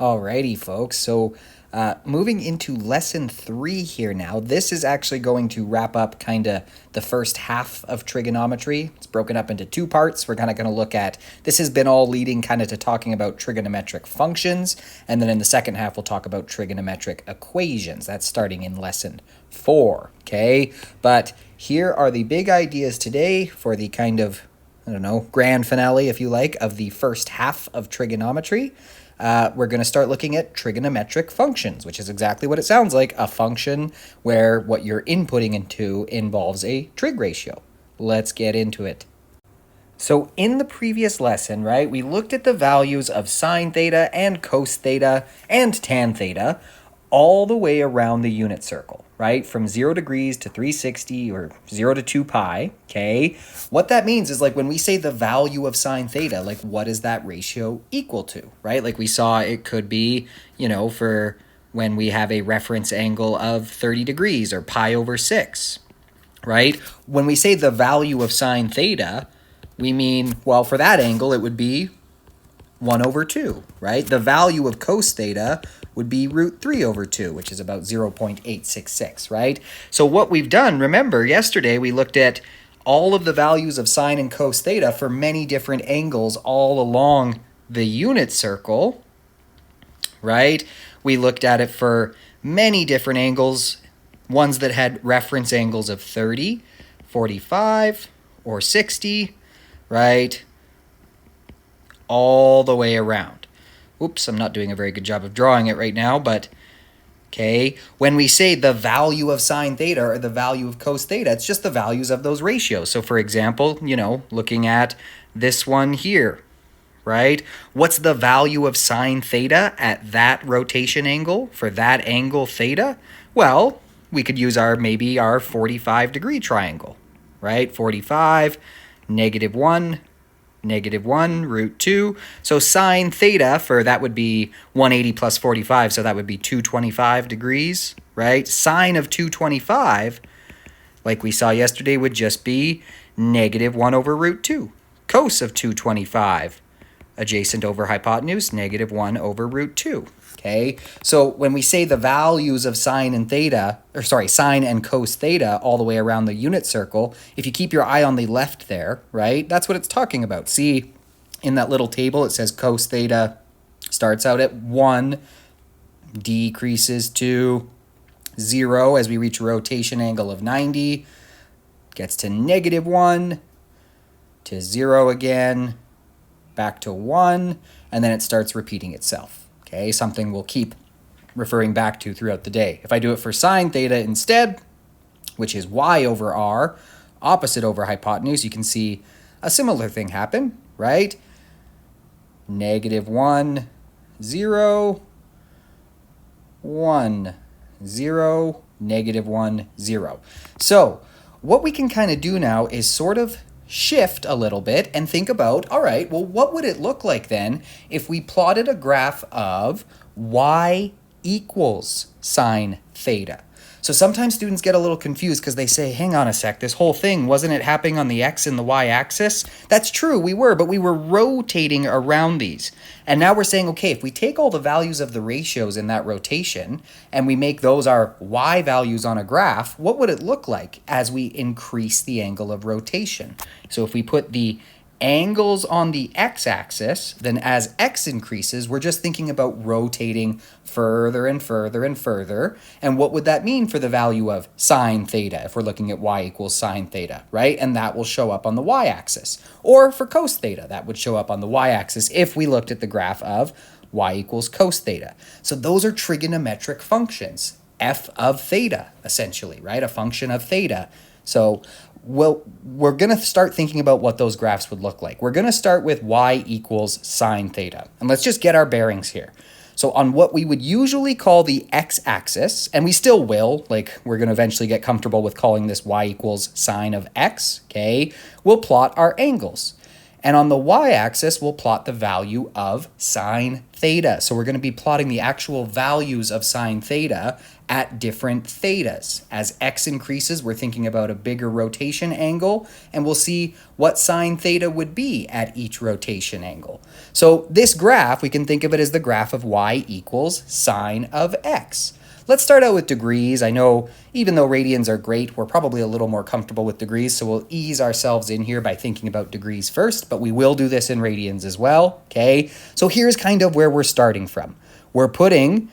Alrighty, folks. So moving into lesson 3 here now. This is actually going to wrap up kind of the first half of trigonometry. It's broken up into 2 parts. We're kind of going to look at, this has been all leading kind of to talking about trigonometric functions. And then in the second half, we'll talk about trigonometric equations. That's starting in lesson 4, okay? But here are the big ideas today for the kind of, I don't know, grand finale, if you like, of the first half of trigonometry. We're going to start looking at trigonometric functions, which is exactly what it sounds like, a function where what you're inputting into involves a trig ratio. Let's get into it. So in the previous lesson, right, we looked at the values of sine theta and cos theta and tan theta all the way around the unit circle, right? From 0 degrees to 360 or 0 to 2 pi, okay? What that means is, like, when we say the value of sine theta, like, what is that ratio equal to, right? Like we saw, it could be, you know, for when we have a reference angle of 30 degrees or pi over 6, right? When we say the value of sine theta, we mean, well, for that angle, it would be 1 over 2, right? The value of cos theta would be root 3 over 2, which is about 0.866, right? So what we've done, remember, yesterday we looked at all of the values of sine and cos theta for many different angles all along the unit circle, right? We looked at it for many different angles, ones that had reference angles of 30, 45, or 60, right? All the way around. Oops, I'm not doing a very good job of drawing it right now, but okay. When we say the value of sine theta or the value of cos theta, it's just the values of those ratios. So for example, you know, looking at this one here, right? What's the value of sine theta at that rotation angle for that angle theta? Well, we could use maybe our 45-degree triangle, right? 45, -1, -1, root 2. So sine theta for that would be 180 plus 45, so that would be 225 degrees, right? Sine of 225, like we saw yesterday, would just be -1 over root 2. Cos of 225, adjacent over hypotenuse, -1 over root 2. Okay, so when we say the values of sine and sine and cos theta all the way around the unit circle, if you keep your eye on the left there, right, that's what it's talking about. See, in that little table, it says cos theta starts out at 1, decreases to 0 as we reach a rotation angle of 90, gets to -1, to 0 again, back to 1, and then it starts repeating itself. Okay, something we'll keep referring back to throughout the day. If I do it for sine theta instead, which is y over r, opposite over hypotenuse, you can see a similar thing happen, right? -1, 0, 1, 0, -1, 0. So what we can kind of do now is sort of shift a little bit and think about, all right, well, what would it look like then if we plotted a graph of y equals sine theta? So sometimes students get a little confused because they say, hang on a sec, this whole thing, wasn't it happening on the x and the y axis? That's true, we were, but we were rotating around these. And now we're saying, okay, if we take all the values of the ratios in that rotation and we make those our y values on a graph, what would it look like as we increase the angle of rotation? So if we put the angles on the x-axis, then as x increases, we're just thinking about rotating further and further and further. And what would that mean for the value of sine theta if we're looking at y equals sine theta, right? And that will show up on the y-axis. Or for cos theta, that would show up on the y-axis if we looked at the graph of y equals cos theta. So those are trigonometric functions, f of theta, essentially, right? A function of theta. So we're going to start thinking about what those graphs would look like. We're going to start with y equals sine theta. And let's just get our bearings here. So on what we would usually call the x-axis, and we still will, like we're going to eventually get comfortable with calling this y equals sine of x, okay? We'll plot our angles. And on the y-axis, we'll plot the value of sine theta. So we're going to be plotting the actual values of sine theta at different thetas. As x increases, we're thinking about a bigger rotation angle, and we'll see what sine theta would be at each rotation angle. So this graph, we can think of it as the graph of y equals sine of x. Let's start out with degrees. I know even though radians are great, we're probably a little more comfortable with degrees, so we'll ease ourselves in here by thinking about degrees first, but we will do this in radians as well, okay? So here's kind of where we're starting from. We're putting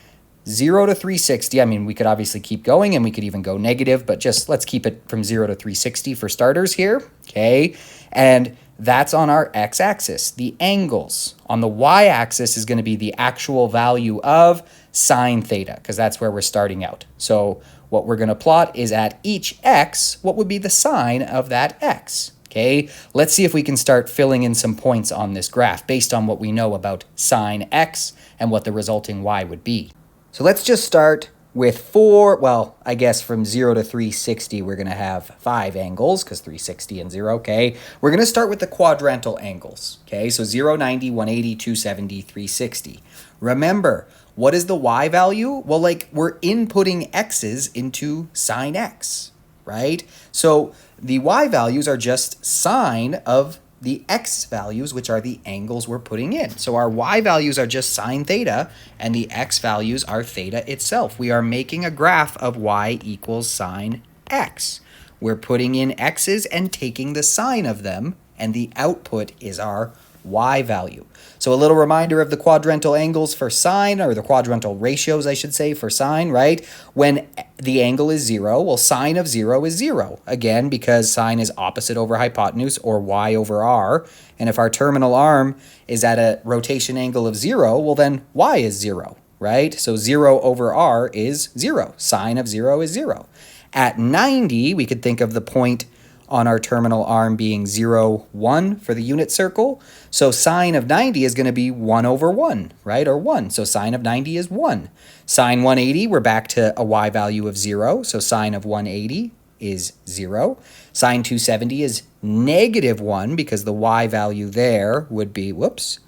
0 to 360. I mean, we could obviously keep going and we could even go negative, but just let's keep it from 0 to 360 for starters here, okay? And that's on our x-axis, the angles. On the y-axis is going to be the actual value of sine theta, because that's where we're starting out. So what we're going to plot is at each x, what would be the sine of that x? Okay, let's see if we can start filling in some points on this graph based on what we know about sine x and what the resulting y would be. So let's just start with well, I guess from 0 to 360, we're going to have 5 angles, because 360 and 0, okay? We're going to start with the quadrantal angles, okay? So 0, 90, 180, 270, 360. Remember, what is the y value? Well, like, we're inputting x's into sine x, right? So the y values are just sine of the x values, which are the angles we're putting in. So our y values are just sine theta, and the x values are theta itself. We are making a graph of y equals sine x. We're putting in x's and taking the sine of them, and the output is our y value. So a little reminder of the quadrantal angles for sine, or the quadrantal ratios, I should say, for sine, right? When the angle is 0, well, sine of 0 is 0. Again, because sine is opposite over hypotenuse, or y over r. And if our terminal arm is at a rotation angle of 0, well, then y is 0, right? So 0 over r is 0. Sine of 0 is 0. At 90, we could think of the point on our terminal arm being 0, 1 for the unit circle. So sine of 90 is going to be 1 over 1, right? Or 1. So sine of 90 is 1. Sine 180, we're back to a y value of 0. So sine of 180 is 0. Sine 270 is negative 1, because the y value there would be, whoops,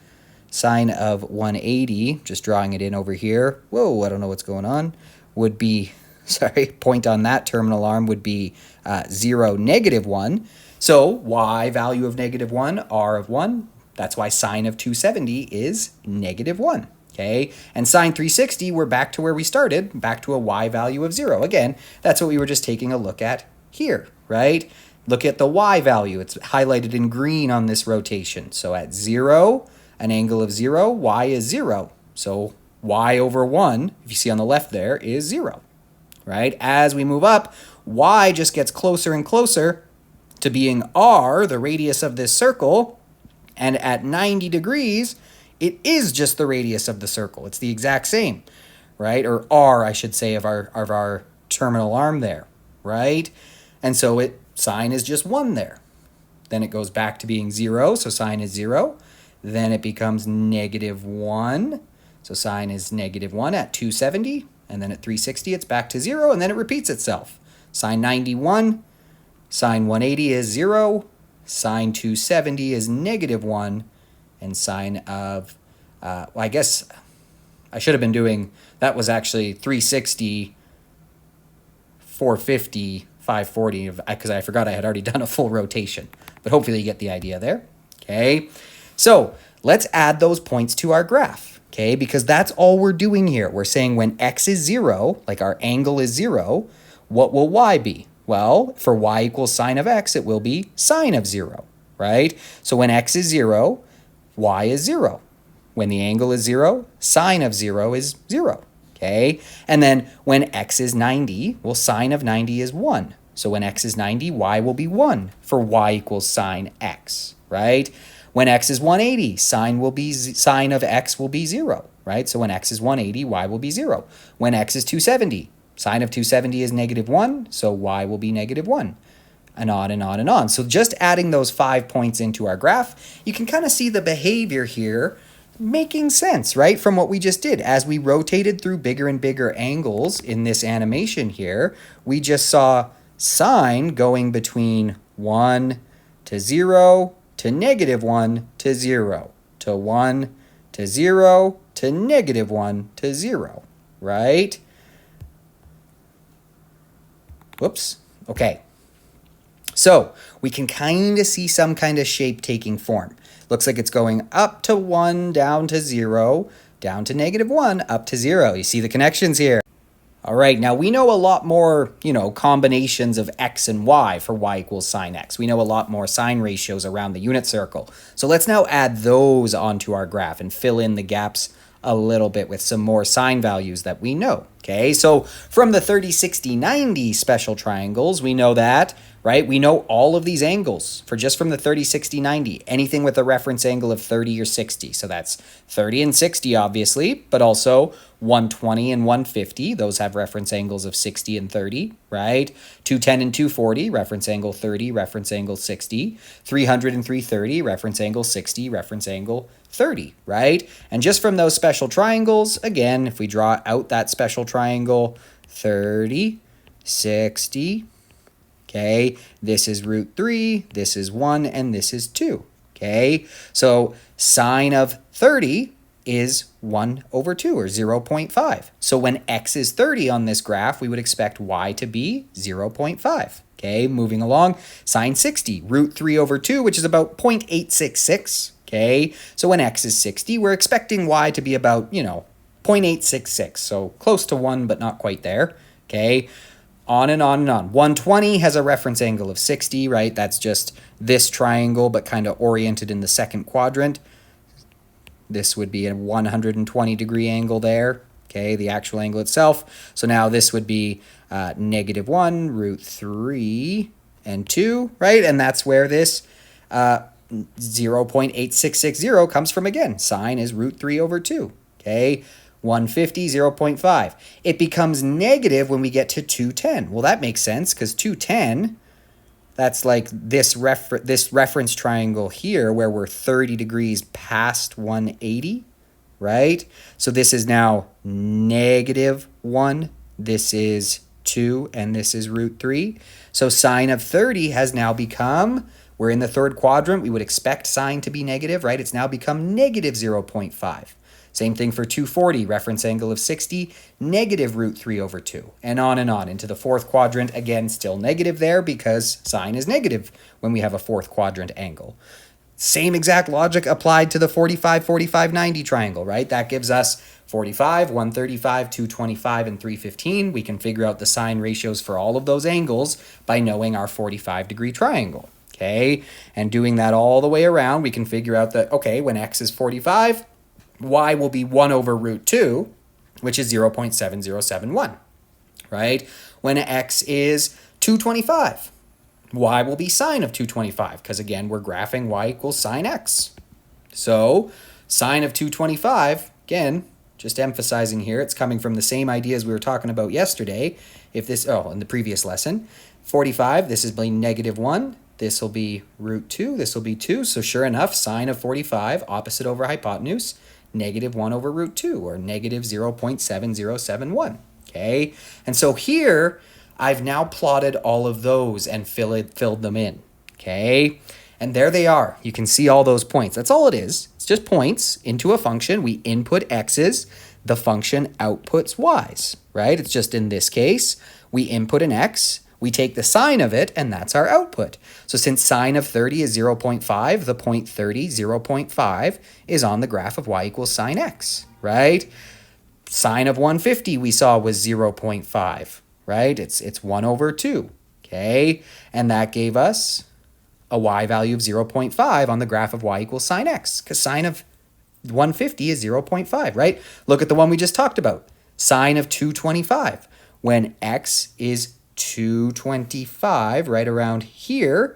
sine of 180, just drawing it in over here. Whoa, I don't know what's going on. Would be, sorry, point on that terminal arm would be 0, negative 1. So y value of negative 1, r of 1. That's why sine of 270 is negative 1. Okay, and sine 360, we're back to where we started, back to a y value of 0. Again, that's what we were just taking a look at here, right? Look at the y value. It's highlighted in green on this rotation. So at 0, an angle of 0, y is 0. So y over 1, if you see on the left there, is 0. Right? As we move up, y just gets closer and closer to being r, the radius of this circle, and at 90 degrees, it is just the radius of the circle. It's the exact same, right? Or r, I should say, of our terminal arm there, right? And so sine is just 1 there. Then it goes back to being 0, so sine is 0. Then it becomes negative 1, so sine is negative 1 at 270. And then at 360, it's back to 0, and then it repeats itself. Sine 91, sine 180 is 0, sine 270 is negative 1, and sine of, well, I guess I should have been doing, that was actually 360, 450, 540, because I forgot I had already done a full rotation. But hopefully you get the idea there. Okay, so let's add those points to our graph. Okay, because that's all we're doing here. We're saying when x is 0, like our angle is 0, what will y be? Well, for y equals sine of x, it will be sine of 0, right? So when x is 0, y is 0. When the angle is 0, sine of 0 is 0, okay? And then when x is 90, well, sine of 90 is 1. So when x is 90, y will be 1 for y equals sine x, right? When x is 180, sine of x will be 0, right? So when x is 180, y will be 0. When x is 270, sine of 270 is negative 1, so y will be negative 1, and on and on and on. So just adding those 5 points into our graph, you can kind of see the behavior here making sense, right, from what we just did. As we rotated through bigger and bigger angles in this animation here, we just saw sine going between 1 to 0, to negative 1 to 0 to 1 to 0 to negative 1 to 0, right? Whoops. Okay. So we can kind of see some kind of shape taking form. Looks like it's going up to 1, down to 0, down to negative 1, up to 0. You see the connections here. All right, now we know a lot more, combinations of x and y for y equals sine x. We know a lot more sine ratios around the unit circle. So let's now add those onto our graph and fill in the gaps a little bit with some more sine values that we know. Okay, so from the 30, 60, 90 special triangles, we know that, right? We know all of these angles for just from the 30, 60, 90, anything with a reference angle of 30 or 60. So that's 30 and 60, obviously, but also 120 and 150. Those have reference angles of 60 and 30, right? 210 and 240, reference angle 30, reference angle 60. 300 and 330, reference angle 60, reference angle 30, right? And just from those special triangles, again, if we draw out that special triangle, 30, 60, okay, this is root 3, this is 1, and this is 2, okay? So sine of 30 is 1 over 2, or 0.5. So when x is 30 on this graph, we would expect y to be 0.5. Okay, moving along, sine 60, root 3 over 2, which is about 0.866. Okay, so when x is 60, we're expecting y to be about, 0.866. So close to 1, but not quite there. Okay, on and on and on. 120 has a reference angle of 60, right? That's just this triangle, but kind of oriented in the second quadrant. This would be a 120 degree angle there. Okay, the actual angle itself. So now this would be negative 1, root 3, and 2, right? And that's where this 0.8660 comes from again. Sine is root 3 over 2, okay? 150, 0.5. It becomes negative when we get to 210. Well, that makes sense because 210, that's like this reference triangle here where we're 30 degrees past 180, right? So this is now negative 1. This is 2, and this is root 3. So sine of 30 has now become, we're in the third quadrant, we would expect sine to be negative, right? It's now become negative 0.5. Same thing for 240, reference angle of 60, negative root 3 over 2, and on into the fourth quadrant. Again, still negative there because sine is negative when we have a fourth quadrant angle. Same exact logic applied to the 45, 45, 90 triangle, right? That gives us 45, 135, 225, and 315. We can figure out the sine ratios for all of those angles by knowing our 45-degree triangle, okay? And doing that all the way around, we can figure out that, okay, when x is 45, y will be 1 over root 2, which is 0.7071, right? When x is 225, y will be sine of 225, because again, we're graphing y equals sine x. So sine of 225, again, just emphasizing here, it's coming from the same ideas we were talking about yesterday. If this, in the previous lesson, 45, this is negative 1, this will be root 2, this will be 2. So sure enough, sine of 45, opposite over hypotenuse, negative 1 over root 2, or negative 0.7071, okay? And so here, I've now plotted all of those and filled them in, okay? And there they are. You can see all those points. That's all it is. It's just points into a function. We input x's, the function outputs y's, right? It's just in this case, we input an x, we take the sine of it, and that's our output. So since sine of 30 is 0.5, the point 30, 0.5, is on the graph of y equals sine x, right? Sine of 150 we saw was 0.5, right? It's 1 over 2, okay? And that gave us a y value of 0.5 on the graph of y equals sine x, because sine of 150 is 0.5, right? Look at the one we just talked about. Sine of 225. When x is 225, right around here,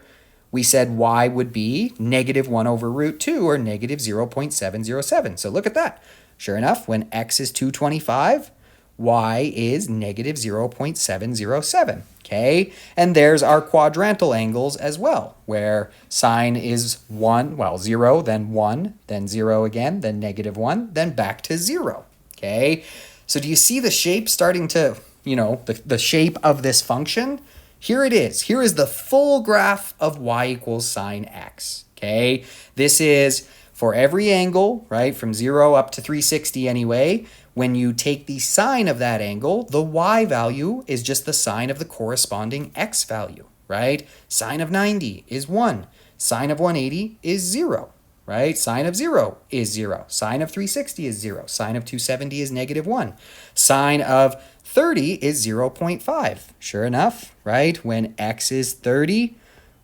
we said y would be negative 1 over root 2, or negative 0.707. So look at that. Sure enough, when x is 225, y is negative 0.707, okay? And there's our quadrantal angles as well, where sine is 1, 0, then 1, then 0 again, then negative 1, then back to 0, okay? So do you see the shape starting to, the shape of this function here it is. Here is the full graph of y equals sine x, okay? This is for every angle, right, from 0 up to 360 anyway. When you take the sine of that angle, the y value is just the sine of the corresponding x value, right? Sine of 90 is 1. Sine of 180 is 0, right? Sine of 0 is 0. Sine of 360 is 0. Sine of 270 is negative 1. Sine of 30 is 0.5. Sure enough, right? When x is 30,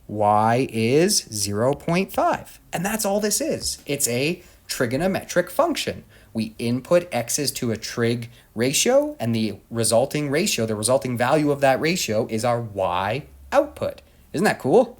y is 0.5. And that's all this is. It's a trigonometric function. We input x's to a trig ratio, and the resulting ratio, the resulting value of that ratio is our y output. Isn't that cool?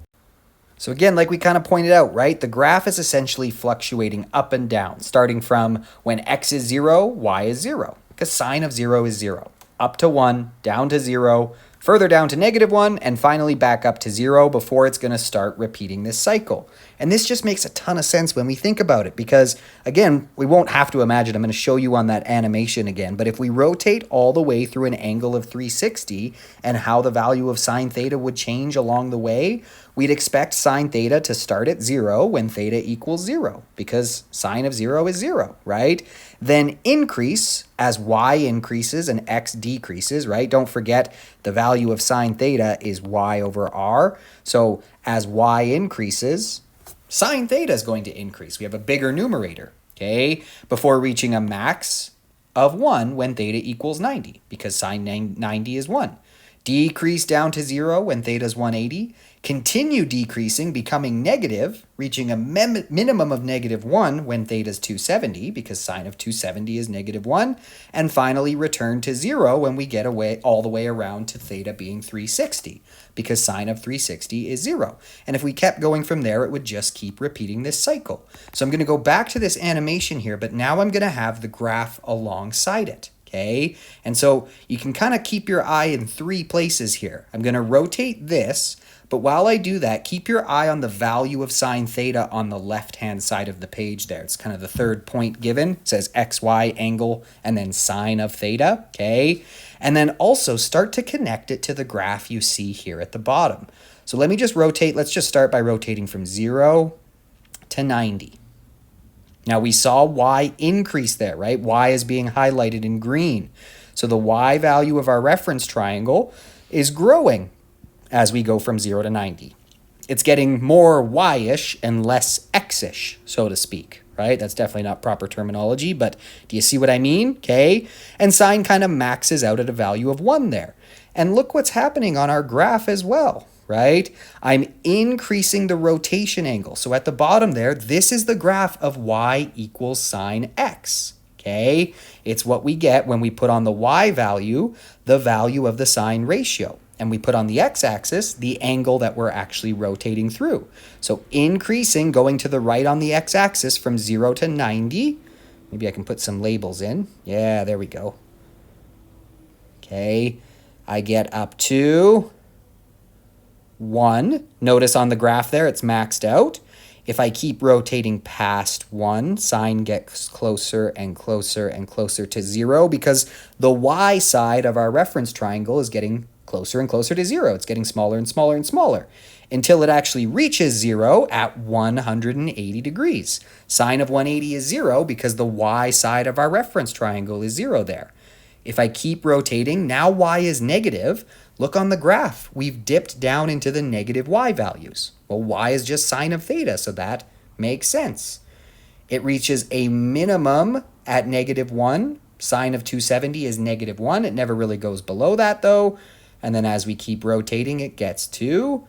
So again, like we kind of pointed out, right? The graph is essentially fluctuating up and down, starting from when x is 0, y is 0, because sine of 0 is 0. Up to 1, down to 0, further down to negative 1, and finally back up to 0 before it's going to start repeating this cycle. And this just makes a ton of sense when we think about it because, again, we won't have to imagine. I'm going to show you on that animation again. But if we rotate all the way through an angle of 360 and how the value of sine theta would change along the way, we'd expect sine theta to start at 0 when theta equals 0 because sine of 0 is 0, right? Then increase as y increases and x decreases, right? Don't forget the value of sine theta is y over r. So as y increases, sine theta is going to increase. We have a bigger numerator, okay? Before reaching a max of 1 when theta equals 90 because sine 90 is 1. Decrease down to 0 when theta is 180. Continue decreasing, becoming negative, reaching a minimum of negative 1 when theta is 270 because sine of 270 is negative 1. And finally return to 0 when we get away all the way around to theta being 360 because sine of 360 is 0. And if we kept going from there, it would just keep repeating this cycle. So I'm going to go back to this animation here, but now I'm going to have the graph alongside it. Okay, and so you can kind of keep your eye in 3 places here. I'm going to rotate this, but while I do that, keep your eye on the value of sine theta on the left-hand side of the page there. It's kind of the third point given. It says xy angle and then sine of theta, okay? And then also start to connect it to the graph you see here at the bottom. So let me just rotate. Let's just start by rotating from 0 to 90. Now we saw y increase there, right? Y is being highlighted in green. So the y value of our reference triangle is growing as we go from 0 to 90. It's getting more y-ish and less x-ish, so to speak, right? That's definitely not proper terminology, but do you see what I mean? Okay. And sine kind of maxes out at a value of 1 there. And look what's happening on our graph as well, right? I'm increasing the rotation angle. So at the bottom there, this is the graph of y equals sine x, okay? It's what we get when we put on the y value, the value of the sine ratio. And we put on the x-axis the angle that we're actually rotating through. So increasing, going to the right on the x-axis from 0 to 90. Maybe I can put some labels in. Yeah, there we go. Okay, I get up to 1. Notice on the graph there, it's maxed out. If I keep rotating past 1, sine gets closer and closer and closer to 0 because the y side of our reference triangle is getting closer and closer to 0. It's getting smaller and smaller and smaller until it actually reaches 0 at 180 degrees. Sine of 180 is 0 because the y side of our reference triangle is 0 there. If I keep rotating, now y is negative. Look on the graph. We've dipped down into the negative y values. Well, y is just sine of theta, so that makes sense. It reaches a minimum at negative 1. Sine of 270 is negative 1. It never really goes below that, though. And then as we keep rotating, it gets to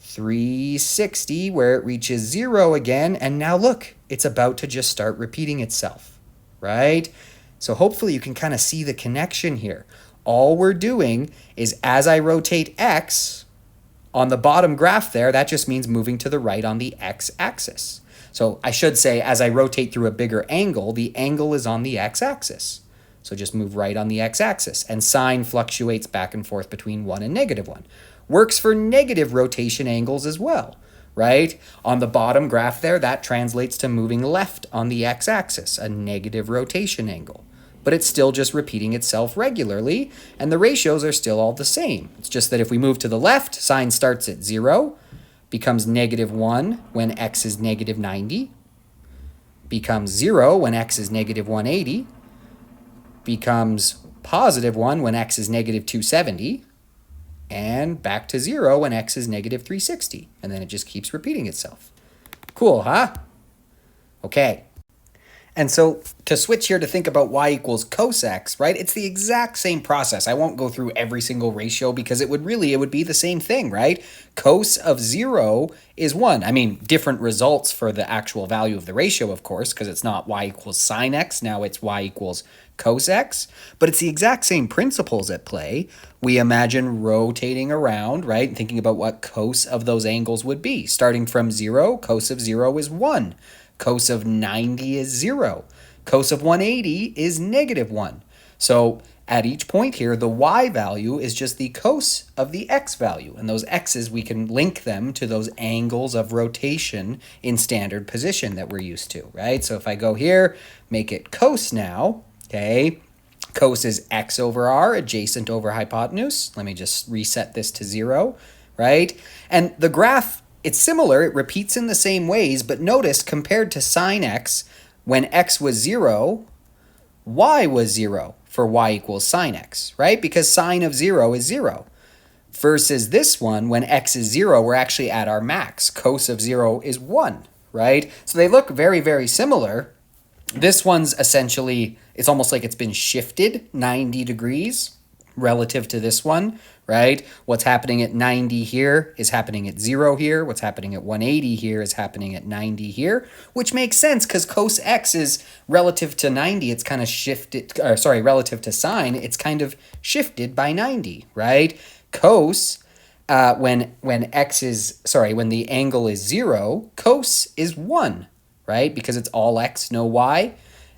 360, where it reaches 0 again. And now look, it's about to just start repeating itself, right? So hopefully you can kind of see the connection here. All we're doing is as I rotate x on the bottom graph there, that just means moving to the right on the x-axis. So I should say as I rotate through a bigger angle, the angle is on the x-axis. So just move right on the x-axis. And sine fluctuates back and forth between 1 and negative 1. Works for negative rotation angles as well, right? On the bottom graph there, that translates to moving left on the x-axis, a negative rotation angle. but it's still just repeating itself regularly, and the ratios are still all the same. It's just that if we move to the left, sine starts at 0, becomes -1 when x is -90, becomes 0 when x is -180, becomes +1 when x is -270, and back to 0 when x is -360. And then it just keeps repeating itself. Cool, huh? Okay. And so to switch here to think about y equals cos x, right? It's the exact same process. I won't go through every single ratio because it would be the same thing, right? Cos of 0 is 1. I mean, different results for the actual value of the ratio, of course, because it's not y equals sine x. Now it's y equals cos x. But it's the exact same principles at play. We imagine rotating around, right? And thinking about what cos of those angles would be. Starting from 0, cos of 0 is 1. Cos of 90 is 0. Cos of 180 is -1. So at each point here, the y value is just the cos of the x value. And those x's, we can link them to those angles of rotation in standard position that we're used to, right? So if I go here, make it cos now, okay? Cos is x over r, adjacent over hypotenuse. Let me just reset this to 0, right? And the graph, it's similar, it repeats in the same ways, but notice compared to sine x, when x was 0, y was 0 for y equals sine x, right? Because sine of 0 is 0. Versus this one, when x is 0, we're actually at our max. Cos of 0 is 1, right? So they look very, very similar. This one's essentially, it's almost like it's been shifted 90 degrees relative to this one, right? What's happening at 90 here is happening at 0 here. What's happening at 180 here is happening at 90 here, which makes sense because cos x is relative to 90. It's kind of shifted, or sorry, relative to sine, it's kind of shifted by 90, right? Cos, when the angle is 0, cos is 1, right? Because it's all x, no y.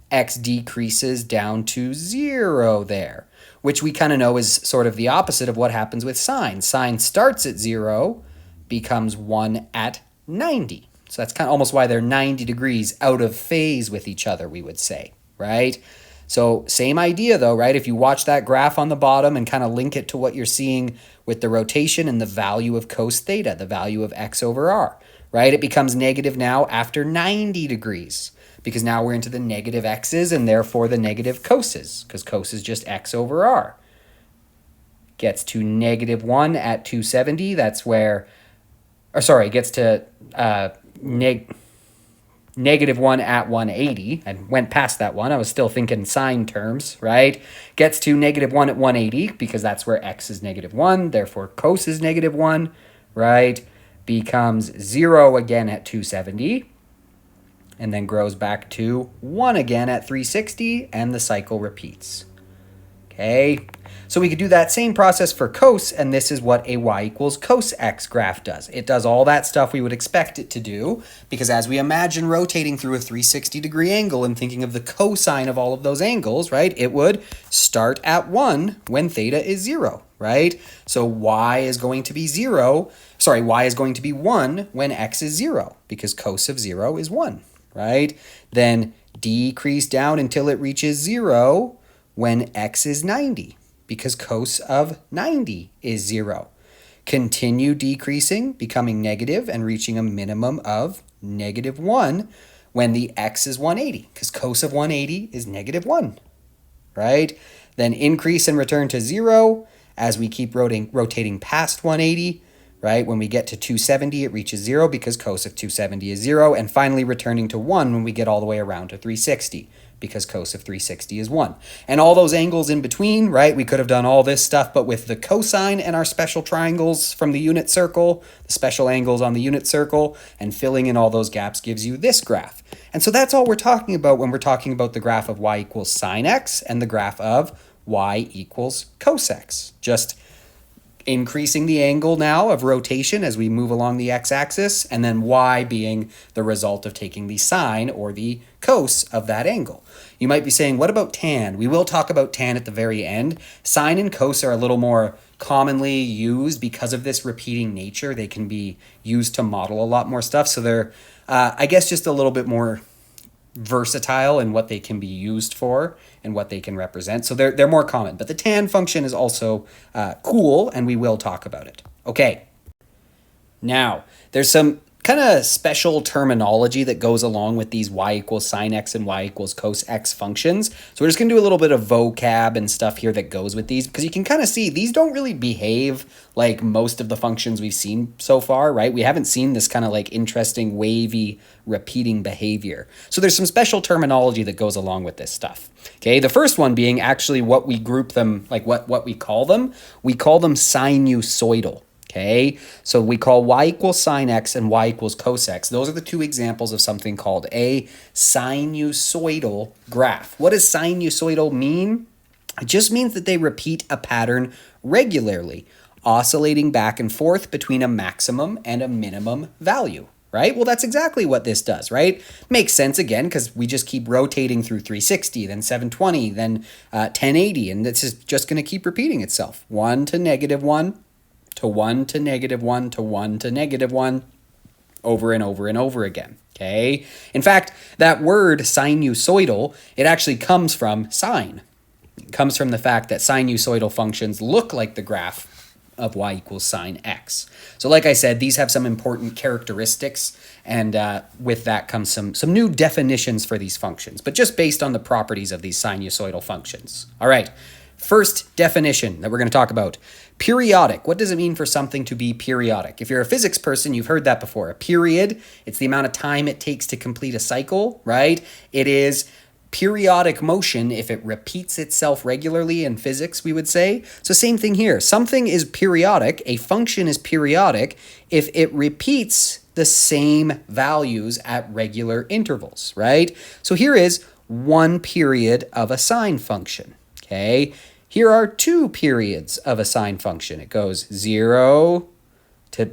X decreases down to 0 there, which we kind of know is sort of the opposite of what happens with sine. Sine starts at 0, becomes 1 at 90. So that's kind of almost why they're 90 degrees out of phase with each other, we would say, right? So same idea though, right? If you watch that graph on the bottom and kind of link it to what you're seeing with the rotation and the value of cos theta, the value of x over r, right? It becomes negative now after 90 degrees. Because now we're into the negative x's and therefore the negative coses, because cos is just x over r. Gets to -1 at 270, that's where, or sorry, gets to -1 at 180. I went past that one, I was still thinking sine terms, right? Gets to -1 at 180, because that's where x is -1, therefore cos is -1, right? Becomes 0 again at 270. And then grows back to 1 again at 360, and the cycle repeats. Okay, so we could do that same process for cos, and this is what a y equals cos x graph does. It does all that stuff we would expect it to do, because as we imagine rotating through a 360-degree angle and thinking of the cosine of all of those angles, right, it would start at 1 when theta is 0, right? So y is going to be 1 when x is 0, because cos of 0 is 1. Right? Then decrease down until it reaches 0 when x is 90, because cos of 90 is 0. Continue decreasing, becoming negative, and reaching a minimum of -1 when the x is 180, because cos of 180 is -1, right? Then increase and return to 0 as we keep rotating past 180, right? When we get to 270, it reaches 0 because cos of 270 is 0, and finally returning to 1 when we get all the way around to 360 because cos of 360 is 1. And all those angles in between, right? We could have done all this stuff, but with the cosine and our special triangles from the unit circle, the special angles on the unit circle, and filling in all those gaps gives you this graph. And so that's all we're talking about when we're talking about the graph of y equals sine x and the graph of y equals cos x. Just increasing the angle now of rotation as we move along the x-axis, and then y being the result of taking the sine or the cos of that angle. You might be saying, what about tan? We will talk about tan at the very end. Sine and cos are a little more commonly used because of this repeating nature. They can be used to model a lot more stuff, so they're, I guess, just a little bit more versatile in what they can be used for and what they can represent. So they're more common. But the tan function is also cool, and we will talk about it. Okay. Now, there's some kind of special terminology that goes along with these y equals sine x and y equals cos x functions. So we're just going to do a little bit of vocab and stuff here that goes with these, because you can kind of see these don't really behave like most of the functions we've seen so far, right? We haven't seen this kind of like interesting wavy repeating behavior. So there's some special terminology that goes along with this stuff. Okay, the first one being actually what we group them, like what we call them. We call them sinusoidal. Okay, so we call y equals sine x and y equals cos x. Those are the two examples of something called a sinusoidal graph. What does sinusoidal mean? It just means that they repeat a pattern regularly, oscillating back and forth between a maximum and a minimum value, right? Well, that's exactly what this does, right? Makes sense again, because we just keep rotating through 360, then 720, then 1080, and this is just going to keep repeating itself. 1 to -1, to 1 to -1 to 1 to -1 over and over and over again, okay? In fact, that word sinusoidal, it actually comes from sine. It comes from the fact that sinusoidal functions look like the graph of y equals sine x. So like I said, these have some important characteristics, and with that comes some new definitions for these functions, but just based on the properties of these sinusoidal functions. All right, first definition that we're going to talk about. Periodic. What does it mean for something to be periodic? If you're a physics person, you've heard that before. A period, it's the amount of time it takes to complete a cycle, right? It is periodic motion if it repeats itself regularly in physics, we would say. So same thing here. Something is periodic, a function is periodic if it repeats the same values at regular intervals, right? So here is one period of a sine function, okay? Here are two periods of a sine function. It goes 0 to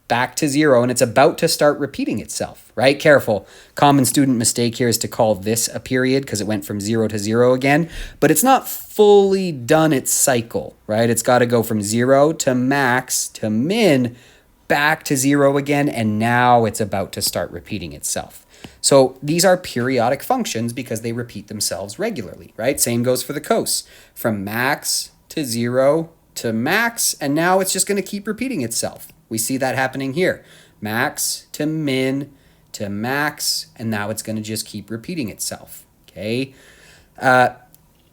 back to 0, and it's about to start repeating itself, right? Careful. Common student mistake here is to call this a period because it went from 0 to 0 again, but it's not fully done its cycle, right? It's got to go from 0 to max to min, back to 0 again, and now it's about to start repeating itself. So these are periodic functions because they repeat themselves regularly, right? Same goes for the cos. From max to 0 to max, and now it's just going to keep repeating itself. We see that happening here. Max to min to max, and now it's going to just keep repeating itself, okay?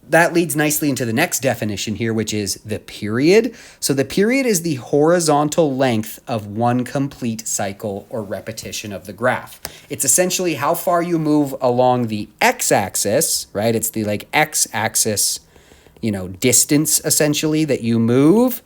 That leads nicely into the next definition here, which is the period. So the period is the horizontal length of one complete cycle or repetition of the graph. It's essentially how far you move along the x-axis, right? It's the like x-axis, distance essentially that you move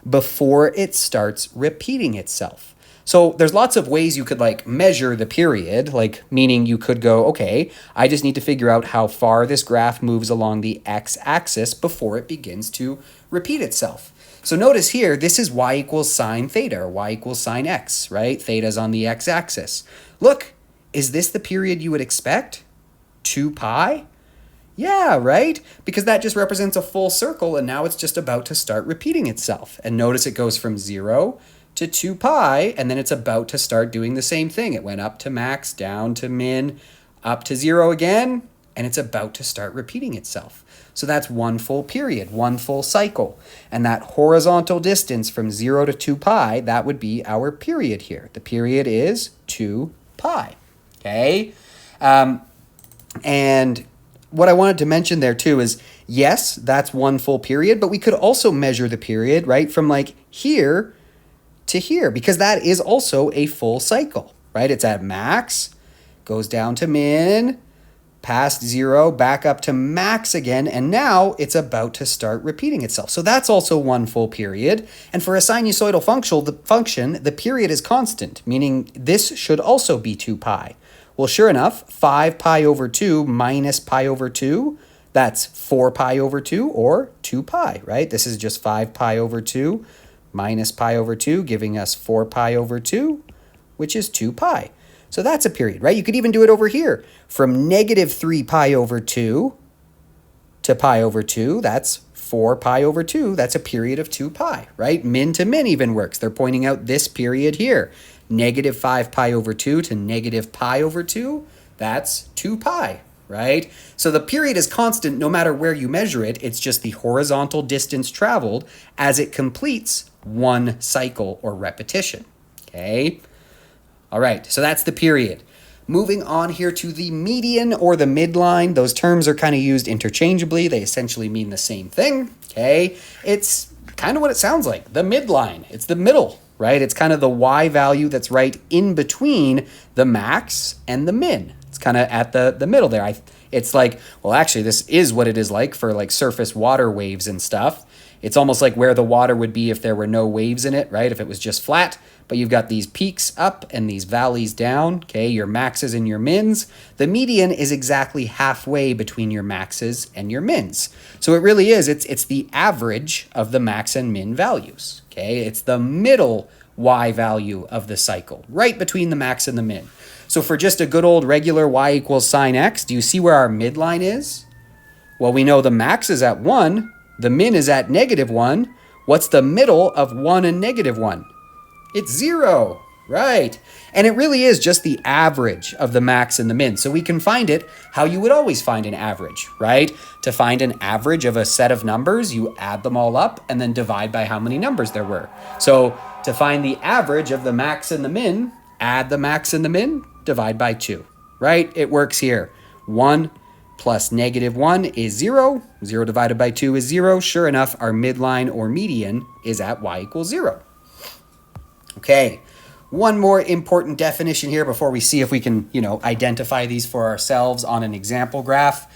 before it starts repeating itself. So there's lots of ways you could like measure the period, like meaning you could go, okay, I just need to figure out how far this graph moves along the x-axis before it begins to repeat itself. So notice here, this is y equals sine theta, or y equals sine x, right? Theta's on the x-axis. Look, is this the period you would expect? 2 pi? Yeah, right? Because that just represents a full circle, and now it's just about to start repeating itself. And notice it goes from 0 to 2 pi, and then it's about to start doing the same thing. It went up to max, down to min, up to 0 again, and it's about to start repeating itself. So that's one full period, one full cycle. And that horizontal distance from 0 to 2 pi, that would be our period here. The period is 2 pi, okay? And what I wanted to mention there too is, yes, that's one full period, but we could also measure the period, right, from like here to here, because that is also a full cycle, right? It's at max, goes down to min, past 0, back up to max again, and now it's about to start repeating itself. So that's also one full period. And for a sinusoidal function, the period is constant, meaning this should also be 2 pi. Well, sure enough, 5 pi over 2 minus pi over 2, that's 4 pi over 2, or 2 pi, right? This is just 5 pi over 2 minus pi over 2, giving us 4 pi over 2, which is 2 pi. So that's a period, right? You could even do it over here. From negative 3 pi over 2 to pi over 2, that's 4 pi over 2. That's a period of 2 pi, right? Min to min even works. They're pointing out this period here. Negative 5 pi over 2 to negative pi over 2, That's 2 pi, right? So the period is constant no matter where you measure it. It's just the horizontal distance traveled as it completes one cycle or repetition, okay? All right, so that's the period. Moving on here to the median or the midline. Those terms are kind of used interchangeably. They essentially mean the same thing, okay? It's kind of what it sounds like, the midline. It's the middle, right? It's kind of the y value that's right in between the max and the min. It's kind of at the middle there. It's like, well, actually, this is what it is like for like surface water waves and stuff. It's almost like where the water would be if there were no waves in it, right? If it was just flat, but you've got these peaks up and these valleys down, okay? Your maxes and your mins. The median is exactly halfway between your maxes and your mins. So it really is, it's the average of the max and min values, okay? It's the middle y value of the cycle, right between the max and the min. So for just a good old regular y equals sine x, do you see where our midline is? Well, we know the max is at 1, the min is at -1. What's the middle of 1 and -1? It's 0, right? And it really is just the average of the max and the min. So we can find it how you would always find an average, right? To find an average of a set of numbers, you add them all up and then divide by how many numbers there were. So to find the average of the max and the min, add the max and the min, divide by 2, right? It works here. 1 plus -1 is 0. 0 divided by 2 is 0. Sure enough, our midline or median is at y equals 0. Okay, one more important definition here before we see if we can, identify these for ourselves on an example graph.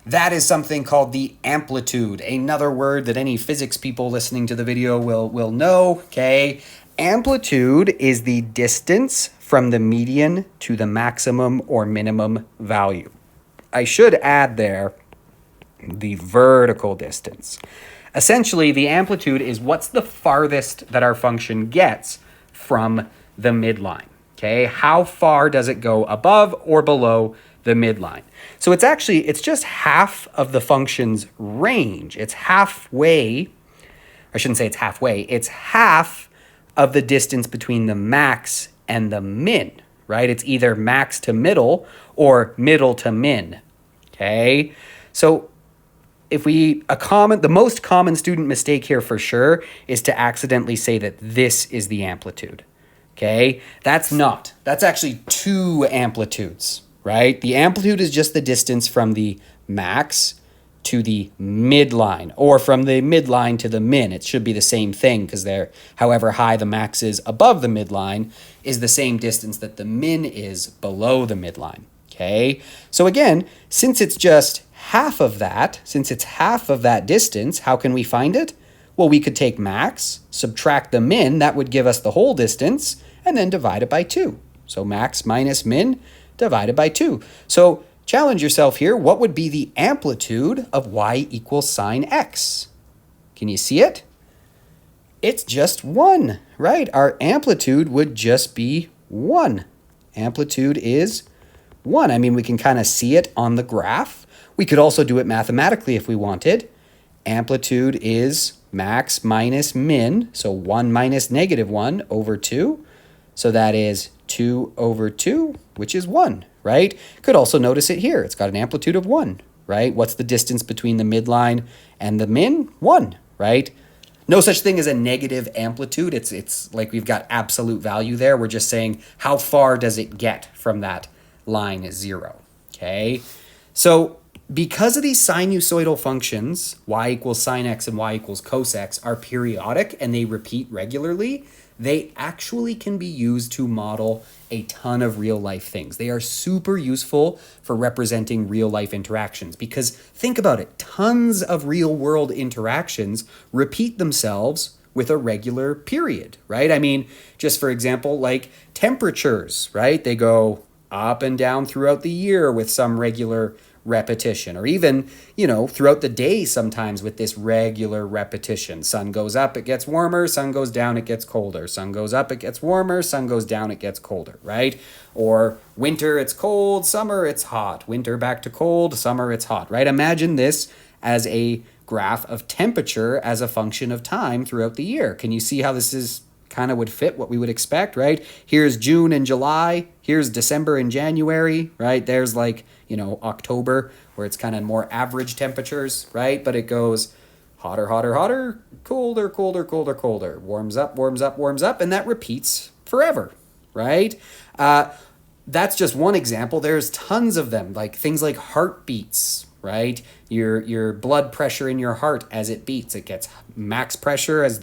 That is something called the amplitude, another word that any physics people listening to the video will know, okay? Amplitude is the distance from the median to the maximum or minimum value. I should add there the vertical distance. Essentially, the amplitude is what's the farthest that our function gets from the midline, okay? How far does it go above or below the midline? So it's just half of the function's range. It's halfway, I shouldn't say it's halfway, it's half of the distance between the max and the min, right? It's either max to middle or middle to min, okay? So the most common student mistake here for sure is to accidentally say that this is the amplitude, okay? That's actually two amplitudes, right? The amplitude is just the distance from the max to the midline, or from the midline to the min. It should be the same thing because however high the max is above the midline is the same distance that the min is below the midline, okay? So again, since it's half of that distance, how can we find it? Well, we could take max, subtract the min, that would give us the whole distance, and then divide it by 2. So max minus min divided by 2. So challenge yourself here. What would be the amplitude of y equals sine x? Can you see it? It's just 1, right? Our amplitude would just be 1. Amplitude is 1. I mean, we can kind of see it on the graph. We could also do it mathematically if we wanted. Amplitude is max minus min, so 1 minus -1 over 2. So that is 2 over 2, which is 1, right? Could also notice it here. It's got an amplitude of 1, right? What's the distance between the midline and the min? 1, right? No such thing as a negative amplitude. It's like we've got absolute value there. We're just saying how far does it get from that line is 0, okay? So because of these sinusoidal functions, y equals sine x and y equals cos x are periodic and they repeat regularly, they actually can be used to model a ton of real life things. They are super useful for representing real life interactions because think about it, tons of real world interactions repeat themselves with a regular period, right? I mean, just for example, like temperatures, right? They go up and down throughout the year with some regular repetition, or even, throughout the day sometimes with this regular repetition. Sun goes up, it gets warmer. Sun goes down, it gets colder. Sun goes up, it gets warmer. Sun goes down, it gets colder, right? Or winter, it's cold. Summer, it's hot. Winter back to cold. Summer, it's hot, right? Imagine this as a graph of temperature as a function of time throughout the year. Can you see how this is kind of would fit what we would expect, right? Here's June and July. Here's December and January, right? There's like, October, where it's kind of more average temperatures, right? But it goes hotter, hotter, hotter, colder, colder, colder, colder, warms up, warms up, warms up, and that repeats forever, right? That's just one example. There's tons of them, like things like heartbeats, right? Your blood pressure in your heart as it beats, it gets max pressure as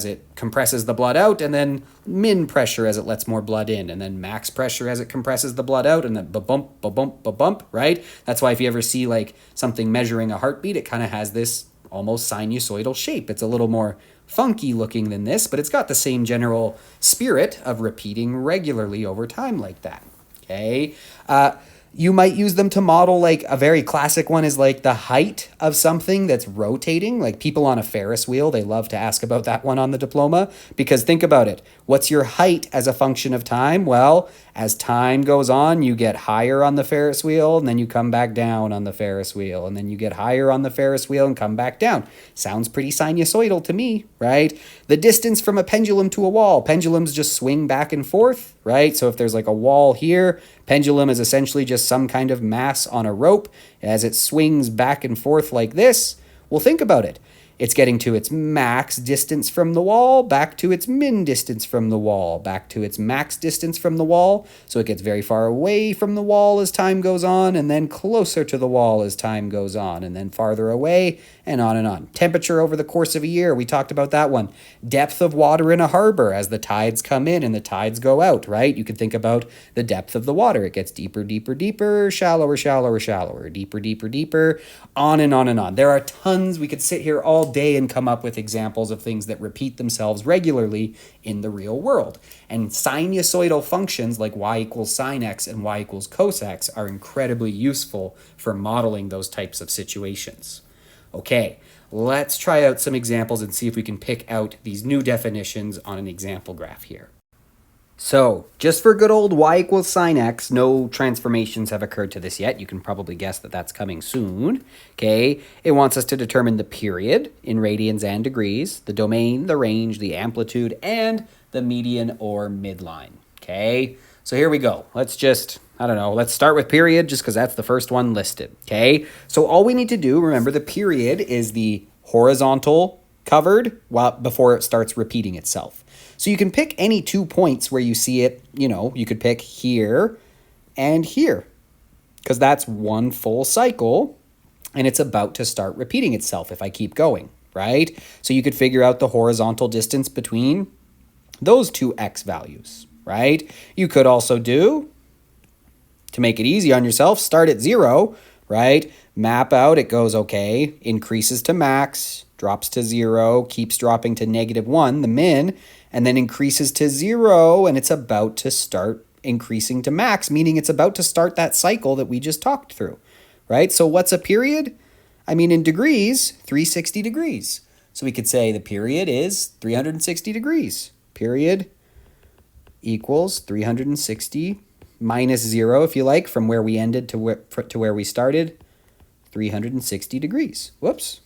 it compresses the blood out, and then min pressure as it lets more blood in, and then max pressure as it compresses the blood out, and then ba-bump, ba-bump, ba-bump, right? That's why if you ever see like something measuring a heartbeat, it kind of has this almost sinusoidal shape. It's a little more funky looking than this, but it's got the same general spirit of repeating regularly over time like that, okay? You might use them to model, like a very classic one is like the height of something that's rotating. Like people on a Ferris wheel, they love to ask about that one on the diploma, because think about it. What's your height as a function of time? Well, as time goes on, you get higher on the Ferris wheel, and then you come back down on the Ferris wheel, and then you get higher on the Ferris wheel and come back down. Sounds pretty sinusoidal to me, right? The distance from a pendulum to a wall. Pendulums just swing back and forth, right? So if there's like a wall here, pendulum is essentially just some kind of mass on a rope. As it swings back and forth like this, well, think about it. It's getting to its max distance from the wall, back to its min distance from the wall, back to its max distance from the wall. So it gets very far away from the wall as time goes on, and then closer to the wall as time goes on, and then farther away, and on and on. Temperature over the course of a year, we talked about that one. Depth of water in a harbor as the tides come in and the tides go out, right? You could think about the depth of the water. It gets deeper, deeper, deeper, shallower, shallower, shallower, deeper, deeper, deeper, on and on and on. There are tons. We could sit here all day and come up with examples of things that repeat themselves regularly in the real world. And sinusoidal functions like y equals sine x and y equals cos x are incredibly useful for modeling those types of situations. Okay, let's try out some examples and see if we can pick out these new definitions on an example graph here. So, just for good old y equals sine x, no transformations have occurred to this yet. You can probably guess that that's coming soon. Okay, it wants us to determine the period in radians and degrees, the domain, the range, the amplitude, and the median or midline. Okay, so here we go. Let's start with period just because that's the first one listed. Okay, so all we need to do, remember the period is the horizontal covered before it starts repeating itself. So you can pick any 2 points where you see it, you could pick here and here because that's one full cycle and it's about to start repeating itself if I keep going, right? So you could figure out the horizontal distance between those two x values, right? You could also do, to make it easy on yourself, start at 0, right? Map out, it goes okay, increases to max, drops to 0, keeps dropping to -1, the min, and then increases to 0, and it's about to start increasing to max, meaning it's about to start that cycle that we just talked through, right? So what's a period? I mean, in degrees, 360 degrees. So we could say the period is 360 degrees. Period equals 360 minus 0, if you like, from where we ended to where we started, 360 degrees. Whoops.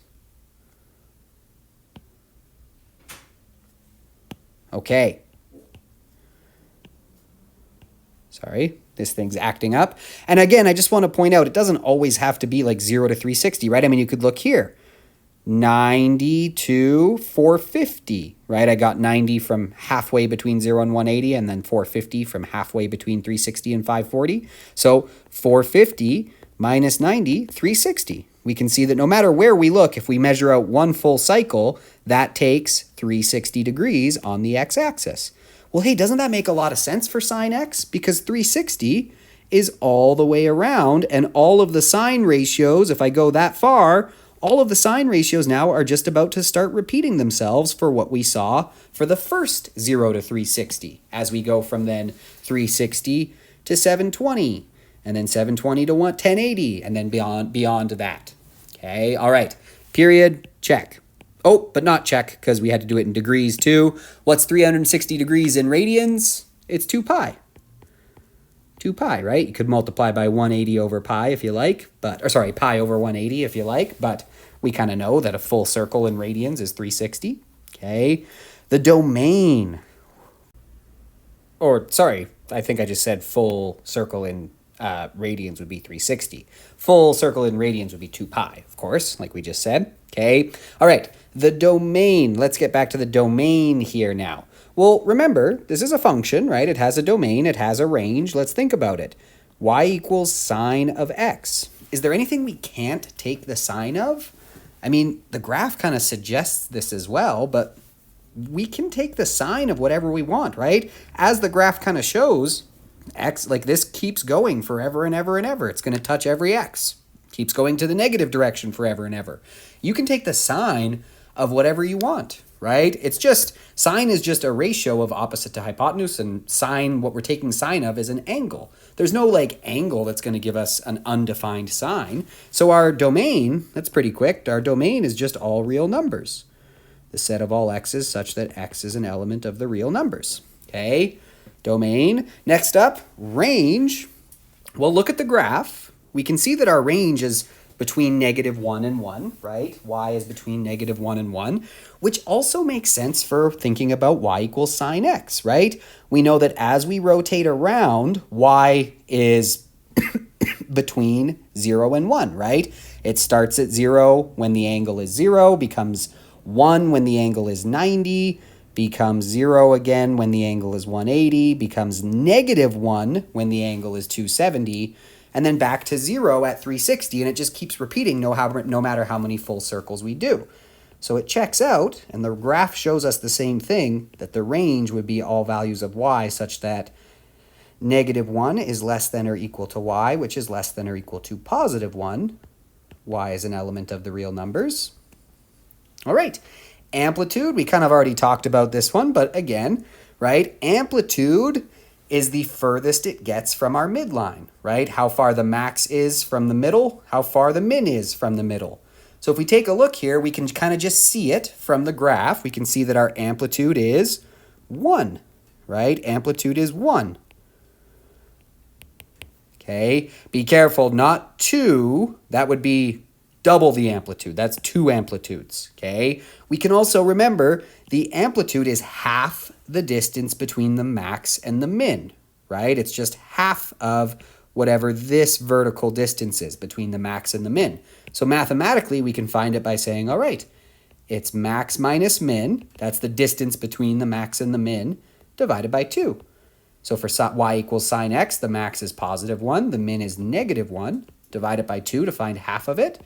Okay. Sorry, this thing's acting up. And again, I just want to point out, it doesn't always have to be like 0 to 360, right? I mean, you could look here. 90 to 450, right? I got 90 from halfway between 0 and 180, and then 450 from halfway between 360 and 540. So 450 minus 90, 360. We can see that no matter where we look, if we measure out one full cycle, that takes 360 degrees on the x-axis. Well, hey, doesn't that make a lot of sense for sine x? Because 360 is all the way around, and all of the sine ratios, if I go that far, all of the sine ratios now are just about to start repeating themselves for what we saw for the first 0 to 360, as we go from then 360 to 720, and then 720 to 1080, and then beyond that. Okay, all right, period, check. Oh, but not check, because we had to do it in degrees too. What's 360 degrees in radians? It's 2 pi. 2 pi, right? You could multiply by 180 over pi if you like, pi over 180 if you like, but we kind of know that a full circle in radians is 360, okay? The domain, or sorry, I think I just said full circle in radians would be 360. Full circle in radians would be 2 pi, of course, like we just said. Okay. All right. The domain. Let's get back to the domain here now. Well, remember, this is a function, right? It has a domain. It has a range. Let's think about it. Y equals sine of x. Is there anything we can't take the sine of? I mean, the graph kind of suggests this as well, but we can take the sine of whatever we want, right? As the graph kind of shows, x, like this keeps going forever and ever and ever. It's going to touch every x. Keeps going to the negative direction forever and ever. You can take the sine of whatever you want, right? It's just, sine is just a ratio of opposite to hypotenuse, and sine, what we're taking sine of is an angle. There's no like angle that's going to give us an undefined sine. So our domain, that's pretty quick, our domain is just all real numbers. The set of all x's such that x is an element of the real numbers. Okay, domain. Next up, range. Well, look at the graph. We can see that our range is between -1 and 1, right? Y is between -1 and 1, which also makes sense for thinking about y equals sine x, right? We know that as we rotate around, y is between 0 and 1, right? It starts at 0 when the angle is 0, becomes 1 when the angle is 90, becomes 0 again when the angle is 180, becomes -1 when the angle is 270, and then back to 0 at 360, and it just keeps repeating no matter how many full circles we do. So it checks out, and the graph shows us the same thing, that the range would be all values of y such that -1 is less than or equal to y, which is less than or equal to +1. Y is an element of the real numbers. All right, amplitude, we kind of already talked about this one, but again, right, amplitude is the furthest it gets from our midline, right? How far the max is from the middle, how far the min is from the middle. So if we take a look here, we can kind of just see it from the graph. We can see that our amplitude is 1, right? Amplitude is 1. Okay, be careful, not 2, that would be double the amplitude. That's 2 amplitudes, okay? We can also remember the amplitude is half the distance between the max and the min, right? It's just half of whatever this vertical distance is between the max and the min. So mathematically, we can find it by saying, all right, it's max minus min, that's the distance between the max and the min, divided by 2. So for y equals sine x, the max is +1, the min is -1, divide it by 2 to find half of it.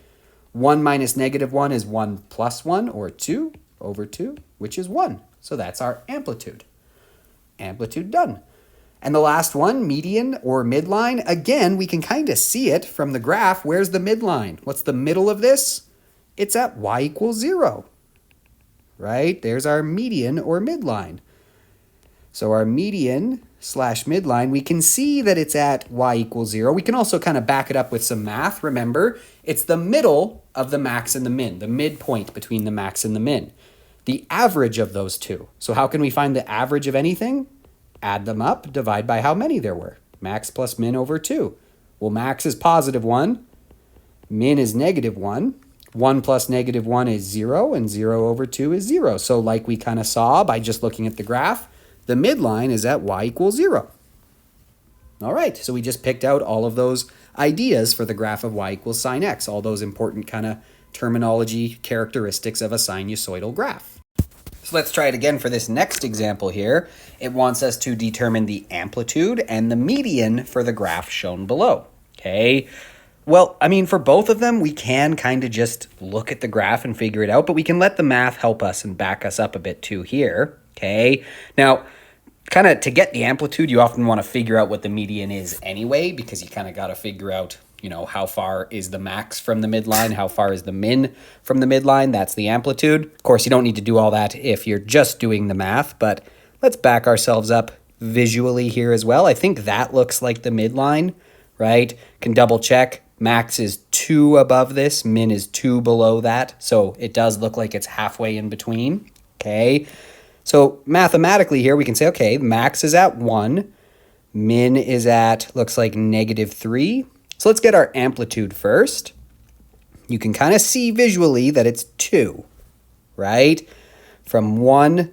1 minus -1 is 1 plus 1, or 2 over 2, which is 1. So that's our amplitude. Amplitude done. And the last one, median or midline, again, we can kind of see it from the graph. Where's the midline? What's the middle of this? It's at y equals 0, right? There's our median or midline. So our median / midline, we can see that it's at y equals 0. We can also kind of back it up with some math. Remember, it's the middle of the max and the min, the midpoint between the max and the min, the average of those two. So how can we find the average of anything? Add them up, divide by how many there were. Max plus min over 2. Well, max is +1, min is -1. 1 plus -1 is 0, and 0 over 2 is 0. So like we kind of saw by just looking at the graph, the midline is at y equals 0. All right, so we just picked out all of those ideas for the graph of y equals sine x, all those important kind of terminology characteristics of a sinusoidal graph. So let's try it again for this next example here. It wants us to determine the amplitude and the median for the graph shown below. Okay, well, I mean, for both of them, we can kind of just look at the graph and figure it out, but we can let the math help us and back us up a bit too here. Okay, now, kind of to get the amplitude, you often want to figure out what the median is anyway, because you kind of got to figure out, you know, how far is the max from the midline, how far is the min from the midline, that's the amplitude. Of course, you don't need to do all that if you're just doing the math, but let's back ourselves up visually here as well. I think that looks like the midline, right? Can double check. Max is 2 above this, min is 2 below that, so it does look like it's halfway in between, okay? So mathematically here, we can say, okay, max is at 1, min is at, looks like -3. So let's get our amplitude first. You can kind of see visually that it's 2, right? From 1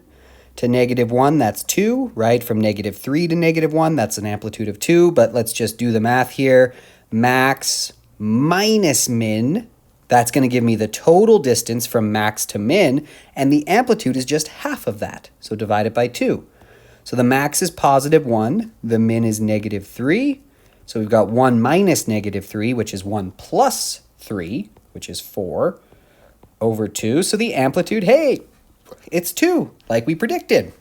to negative 1, that's 2, right? From negative 3 to negative 1, that's an amplitude of 2. But let's just do the math here. Max minus min, that's going to give me the total distance from max to min, and the amplitude is just half of that. So divide it by 2. So the max is positive 1, the min is negative 3. So we've got 1 minus negative 3, which is 1 plus 3, which is 4, over 2. So the amplitude, hey, it's 2, like we predicted.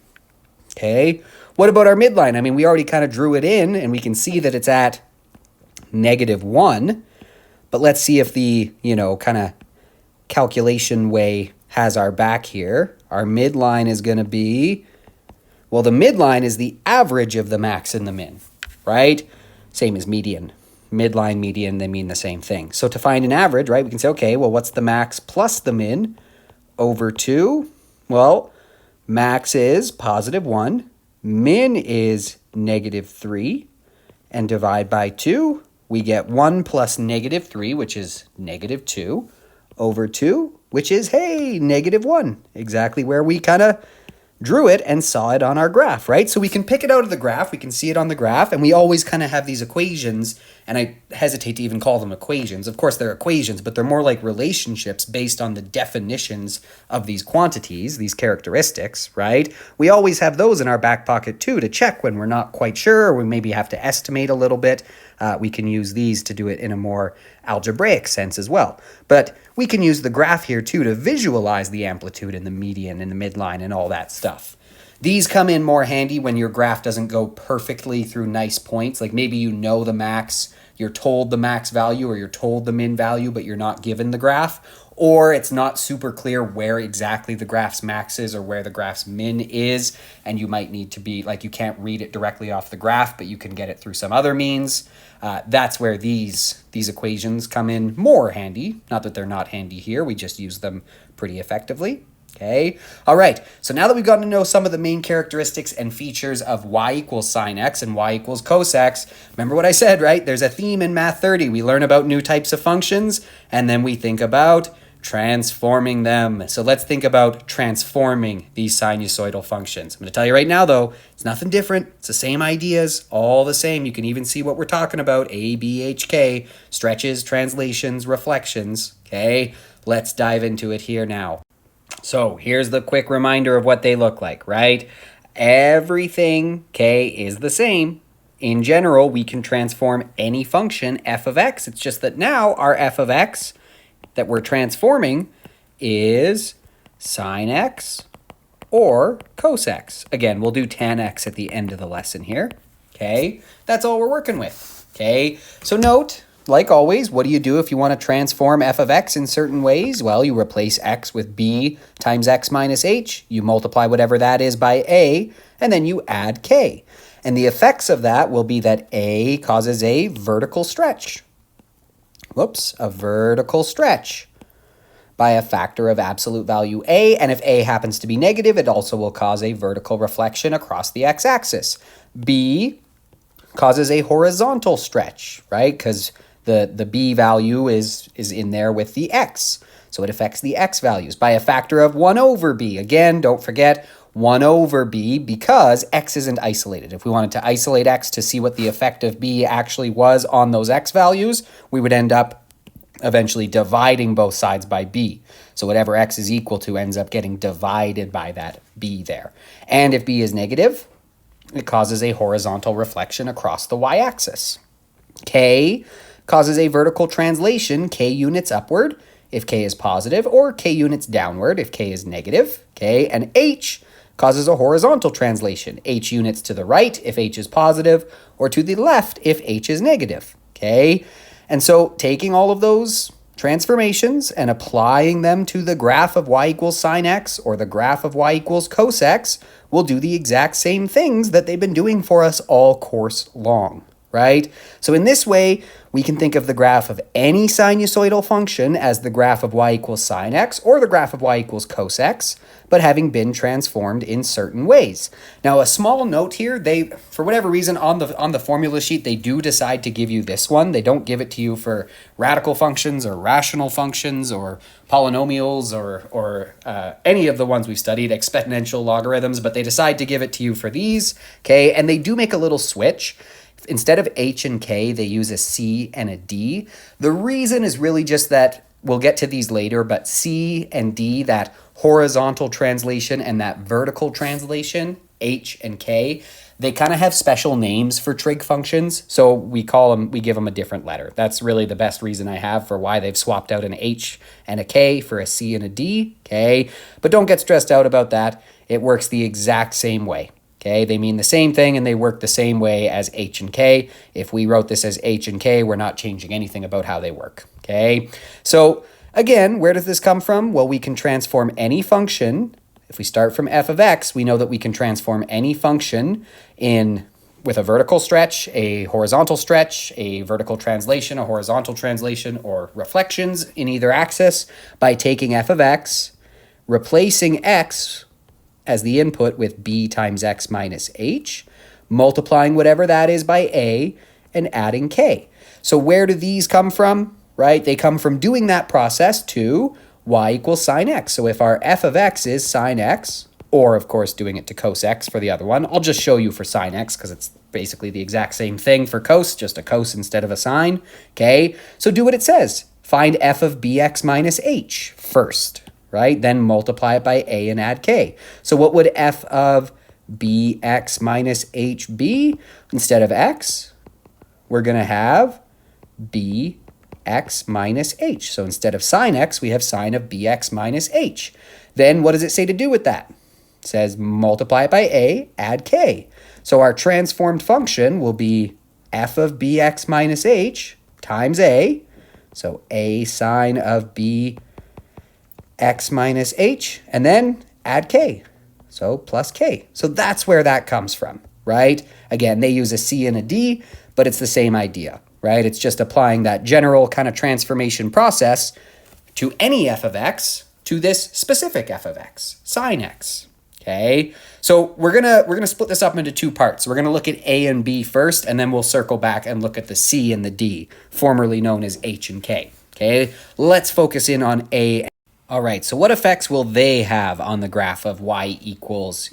Okay, what about our midline? I mean, we already kind of drew it in, and we can see that it's at negative 1. But let's see if the, kind of calculation way has our back here. Our midline is going to be, well, the midline is the average of the max and the min, right? Same as median. Midline, median, they mean the same thing. So to find an average, right, we can say, okay, well, what's the max plus the min over 2? Well, max is positive 1, min is negative 3, and divide by 2. We get 1 plus negative 3, which is negative 2, over 2, which is, hey, negative 1, exactly where we kind of drew it and saw it on our graph, right? So we can pick it out of the graph, we can see it on the graph, and we always kind of have these equations, and I hesitate to even call them equations. Of course, they're equations, but they're more like relationships based on the definitions of these quantities, these characteristics, right? We always have those in our back pocket too to check when we're not quite sure, or we maybe have to estimate a little bit. We can use these to do it in a more algebraic sense as well. But we can use the graph here too to visualize the amplitude and the median and the midline and all that stuff. These come in more handy when your graph doesn't go perfectly through nice points. Like maybe you know the max, you're told the max value or you're told the min value, but you're not given the graph. Or it's not super clear where exactly the graph's max is or where the graph's min is. And you might need to be, like you can't read it directly off the graph, but you can get it through some other means. That's where these equations come in more handy. Not that they're not handy here, we just use them pretty effectively. Okay, all right, so now that we've gotten to know some of the main characteristics and features of y equals sine x and y equals cos x, remember what I said, right? There's a theme in Math 30. We learn about new types of functions, and then we think about transforming them. So let's think about transforming these sinusoidal functions. I'm going to tell you right now, though, it's nothing different. It's the same ideas, all the same. You can even see what we're talking about, A, B, H, K, stretches, translations, reflections. Okay, let's dive into it here now. So here's the quick reminder of what they look like, right? Everything, K, is the same. In general, we can transform any function f of x. It's just that now our f of x that we're transforming is sine x or cos x. Again, we'll do tan x at the end of the lesson here. Okay, that's all we're working with. Okay, so note, like always, what do you do if you want to transform f of x in certain ways? Well, you replace x with b times x minus h. You multiply whatever that is by a, and then you add k. And the effects of that will be that a causes a vertical stretch. Whoops, a vertical stretch by a factor of absolute value a, and if a happens to be negative, it also will cause a vertical reflection across the x-axis. B causes a horizontal stretch, right? Because the b value is in there with the x, so it affects the x values by a factor of 1 over b. Again, don't forget 1 over b because x isn't isolated. If we wanted to isolate x to see what the effect of b actually was on those x values, we would end up eventually dividing both sides by b. So whatever x is equal to ends up getting divided by that b there. And if b is negative, it causes a horizontal reflection across the y-axis. K causes a vertical translation, k units upward if k is positive, or k units downward if k is negative. Okay, and h causes a horizontal translation, h units to the right if h is positive, or to the left if h is negative. Okay, and so taking all of those transformations and applying them to the graph of y equals sine x or the graph of y equals cos x will do the exact same things that they've been doing for us all course long. right? So in this way, we can think of the graph of any sinusoidal function as the graph of y equals sine x or the graph of y equals cos x, but having been transformed in certain ways. Now, a small note here, they, for whatever reason, on the formula sheet, they do decide to give you this one. They don't give it to you for radical functions or rational functions or polynomials or any of the ones we've studied, exponential logarithms, but they decide to give it to you for these, okay? And they do make a little switch. Instead of H and K, they use a C and a D. The reason is really just that, we'll get to these later, but C and D, that horizontal translation and that vertical translation, H and K, they kind of have special names for trig functions, so we give them a different letter. That's really the best reason I have for why they've swapped out an H and a K for a C and a D, okay? But don't get stressed out about that. It works the exact same way. Okay, they mean the same thing and they work the same way as H and K. If we wrote this as H and K, we're not changing anything about how they work. Okay, so again, where does this come from? Well, we can transform any function. If we start from f of x, we know that we can transform any function with a vertical stretch, a horizontal stretch, a vertical translation, a horizontal translation, or reflections in either axis by taking f of x, replacing x as the input with b times x minus h, multiplying whatever that is by a, and adding k. So where do these come from, right? They come from doing that process to y equals sine x. So if our f of x is sine x, or of course doing it to cos x for the other one, I'll just show you for sine x because it's basically the exact same thing for cos, just a cos instead of a sine, okay? So do what it says. Find f of bx minus h first, right? Then multiply it by a and add k. So what would f of bx minus h be? Instead of x, we're going to have bx minus h. So instead of sine x, we have sine of bx minus h. Then what does it say to do with that? It says multiply it by a, add k. So our transformed function will be f of bx minus h times a. So a sine of b x minus h, and then add k, so plus k. So that's where that comes from, right? Again, they use a c and a d, but it's the same idea, right? It's just applying that general kind of transformation process to any f of x to this specific f of x, sine x, okay? So we're gonna split this up into two parts. We're gonna look at a and b first, and then we'll circle back and look at the c and the d, formerly known as h and k, okay? Let's focus in on a. All right, so what effects will they have on the graph of y equals,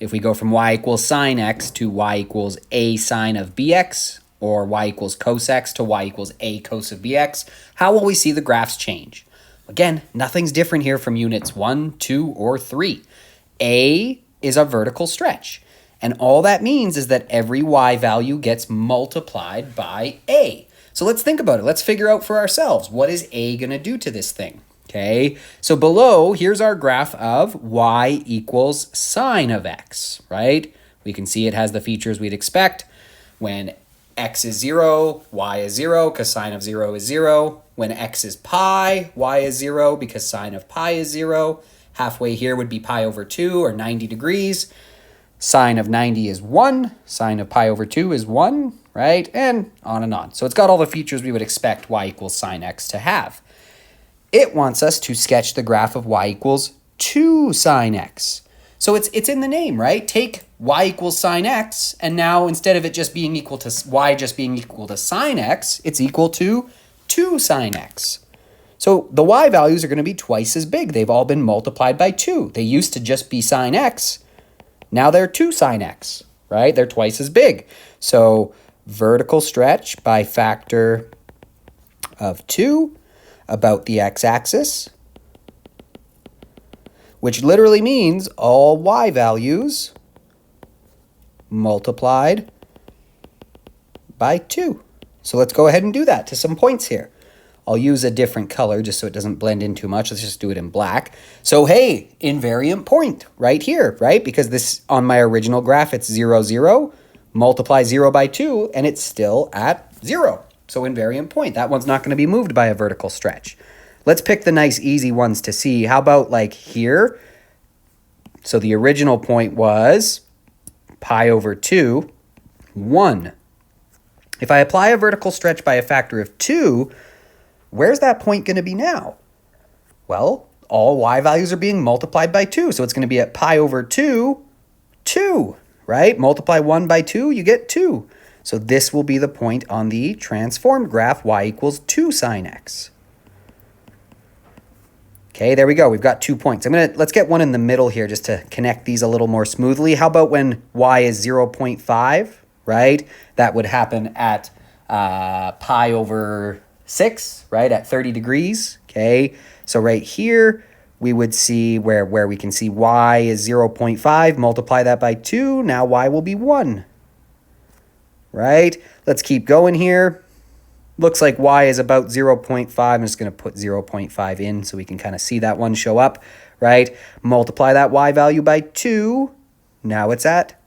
if we go from y equals sine x to y equals a sine of bx, or y equals cos x to y equals a cos of bx, how will we see the graphs change? Again, nothing's different here from units 1, 2, or 3. A is a vertical stretch, and all that means is that every y value gets multiplied by a. So let's think about it. Let's figure out for ourselves, what is a going to do to this thing? Okay, so below, here's our graph of y equals sine of x, right? We can see it has the features we'd expect. When x is 0, y is 0, because sine of 0 is 0. When x is pi, y is 0, because sine of pi is 0. Halfway here would be pi over 2, or 90 degrees. Sine of 90 is 1. Sine of pi over 2 is 1, right? And on and on. So it's got all the features we would expect y equals sine x to have. It wants us to sketch the graph of y equals 2 sine x. So it's in the name, right? Take y equals sine x, and now instead of it just being equal to y just being equal to sine x, it's equal to 2 sine x. So the y values are going to be twice as big. They've all been multiplied by 2. They used to just be sine x. Now they're 2 sine x, right? They're twice as big. So vertical stretch by factor of 2 about the x-axis, which literally means all y values multiplied by 2. So let's go ahead and do that to some points here. I'll use a different color just so it doesn't blend in too much. Let's just do it in black. So hey, invariant point right here, right? Because this, on my original graph, it's 0, 0. Multiply 0 by 2, and it's still at 0. So invariant point. That one's not going to be moved by a vertical stretch. Let's pick the nice easy ones to see. How about like here? So the original point was pi over 2, 1. If I apply a vertical stretch by a factor of 2, where's that point going to be now? Well, all y values are being multiplied by 2, so it's going to be at pi over 2, 2, right? Multiply 1 by 2, you get 2. So this will be the point on the transformed graph, y equals 2 sine x. Okay, there we go. We've got 2 points. Let's get one in the middle here just to connect these a little more smoothly. How about when y is 0.5, right? That would happen at pi over 6, right? At 30 degrees, okay? So right here, we would see where we can see y is 0.5, multiply that by 2, now y will be 1, right? Let's keep going here. Looks like y is about 0.5. I'm just going to put 0.5 in so we can kind of see that one show up, right? Multiply that y value by 2. Now it's at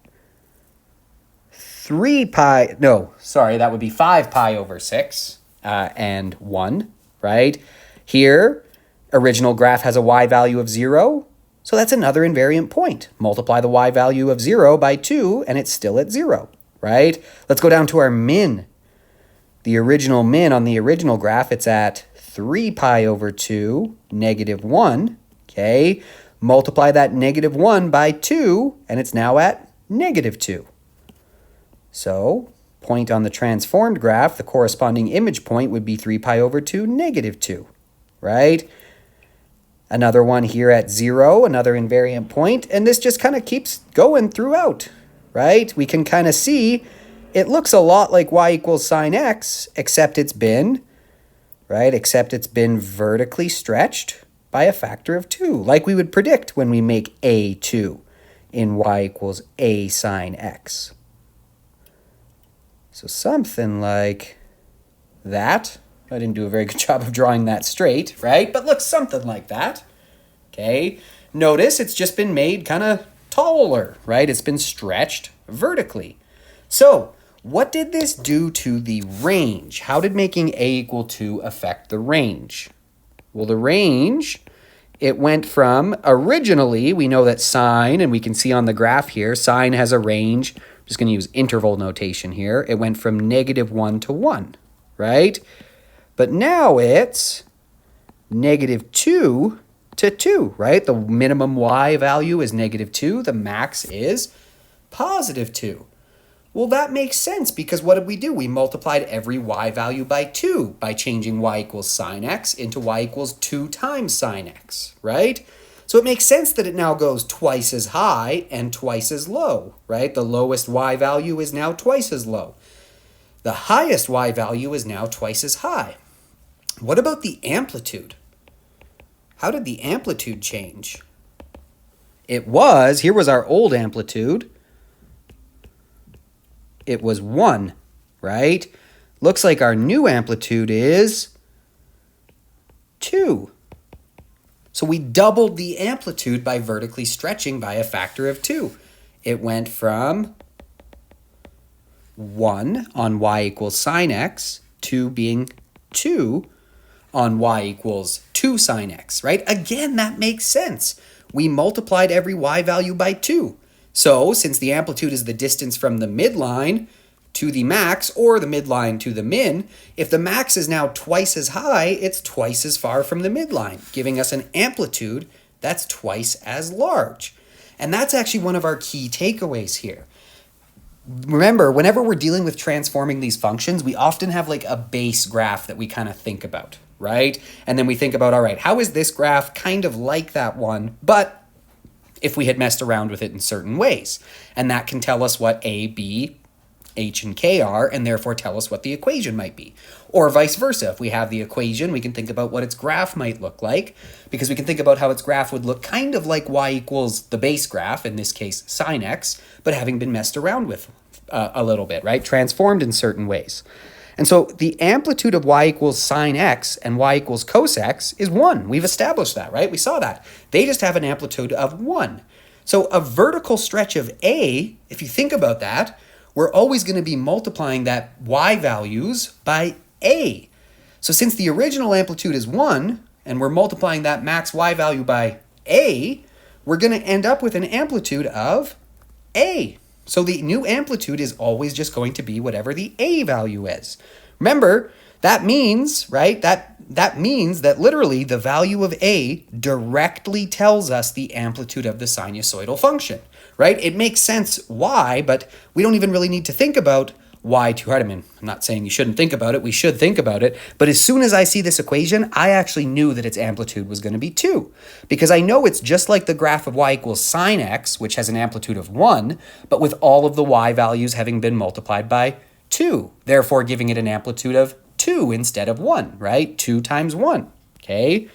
3 pi. No, sorry, that would be 5 pi over 6 and 1, right? Here, original graph has a y value of 0. So that's another invariant point. Multiply the y value of 0 by 2, and it's still at 0, right? Let's go down to our min. The original min on the original graph, it's at 3 pi over 2, negative 1, okay? Multiply that negative 1 by 2, and it's now at negative 2. So, point on the transformed graph, the corresponding image point would be 3 pi over 2, negative 2, right? Another one here at 0, another invariant point, and this just kind of keeps going throughout, right? We can kind of see it looks a lot like y equals sine x, except it's been, right? Except it's been vertically stretched by a factor of 2, like we would predict when we make a 2 in y equals a sine x. So something like that. I didn't do a very good job of drawing that straight, right? But looks something like that, okay? Notice it's just been made kind of taller, right? It's been stretched vertically. So what did this do to the range? How did making a equal 2 affect the range? Well, the range, it went from originally, we know that sine, and we can see on the graph here, sine has a range. I'm just going to use interval notation here. It went from negative 1 to 1, right? But now it's negative 2 to 2, right? The minimum y value is negative 2. The max is positive 2. Well, that makes sense because what did we do? We multiplied every y value by 2 by changing y equals sine x into y equals 2 times sine x, right? So it makes sense that it now goes twice as high and twice as low, right? The lowest y value is now twice as low. The highest y value is now twice as high. What about the amplitude? How did the amplitude change? Here was our old amplitude. It was 1, right? Looks like our new amplitude is 2. So we doubled the amplitude by vertically stretching by a factor of 2. It went from 1 on y equals sine x to being 2 on y equals 2 sine x, right? Again, that makes sense. We multiplied every y value by 2. So, since the amplitude is the distance from the midline to the max, or the midline to the min, if the max is now twice as high, it's twice as far from the midline, giving us an amplitude that's twice as large. And that's actually one of our key takeaways here. Remember, whenever we're dealing with transforming these functions, we often have like a base graph that we kind of think about, right? And then we think about, all right, how is this graph kind of like that one, but if we had messed around with it in certain ways. And that can tell us what A, B, H, and K are, and therefore tell us what the equation might be. Or vice versa. If we have the equation, we can think about what its graph might look like, because we can think about how its graph would look kind of like y equals the base graph, in this case sine x, but having been messed around with a little bit, right? Transformed in certain ways. And so the amplitude of y equals sine x and y equals cos x is 1. We've established that, right? We saw that. They just have an amplitude of 1. So a vertical stretch of a, if you think about that, we're always going to be multiplying that y values by a. So since the original amplitude is 1, and we're multiplying that max y value by a, we're going to end up with an amplitude of a, So the new amplitude is always just going to be whatever the a value is. Remember, that means, right, that means that literally the value of a directly tells us the amplitude of the sinusoidal function, right? It makes sense why, but we don't even really need to think about why too hard. I mean, I'm not saying you shouldn't think about it. We should think about it. But as soon as I see this equation, I actually knew that its amplitude was going to be 2. Because I know it's just like the graph of y equals sine x, which has an amplitude of 1, but with all of the y values having been multiplied by 2, therefore giving it an amplitude of 2 instead of 1, right? 2 times 1, okay?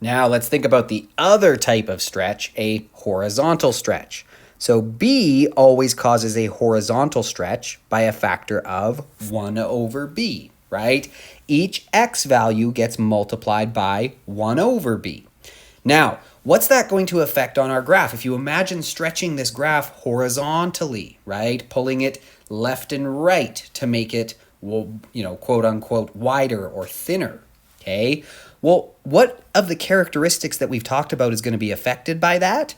Now let's think about the other type of stretch, a horizontal stretch. So B always causes a horizontal stretch by a factor of 1 over B, right? Each x value gets multiplied by 1 over B. Now, what's that going to affect on our graph? If you imagine stretching this graph horizontally, right? Pulling it left and right to make it, well, quote unquote, wider or thinner, okay? Well, what of the characteristics that we've talked about is going to be affected by that?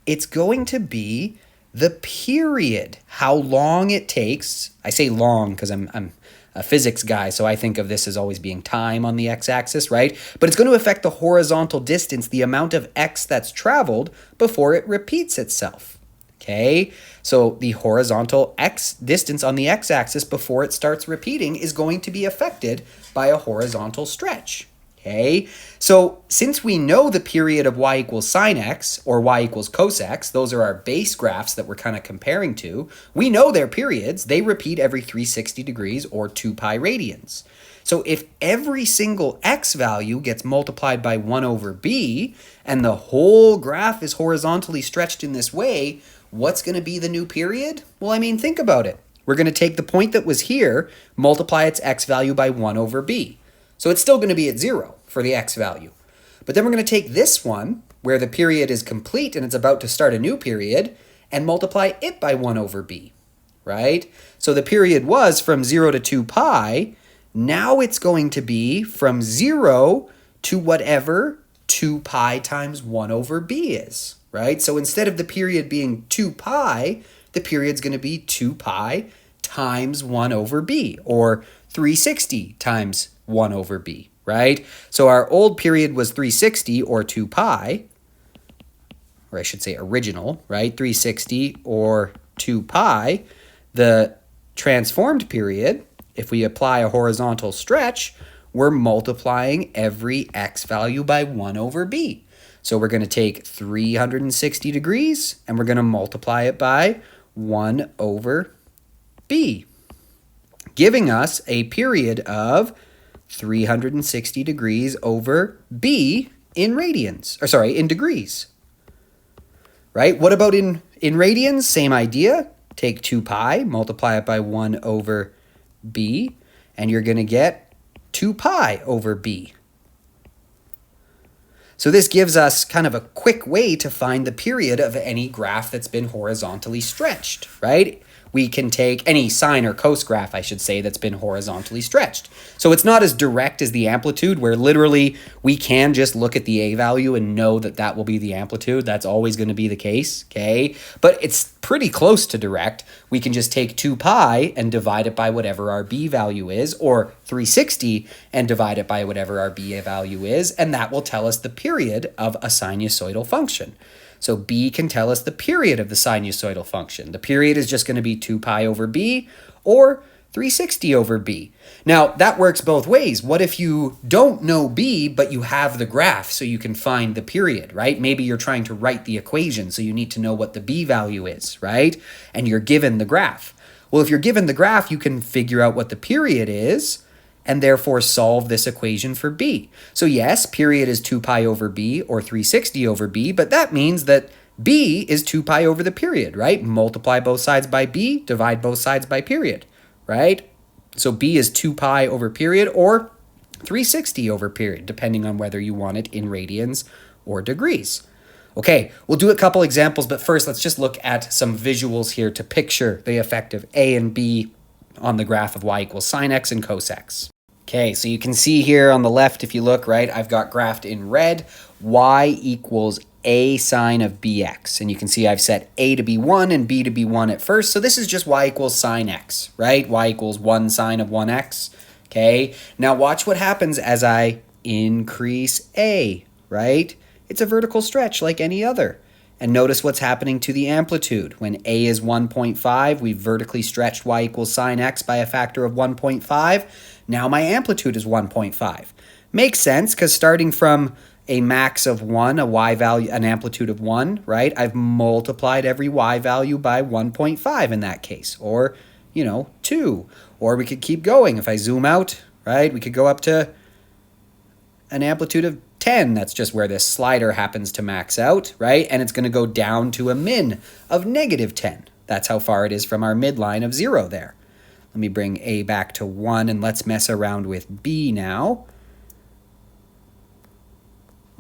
It's going to be the period, how long it takes. I say long because I'm a physics guy, so I think of this as always being time on the x-axis, right? But it's going to affect the horizontal distance, the amount of x that's traveled before it repeats itself, okay? So the horizontal x distance on the x-axis before it starts repeating is going to be affected by a horizontal stretch. Okay, so since we know the period of y equals sine x or y equals cos x, those are our base graphs that we're kind of comparing to, we know their periods. They repeat every 360 degrees or 2 pi radians. So if every single x value gets multiplied by 1 over b, and the whole graph is horizontally stretched in this way, what's going to be the new period? Well, I mean, think about it. We're going to take the point that was here, multiply its x value by 1 over b. So it's still going to be at 0 for the x value. But then we're going to take this one, where the period is complete and it's about to start a new period, and multiply it by 1 over b, right? So the period was from 0 to 2 pi. Now it's going to be from 0 to whatever 2 pi times 1 over b is, right? So instead of the period being 2 pi, the period's going to be 2 pi times 1 over b, or 360 times 1 over b, right? So our old period was 360 or 2 pi, or I should say original, right? 360 or 2 pi. The transformed period, if we apply a horizontal stretch, we're multiplying every x value by 1 over b. So we're going to take 360 degrees and we're going to multiply it by 1 over b, giving us a period of 360 degrees over b in radians, or sorry, in degrees, right? What about in radians? Same idea. Take 2 pi, multiply it by 1 over b, and you're going to get 2 pi over b. So this gives us kind of a quick way to find the period of any graph that's been horizontally stretched, right? We can take any sine or cos graph, I should say, that's been horizontally stretched. So it's not as direct as the amplitude, where literally we can just look at the a value and know that that will be the amplitude. That's always going to be the case, okay? But it's pretty close to direct. We can just take 2 pi and divide it by whatever our b value is, or 360 and divide it by whatever our b value is, and that will tell us the period of a sinusoidal function. So b can tell us the period of the sinusoidal function. The period is just going to be 2 pi over b or 360 over b. Now, that works both ways. What if you don't know b, but you have the graph so you can find the period, right? Maybe you're trying to write the equation, so you need to know what the b value is, right? And you're given the graph. Well, if you're given the graph, you can figure out what the period is, and therefore solve this equation for b. So yes, period is 2 pi over b or 360 over b, but that means that b is 2 pi over the period, right? Multiply both sides by b, divide both sides by period, right? So b is 2 pi over period or 360 over period, depending on whether you want it in radians or degrees. Okay, we'll do a couple examples, but first let's just look at some visuals here to picture the effect of a and b on the graph of y equals sine x and cos x. Okay, so you can see here on the left, if you look, right, I've got graphed in red, y equals a sine of bx. And you can see I've set a to be 1 and b to be 1 at first. So this is just y equals sine x, right? Y equals 1 sine of 1x. Okay, now watch what happens as I increase a, right? It's a vertical stretch like any other. And notice what's happening to the amplitude. When a is 1.5, we've vertically stretched y equals sine x by a factor of 1.5. Now my amplitude is 1.5. Makes sense, because starting from a max of 1, a y value, an amplitude of 1, right? I've multiplied every y value by 1.5 in that case, or, 2. Or we could keep going. If I zoom out, right, we could go up to an amplitude of 10. That's just where this slider happens to max out, right? And it's going to go down to a min of negative 10. That's how far it is from our midline of 0 there. Let me bring a back to 1, and let's mess around with b now.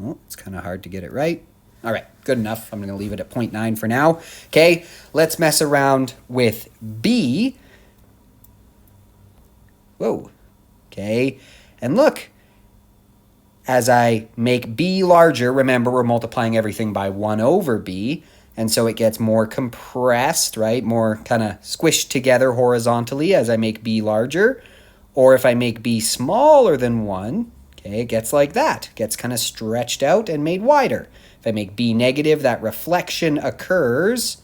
Oh, it's kind of hard to get it right. All right, good enough. I'm going to leave it at 0.9 for now. Okay, let's mess around with b. Whoa. Okay, and look. As I make b larger, remember we're multiplying everything by 1 over b, and so it gets more compressed, right? More kind of squished together horizontally as I make b larger. Or if I make b smaller than 1, okay, it gets like that. It gets kind of stretched out and made wider. If I make b negative, that reflection occurs,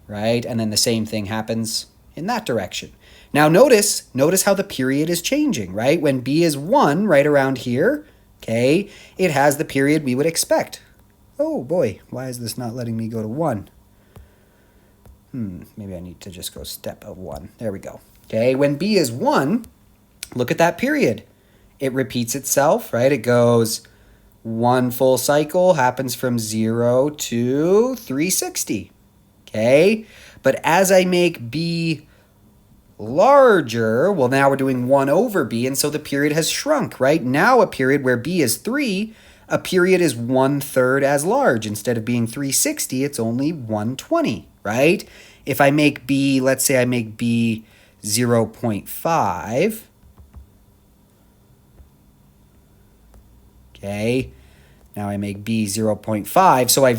right? And then the same thing happens in that direction. Now notice how the period is changing, right? When b is 1, right around here, okay, it has the period we would expect. Oh boy, why is this not letting me go to 1? Maybe I need to just go step of 1. There we go. Okay, when b is 1, look at that period. It repeats itself, right? It goes 1 full cycle, happens from 0 to 360. Okay, but as I make b larger, well, now we're doing 1 over b, and so the period has shrunk, right? Now a period where b is 3, a period is 1/3 as large. Instead of being 360, it's only 120, right? If I make b, let's say I make b 0.5, okay, now I make b 0.5, so I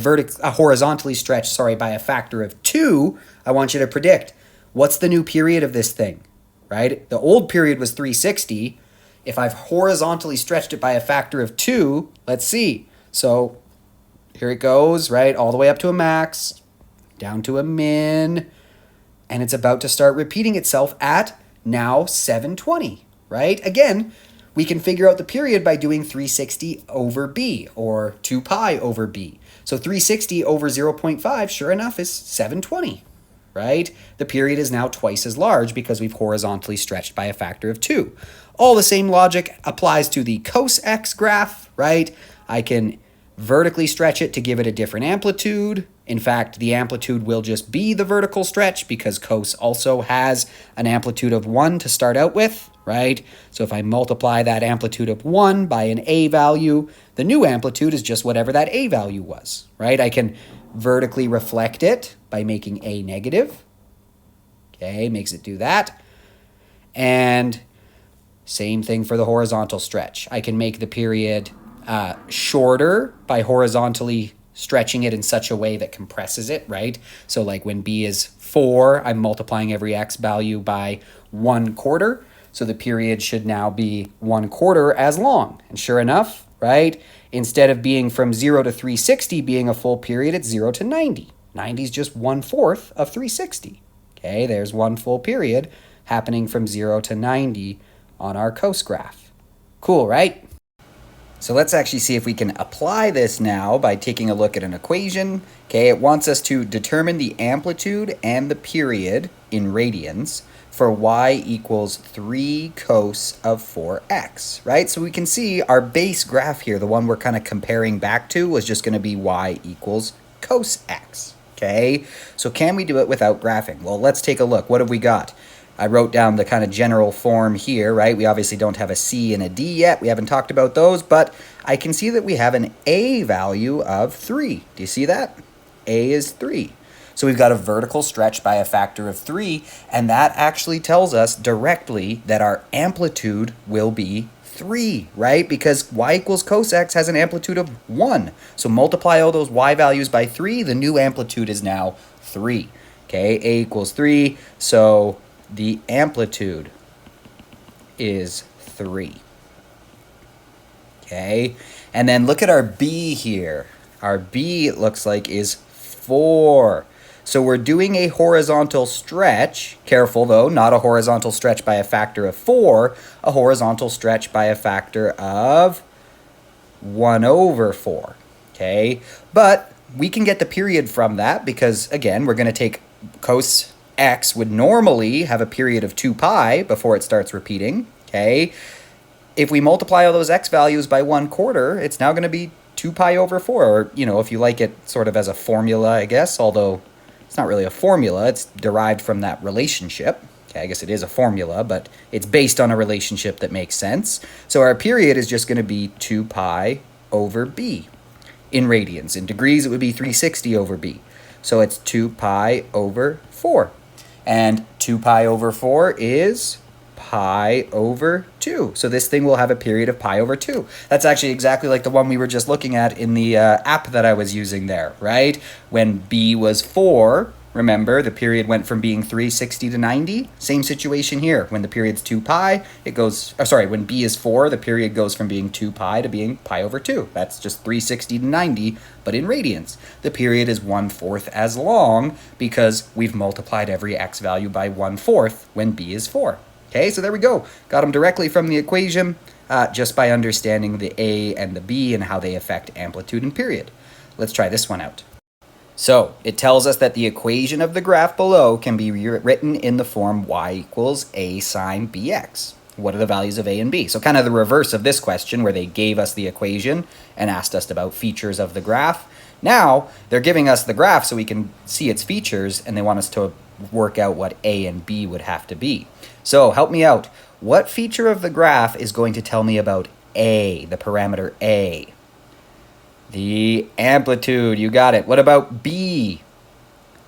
horizontally stretch, by a factor of 2. I want you to predict, what's the new period of this thing, right? The old period was 360. If I've horizontally stretched it by a factor of 2, let's see. So here it goes, right? All the way up to a max, down to a min, and it's about to start repeating itself at now 720, right? Again, we can figure out the period by doing 360 over b, or 2 pi over b. So 360 over 0.5, sure enough, is 720. Right? The period is now twice as large because we've horizontally stretched by a factor of 2. All the same logic applies to the cos x graph, right? I can vertically stretch it to give it a different amplitude. In fact, the amplitude will just be the vertical stretch because cos also has an amplitude of 1 to start out with, right? So if I multiply that amplitude of 1 by an a value, the new amplitude is just whatever that a value was, right? I can vertically reflect it by making a negative. Okay, makes it do that. And same thing for the horizontal stretch. I can make the period shorter by horizontally stretching it in such a way that compresses it, right? So like when b is 4, I'm multiplying every x value by 1/4. So the period should now be 1/4 as long. And sure enough, right? Instead of being from 0 to 360 being a full period, it's 0 to 90. 90 is just 1/4 of 360. Okay, there's one full period happening from 0 to 90 on our cos graph. Cool, right? So let's actually see if we can apply this now by taking a look at an equation. Okay, it wants us to determine the amplitude and the period in radians for y equals 3 cos of 4x, right? So we can see our base graph here, the one we're kind of comparing back to, was just going to be y equals cos x, okay? So can we do it without graphing? Well, let's take a look. What have we got? I wrote down the kind of general form here, right? We obviously don't have a c and a d yet. We haven't talked about those, but I can see that we have an a value of 3. Do you see that? A is 3. So we've got a vertical stretch by a factor of 3, and that actually tells us directly that our amplitude will be 3, right? Because y equals cos x has an amplitude of 1. So multiply all those y values by 3, the new amplitude is now 3. Okay, a equals 3, so the amplitude is 3. Okay, and then look at our b here. Our b, it looks like, is 4. So we're doing a horizontal stretch. Careful, though, not a horizontal stretch by a factor of 4, a horizontal stretch by a factor of 1 over 4. Okay, but we can get the period from that because, again, we're going to take cos x would normally have a period of 2 pi before it starts repeating. Okay, if we multiply all those x values by 1/4, it's now going to be 2 pi over 4, or, you know, if you like it sort of as a formula, I guess, although it's not really a formula, it's derived from that relationship. Okay, I guess it is a formula, but it's based on a relationship that makes sense. So our period is just going to be 2 pi over b. In radians. In degrees, it would be 360 over b. So it's 2 pi over 4. And 2 pi over 4 is pi over 2. So this thing will have a period of pi over 2. That's actually exactly like the one we were just looking at in the app that I was using there, right? When b was 4, remember, the period went from being 360 to 90. Same situation here. When the period's 2 pi, it goes, when b is 4, the period goes from being 2 pi to being pi over 2. That's just 360 to 90, but in radians. The period is 1/4 as long because we've multiplied every x value by 1/4 when b is 4. Okay, so there we go. Got them directly from the equation just by understanding the a and the b and how they affect amplitude and period. Let's try this one out. So it tells us that the equation of the graph below can be written in the form y equals a sine bx. What are the values of a and b? So kind of the reverse of this question where they gave us the equation and asked us about features of the graph. Now they're giving us the graph so we can see its features, and they want us to work out what a and b would have to be. So help me out. What feature of the graph is going to tell me about a, the parameter a? The amplitude, you got it. What about b?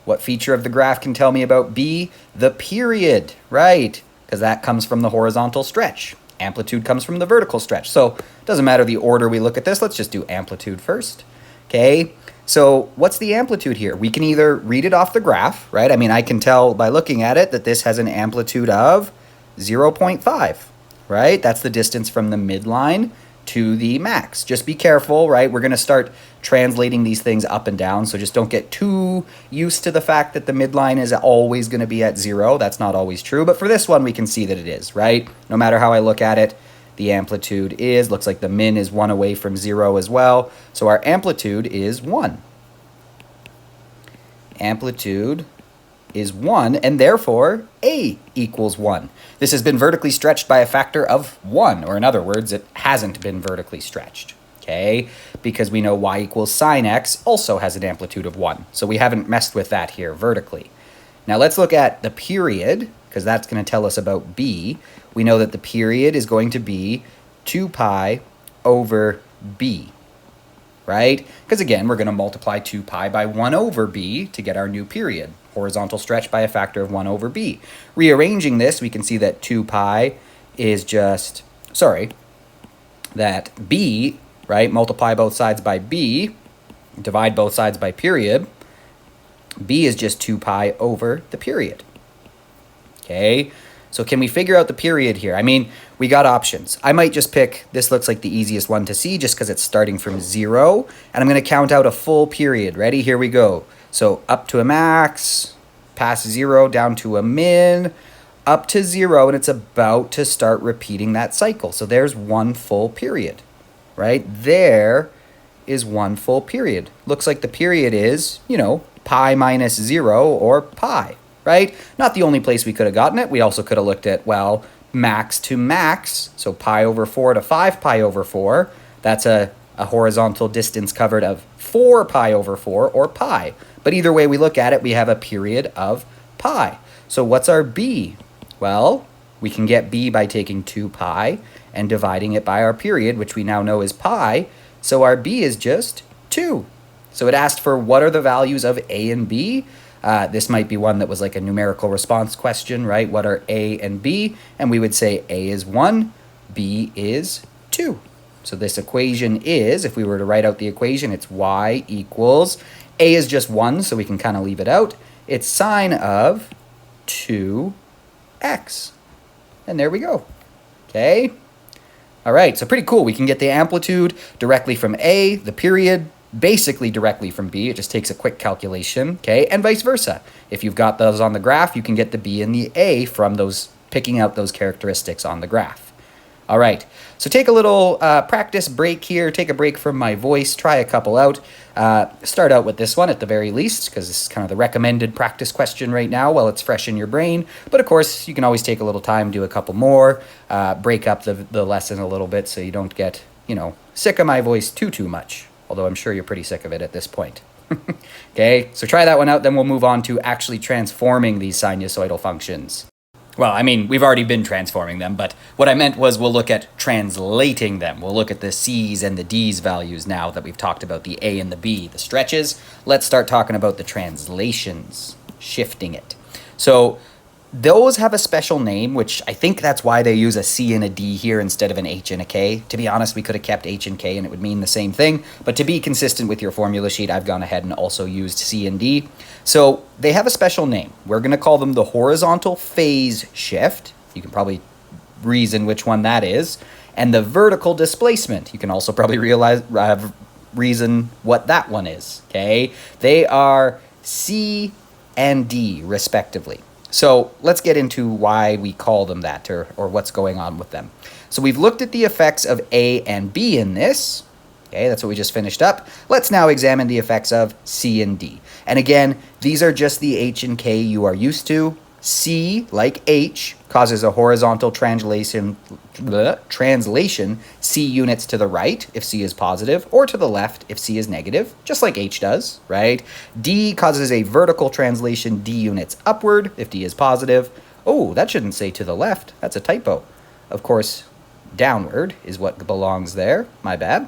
What feature of the graph can tell me about b? The period, right? Because that comes from the horizontal stretch. Amplitude comes from the vertical stretch. So it doesn't matter the order we look at this. Let's just do amplitude first. Okay, so what's the amplitude here? We can either read it off the graph, right? I mean, I can tell by looking at it that this has an amplitude of 0.5, right? That's the distance from the midline to the max. Just be careful, right? We're going to start translating these things up and down, so just don't get too used to the fact that the midline is always going to be at 0. That's not always true, but for this one, we can see that it is, right? No matter how I look at it, the amplitude is, looks like the min is 1 away from 0 as well, so our amplitude is 1. Amplitude is 1, and therefore a equals 1. This has been vertically stretched by a factor of 1, or in other words, it hasn't been vertically stretched, okay? Because we know y equals sine x also has an amplitude of 1, so we haven't messed with that here vertically. Now let's look at the period, because that's going to tell us about b. We know that the period is going to be 2 pi over b, right? Because again, we're going to multiply 2 pi by 1 over b to get our new period. Horizontal stretch by a factor of 1 over b. Rearranging this, we can see that 2 pi is just, that b, right, multiply both sides by b, divide both sides by period, b is just 2 pi over the period. Okay, so can we figure out the period here? I mean, we got options. I might just pick, this looks like the easiest one to see just because it's starting from 0, and I'm going to count out a full period. Ready? Here we go. So up to a max, past 0, down to a min, up to 0, and it's about to start repeating that cycle. So there's one full period, right? There is one full period. Looks like the period is, pi minus 0 or pi, right? Not the only place we could have gotten it. We also could have looked at, well, max to max, so pi over 4 to 5 pi over 4. That's a horizontal distance covered of 4 pi over 4 or pi. But either way we look at it, we have a period of pi. So what's our b? Well, we can get b by taking 2 pi and dividing it by our period, which we now know is pi. So our b is just 2. So it asked for what are the values of a and b. This might be one that was like a numerical response question, right? What are a and b? And we would say a is 1, b is 2. So this equation is, if we were to write out the equation, it's y equals, a is just 1, so we can kind of leave it out. It's sine of 2x. And there we go. Okay? All right, so pretty cool. We can get the amplitude directly from A, the period basically directly from B. It just takes a quick calculation, okay? And vice versa. If you've got those on the graph, you can get the B and the A from those, picking out those characteristics on the graph. All right, so take a little practice break here. Take a break from my voice. Try a couple out. Start out with this one at the very least, because this is kind of the recommended practice question right now while it's fresh in your brain. But of course, you can always take a little time, do a couple more, break up the lesson a little bit so you don't get, sick of my voice too much. Although I'm sure you're pretty sick of it at this point. Okay, so try that one out, then we'll move on to actually transforming these sinusoidal functions. Well, I mean, we've already been transforming them, but what I meant was we'll look at translating them. We'll look at the C's and the D's values now that we've talked about the A and the B, the stretches. Let's start talking about the translations, shifting it. So those have a special name, which I think that's why they use a C and a D here instead of an H and a K. To be honest, we could have kept H and K and it would mean the same thing. But to be consistent with your formula sheet, I've gone ahead and also used C and D. So they have a special name. We're going to call them the horizontal phase shift. You can probably reason which one that is. And the vertical displacement. You can also probably reason what that one is. Okay, they are C and D respectively. So let's get into why we call them that, or what's going on with them. So we've looked at the effects of A and B in this. Okay, that's what we just finished up. Let's now examine the effects of C and D. And again, these are just the H and K you are used to. C, like H, causes a horizontal translation C units to the right if C is positive, or to the left if C is negative, just like H does, right? D causes a vertical translation D units upward if D is positive. Oh, that shouldn't say to the left. That's a typo. Of course, downward is what belongs there. My bad.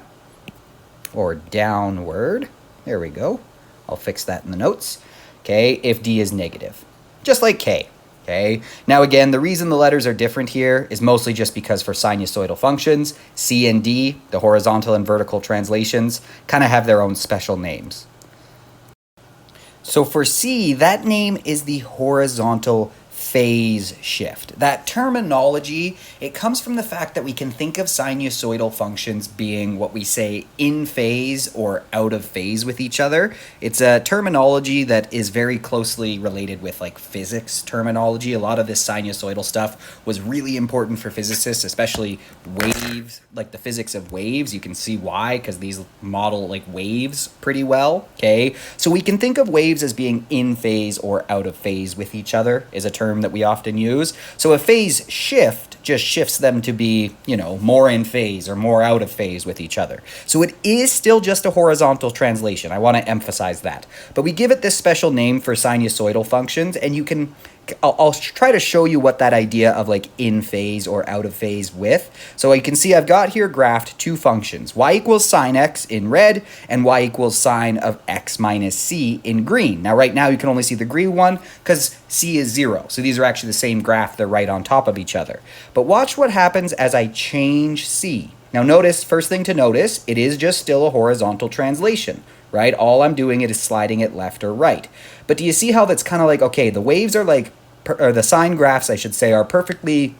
Or downward. There we go. I'll fix that in the notes. Okay, if D is negative. Just like K, okay? Now again, the reason the letters are different here is mostly just because for sinusoidal functions, C and D, the horizontal and vertical translations, kind of have their own special names. So for C, that name is the horizontal phase shift. That terminology, it comes from the fact that we can think of sinusoidal functions being what we say in phase or out of phase with each other. It's a terminology that is very closely related with like physics terminology. A lot of this sinusoidal stuff was really important for physicists, especially waves, like the physics of waves. You can see why, because these model like waves pretty well, okay? So we can think of waves as being in phase or out of phase with each other is a term that we often use. So a phase shift just shifts them to be, more in phase or more out of phase with each other. So it is still just a horizontal translation. I want to emphasize that. But we give it this special name for sinusoidal functions, and I'll try to show you what that idea of like in phase or out of phase with. So you can see I've got here graphed two functions, y equals sine x in red and y equals sine of x minus c in green. Now right now you can only see the green one because c is 0. So these are actually the same graph. They're right on top of each other. But watch what happens as I change c. Now notice, first thing to notice, it is just still a horizontal translation, right? All I'm doing is sliding it left or right. But do you see how that's kind of like, okay, the waves are like, or the sine graphs, I should say, are perfectly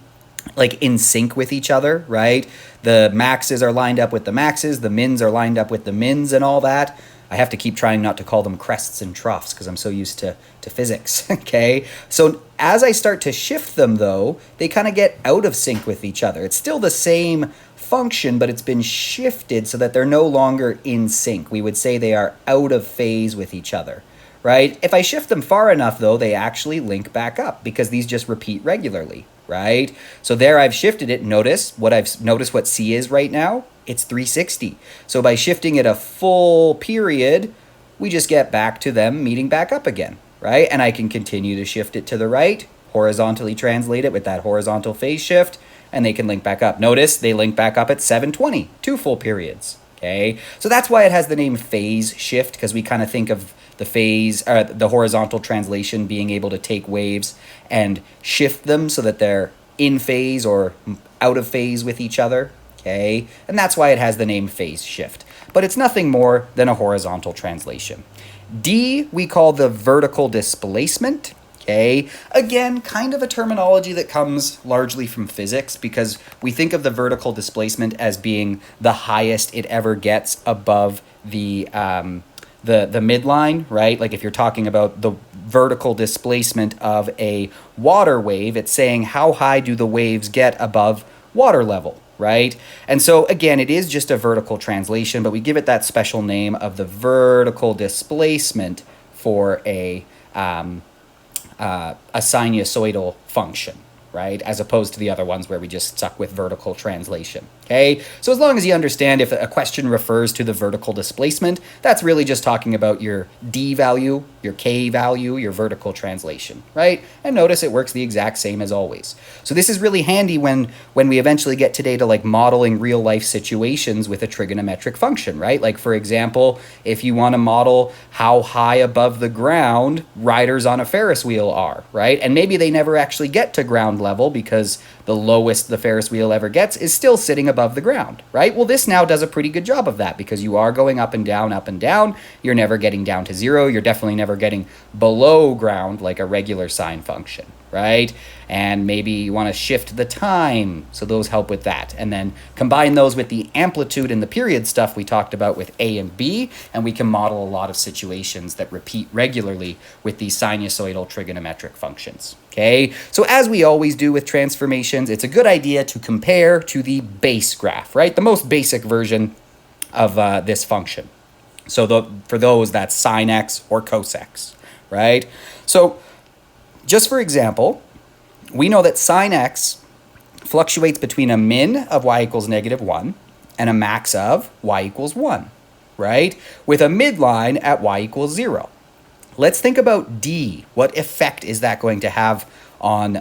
like in sync with each other, right? The maxes are lined up with the maxes, the mins are lined up with the mins and all that. I have to keep trying not to call them crests and troughs because I'm so used to physics, okay? So as I start to shift them, though, they kind of get out of sync with each other. It's still the same function, but it's been shifted so that they're no longer in sync. We would say they are out of phase with each other, right? If I shift them far enough, though, they actually link back up because these just repeat regularly, right? So there I've shifted it. Notice what C is right now. It's 360. So by shifting it a full period, we just get back to them meeting back up again, right? And I can continue to shift it to the right, horizontally translate it with that horizontal phase shift, and they can link back up. Notice they link back up at 720, 2 full periods, okay? So that's why it has the name phase shift, because we kind of think of the horizontal translation being able to take waves and shift them so that they're in phase or out of phase with each other, okay? And that's why it has the name phase shift. But it's nothing more than a horizontal translation. D we call the vertical displacement. Okay, again, kind of a terminology that comes largely from physics because we think of the vertical displacement as being the highest it ever gets above the midline, right? Like if you're talking about the vertical displacement of a water wave, it's saying how high do the waves get above water level, right? And so again, it is just a vertical translation, but we give it that special name of the vertical displacement for a sinusoidal function, right? As opposed to the other ones where we just stuck with vertical translation, okay? So as long as you understand if a question refers to the vertical displacement, that's really just talking about your D value, your K value, your vertical translation, right? And notice it works the exact same as always. So this is really handy when we eventually get today to like modeling real life situations with a trigonometric function, right? Like for example, if you want to model how high above the ground riders on a Ferris wheel are, right? And maybe they never actually get to ground level because the lowest the Ferris wheel ever gets is still sitting above the ground, right? Well, this now does a pretty good job of that because you are going up and down, up and down. You're never getting down to zero. You're definitely never getting below ground like a regular sine function, right? And maybe you want to shift the time, so those help with that. And then combine those with the amplitude and the period stuff we talked about with A and B, and we can model a lot of situations that repeat regularly with these sinusoidal trigonometric functions. Okay, so as we always do with transformations, it's a good idea to compare to the base graph, right? The most basic version of this function. So for those, that's sine x or cos x, right? So just for example, we know that sine x fluctuates between a min of y equals -1 and a max of y equals 1, right? With a midline at y equals 0. Let's think about D. What effect is that going to have on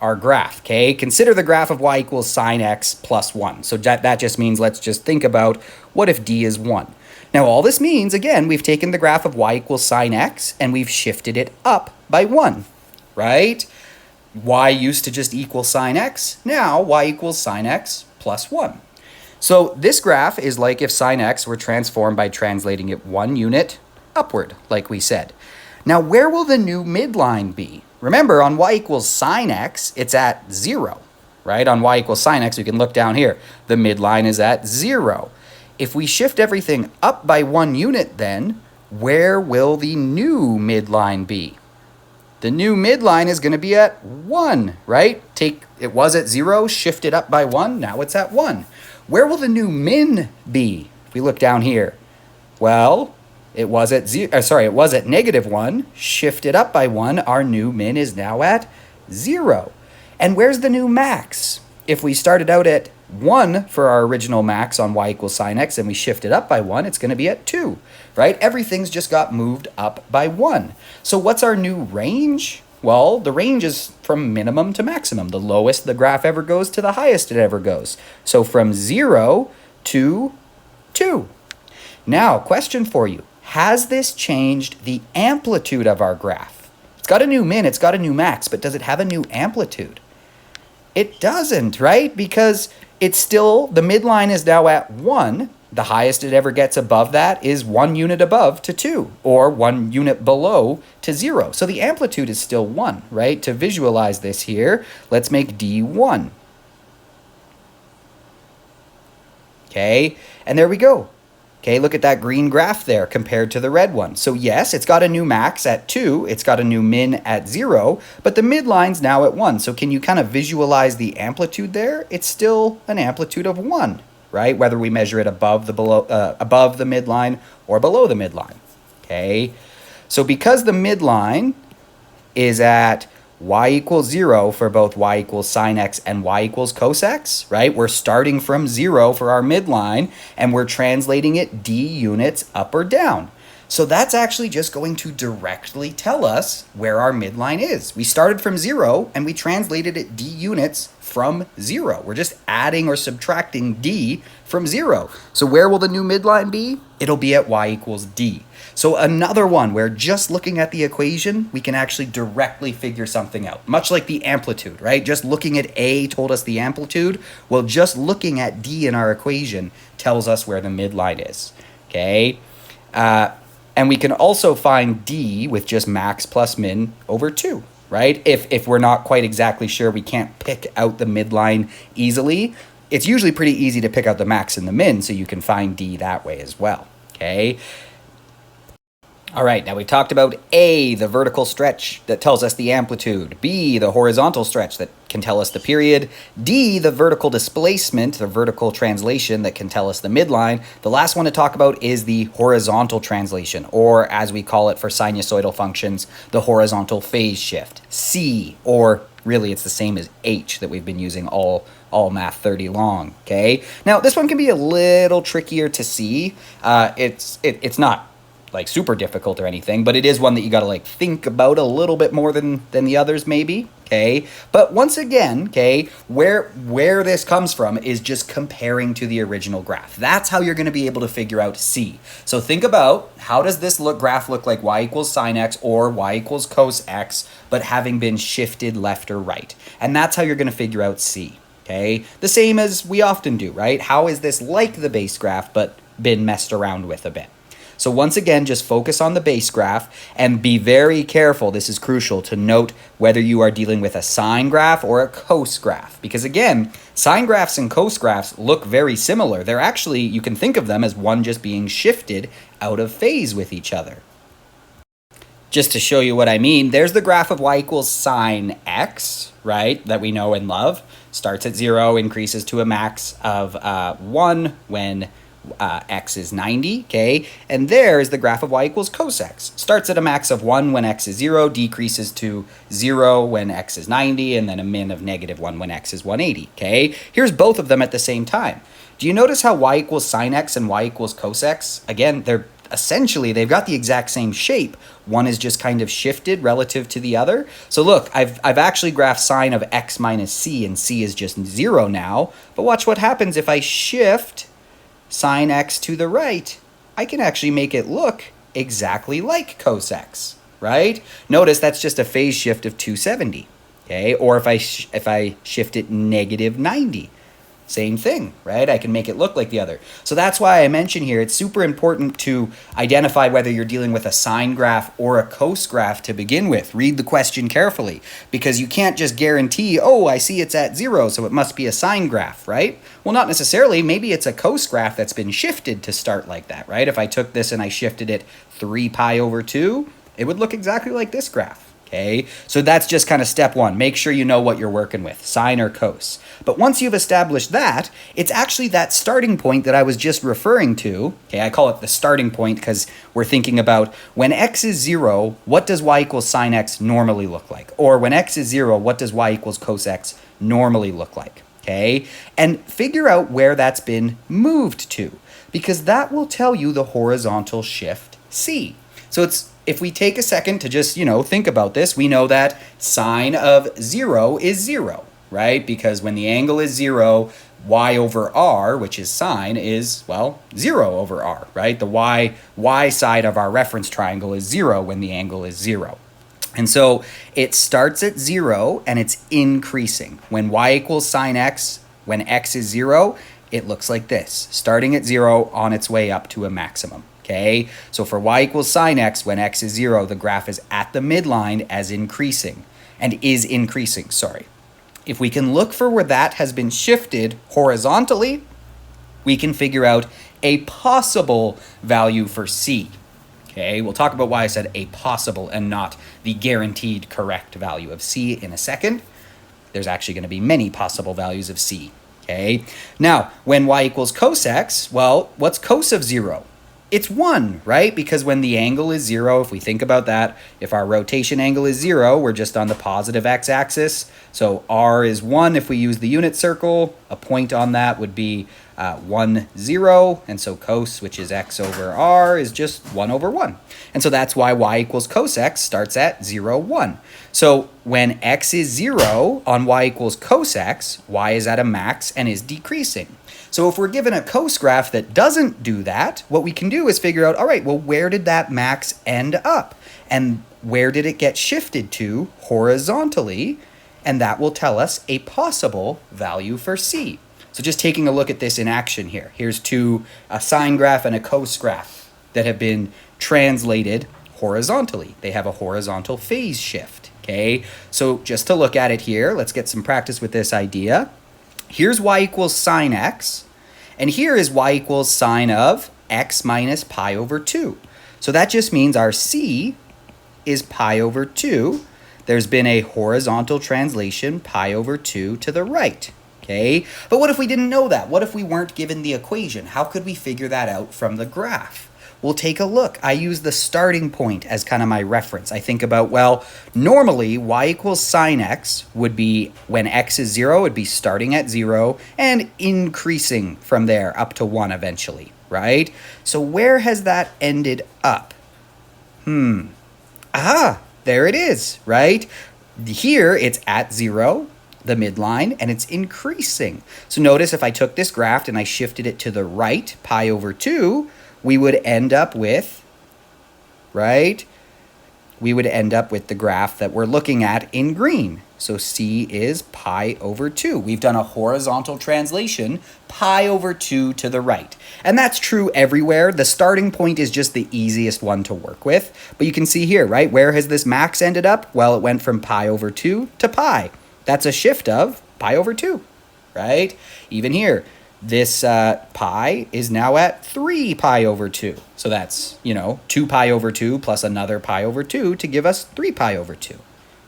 our graph, okay? Consider the graph of y equals sine x plus 1. So that just means let's just think about what if D is 1. Now all this means, again, we've taken the graph of y equals sine x and we've shifted it up by 1, right? Y used to just equal sine x. Now y equals sine x plus 1. So this graph is like if sine x were transformed by translating it 1 unit upward, like we said. Now where will the new midline be? Remember, on y equals sine x, it's at 0, right? On y equals sine x, we can look down here. The midline is at 0. If we shift everything up by 1 unit then, where will the new midline be? The new midline is going to be at 1, right? It was at 0, shift it up by 1, now it's at 1. Where will the new min be? If we look down here, well, it was at -1, shift it up by 1, our new min is now at 0. And where's the new max? If we started out at 1 for our original max on y equals sine x and we shift it up by 1, it's going to be at 2, right? Everything's just got moved up by 1. So what's our new range? Well, the range is from minimum to maximum. The lowest the graph ever goes to the highest it ever goes. So from 0 to 2. Now, question for you. Has this changed the amplitude of our graph? It's got a new min, it's got a new max, but does it have a new amplitude? It doesn't, right? Because it's still, the midline is now at 1. The highest it ever gets above that is 1 unit above to 2, or 1 unit below to 0. So the amplitude is still 1, right? To visualize this here, let's make D 1. Okay, and there we go. Okay, look at that green graph there compared to the red one. So yes, it's got a new max at 2, it's got a new min at 0, but the midline's now at 1. So can you kind of visualize the amplitude there? It's still an amplitude of 1, right? Whether we measure it above the midline or below the midline. Okay, so because the midline is at y equals 0 for both y equals sine x and y equals cos x, right? We're starting from 0 for our midline, and we're translating it d units up or down. So that's actually just going to directly tell us where our midline is. We started from 0 and we translated it d units from 0. We're just adding or subtracting d from 0. So where will the new midline be? It'll be at y equals d. So another one where just looking at the equation, we can actually directly figure something out. Much like the amplitude, right? Just looking at A told us the amplitude. Well, just looking at d in our equation tells us where the midline is, okay? And we can also find d with just max plus min over 2, right? If we're not quite exactly sure, we can't pick out the midline easily. It's usually pretty easy to pick out the max and the min, so you can find d that way as well, okay? All right, now we talked about A, the vertical stretch that tells us the amplitude, B, the horizontal stretch that can tell us the period, D, the vertical displacement, the vertical translation that can tell us the midline. The last one to talk about is the horizontal translation, or as we call it for sinusoidal functions, the horizontal phase shift, C, or really it's the same as H that we've been using all Math 30 long, okay? Now, this one can be a little trickier to see. It's not like super difficult or anything, but it is one that you got to like think about a little bit more than the others maybe, okay? But once again, okay, where this comes from is just comparing to the original graph. That's how you're going to be able to figure out C. So think about, how does this graph look like y equals sine x or y equals cos x, but having been shifted left or right? And that's how you're going to figure out C, okay? The same as we often do, right? How is this like the base graph, but been messed around with a bit? So once again, just focus on the base graph and be very careful. This is crucial to note whether you are dealing with a sine graph or a cos graph. Because again, sine graphs and cos graphs look very similar. They're actually, you can think of them as one just being shifted out of phase with each other. Just to show you what I mean, there's the graph of y equals sine x, right, that we know and love. Starts at 0, increases to a max of 1 when x is 90, okay? And there is the graph of y equals cos x. Starts at a max of 1 when x is 0, decreases to 0 when x is 90, and then a min of -1 when x is 180, okay? Here's both of them at the same time. Do you notice how y equals sine x and y equals cos x? Again, they've got the exact same shape. One is just kind of shifted relative to the other. So look, I've actually graphed sine of x minus c, and c is just 0 now. But watch what happens if I shift sine x to the right. I can actually make it look exactly like cos x, right? Notice that's just a phase shift of 270, okay? Or if I shift it -90, same thing, right? I can make it look like the other. So that's why I mention here, it's super important to identify whether you're dealing with a sine graph or a cos graph to begin with. Read the question carefully, because you can't just guarantee, oh, I see it's at 0, so it must be a sine graph, right? Well, not necessarily. Maybe it's a cos graph that's been shifted to start like that, right? If I took this and I shifted it 3 pi over 2, it would look exactly like this graph. Okay, so that's just kind of step one. Make sure you know what you're working with, sine or cos. But once you've established that, it's actually that starting point that I was just referring to. Okay, I call it the starting point because we're thinking about when x is 0, what does y equals sine x normally look like? Or when x is 0, what does y equals cos x normally look like? Okay, and figure out where that's been moved to, because that will tell you the horizontal shift C. So if we take a second to just, think about this, we know that sine of 0 is 0, right? Because when the angle is 0, y over r, which is sine, is, 0 over r, right? The y side of our reference triangle is 0 when the angle is 0. And so it starts at 0 and it's increasing. When y equals sine x, when x is 0, it looks like this, starting at 0 on its way up to a maximum. Okay, so for y equals sine x, when x is 0, the graph is at the midline as increasing, and is increasing, sorry. If we can look for where that has been shifted horizontally, we can figure out a possible value for C. Okay, we'll talk about why I said a possible and not the guaranteed correct value of C in a second. There's actually going to be many possible values of C. Okay, now when y equals cos x, what's cos of 0? It's 1, right? Because when the angle is 0, if we think about that, if our rotation angle is 0, we're just on the positive x-axis. So r is 1 if we use the unit circle. A point on that would be 1, 0, and so cos, which is x over r, is just 1 over 1. And so that's why y equals cos x starts at 0, 1. So when x is 0 on y equals cos x, y is at a max and is decreasing. So if we're given a cos graph that doesn't do that, what we can do is figure out, all right, well, where did that max end up? And where did it get shifted to horizontally? And that will tell us a possible value for c. So just taking a look at this in action here. Here's a sine graph and a cos graph that have been translated horizontally. They have a horizontal phase shift, okay? So just to look at it here, let's get some practice with this idea. Here's y equals sine x, and here is y equals sine of x minus pi over 2. So that just means our c is pi over 2. There's been a horizontal translation, pi over 2 to the right, okay? But what if we didn't know that? What if we weren't given the equation? How could we figure that out from the graph? We'll take a look. I use the starting point as kind of my reference. I think about, well, normally y equals sine x would be, when x is 0, it'd be starting at 0 and increasing from there up to 1 eventually, right? So where has that ended up? There it is, right? Here it's at 0, the midline, and it's increasing. So notice if I took this graph and I shifted it to the right, pi over 2, we would end up with, right? We would end up with the graph that we're looking at in green. So c is pi over 2. We've done a horizontal translation, pi over 2 to the right. And that's true everywhere. The starting point is just the easiest one to work with. But you can see here, right? Where has this max ended up? Well, it went from pi over 2 to pi. That's a shift of pi over 2, right? Even here, this pi is now at 3 pi over 2. So that's, 2 pi over 2 plus another pi over 2 to give us 3 pi over 2.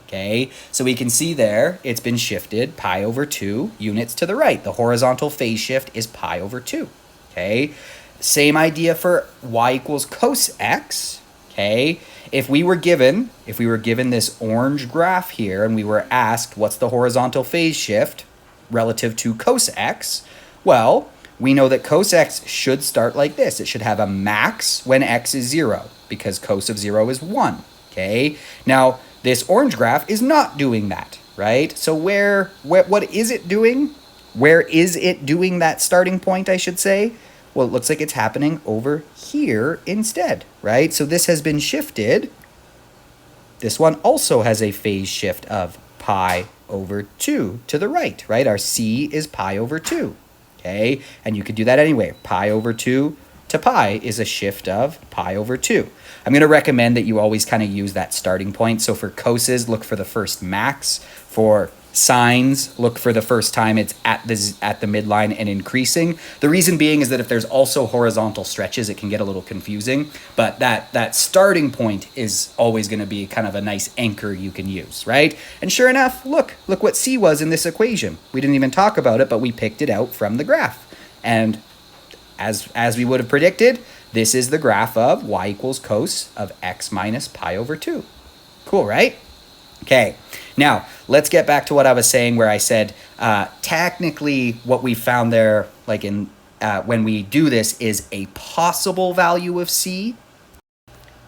Okay, so we can see there it's been shifted pi over 2 units to the right. The horizontal phase shift is pi over 2. Okay, same idea for y equals cos x. Okay, if we were given this orange graph here and we were asked what's the horizontal phase shift relative to cos x, well, we know that cos x should start like this. It should have a max when x is 0 because cos of 0 is 1. Okay, now this orange graph is not doing that, right? So what is it doing? Where is it doing that starting point, I should say? Well, it looks like it's happening over here instead, right? So this has been shifted. This one also has a phase shift of pi over 2 to the right, right? Our c is pi over 2, okay? And you could do that anyway. Pi over 2 to pi is a shift of pi over 2. I'm going to recommend that you always kind of use that starting point. So for coses, look for the first max. For sines, look for the first time it's at the midline and increasing. The reason being is that if there's also horizontal stretches, it can get a little confusing. But that starting point is always going to be kind of a nice anchor you can use, right? And sure enough, look what c was in this equation. We didn't even talk about it, but we picked it out from the graph. And as we would have predicted, this is the graph of y equals cos of x minus pi over 2. Cool, right? Okay, now let's get back to what I was saying where I said technically what we found there, like when we do this, is a possible value of c,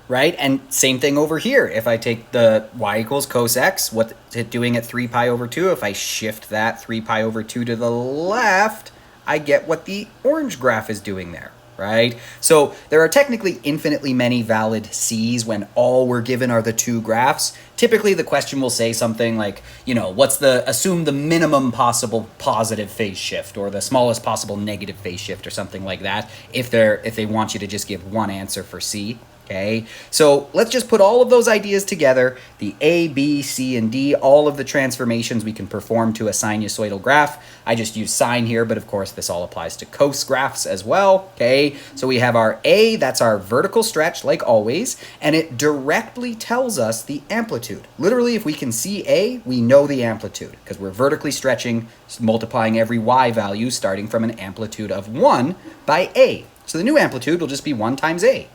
right? And same thing over here. If I take the y equals cos x, what's it doing at 3 pi over 2? If I shift that 3 pi over 2 to the left, I get what the orange graph is doing there, right? So there are technically infinitely many valid c's when all we're given are the two graphs. Typically the question will say something like, assume the minimum possible positive phase shift or the smallest possible negative phase shift or something like that if they want you to just give one answer for c. Okay, so let's just put all of those ideas together, the A, B, C, and D, all of the transformations we can perform to a sinusoidal graph. I just use sine here, but of course this all applies to cos graphs as well. Okay, so we have our A, that's our vertical stretch like always, and it directly tells us the amplitude. Literally, if we can see A, we know the amplitude because we're vertically stretching, multiplying every y value starting from an amplitude of 1 by A. So the new amplitude will just be 1 times A.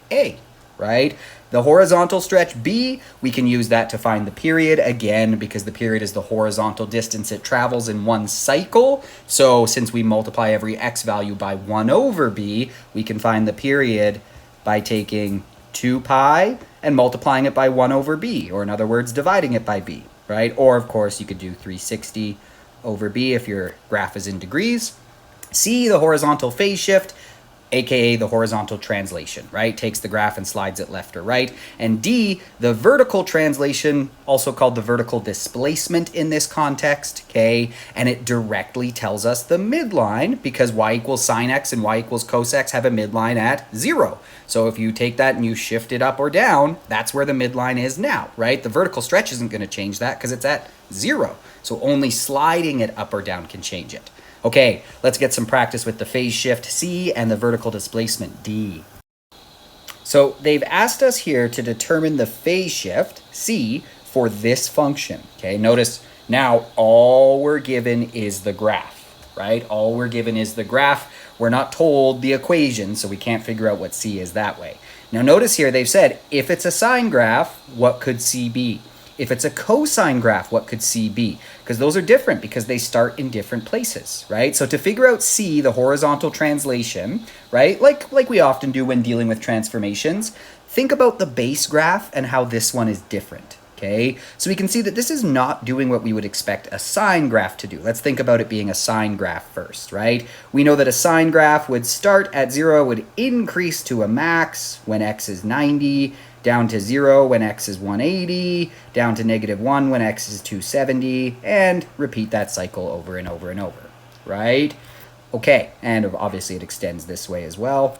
right? The horizontal stretch B, we can use that to find the period, again, because the period is the horizontal distance it travels in one cycle. So since we multiply every x value by 1 over b, we can find the period by taking 2 pi and multiplying it by 1 over b, or in other words, dividing it by b, right? Or, of course, you could do 360 over b if your graph is in degrees. C, the horizontal phase shift, aka the horizontal translation, right? Takes the graph and slides it left or right. And D, the vertical translation, also called the vertical displacement in this context, okay? And it directly tells us the midline because y equals sine x and y equals cos x have a midline at 0. So if you take that and you shift it up or down, that's where the midline is now, right? The vertical stretch isn't going to change that because it's at 0. So only sliding it up or down can change it. Okay, let's get some practice with the phase shift C and the vertical displacement D. So they've asked us here to determine the phase shift C for this function. Okay, notice now all we're given is the graph, right? All we're given is the graph. We're not told the equation, so we can't figure out what C is that way. Now notice here they've said, if it's a sine graph, what could C be? If it's a cosine graph, what could C be? Because those are different because they start in different places, right? So to figure out C, the horizontal translation, right, like we often do when dealing with transformations, think about the base graph and how this one is different, okay? So we can see that this is not doing what we would expect a sine graph to do. Let's think about it being a sine graph first, right? We know that a sine graph would start at 0, would increase to a max when x is 90, down to 0 when x is 180, down to -1 when x is 270, and repeat that cycle over and over and over, right? Okay, and obviously it extends this way as well.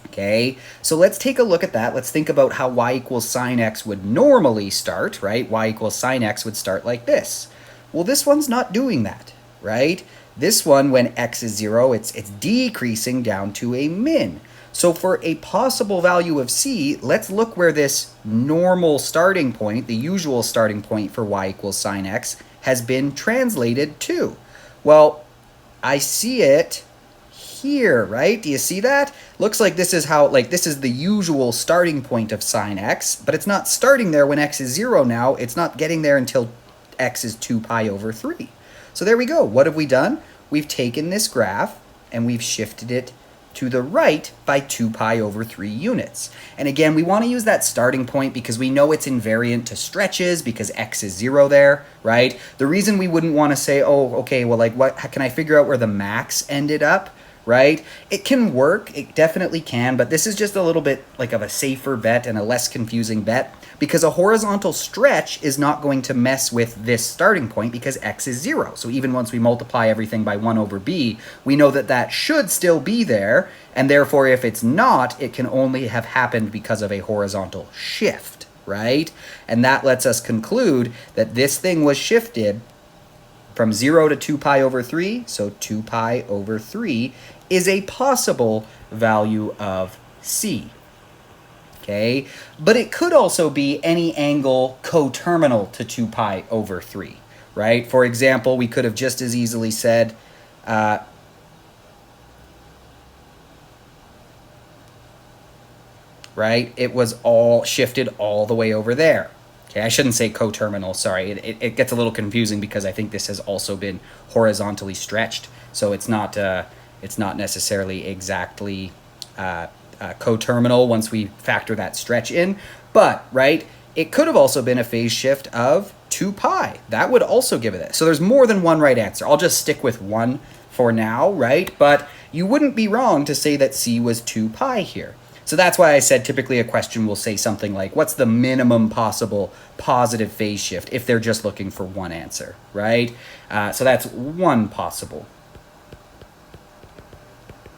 Okay, so let's take a look at that. Let's think about how y equals sine x would normally start, right? Y equals sine x would start like this. Well, this one's not doing that, right? This one, when x is 0, it's decreasing down to a min. So for a possible value of C, let's look where this normal starting point, the usual starting point for y equals sine x, has been translated to. Well, I see it here, right? Do you see that? Looks like this is how, like, this is the usual starting point of sine x, but it's not starting there when x is 0 now. It's not getting there until x is 2 pi over 3. So there we go. What have we done? We've taken this graph and we've shifted it to the right by 2 pi over 3 units. And again, we want to use that starting point because we know it's invariant to stretches because x is 0 there, right? The reason we wouldn't want to say, oh, okay, well, like, what can I figure out where the max ended up, right? It can work, it definitely can, but this is just a little bit like of a safer bet and a less confusing bet because a horizontal stretch is not going to mess with this starting point because x is 0. So even once we multiply everything by 1 over b, we know that that should still be there, and therefore if it's not, it can only have happened because of a horizontal shift, right? And that lets us conclude that this thing was shifted from 0 to 2 pi over 3, so 2 pi over 3 is a possible value of C. Okay, but it could also be any angle coterminal to 2 pi over 3, right? For example, we could have just as easily said, right, it was all shifted all the way over there. Okay, I shouldn't say coterminal, sorry. It gets a little confusing because I think this has also been horizontally stretched, so it's not necessarily exactly coterminal once we factor that stretch in. But, right, it could have also been a phase shift of 2 pi. That would also give it that. So there's more than one right answer. I'll just stick with one for now, right? But you wouldn't be wrong to say that C was 2 pi here. So that's why I said typically a question will say something like, what's the minimum possible positive phase shift if they're just looking for one answer, right? So that's one possible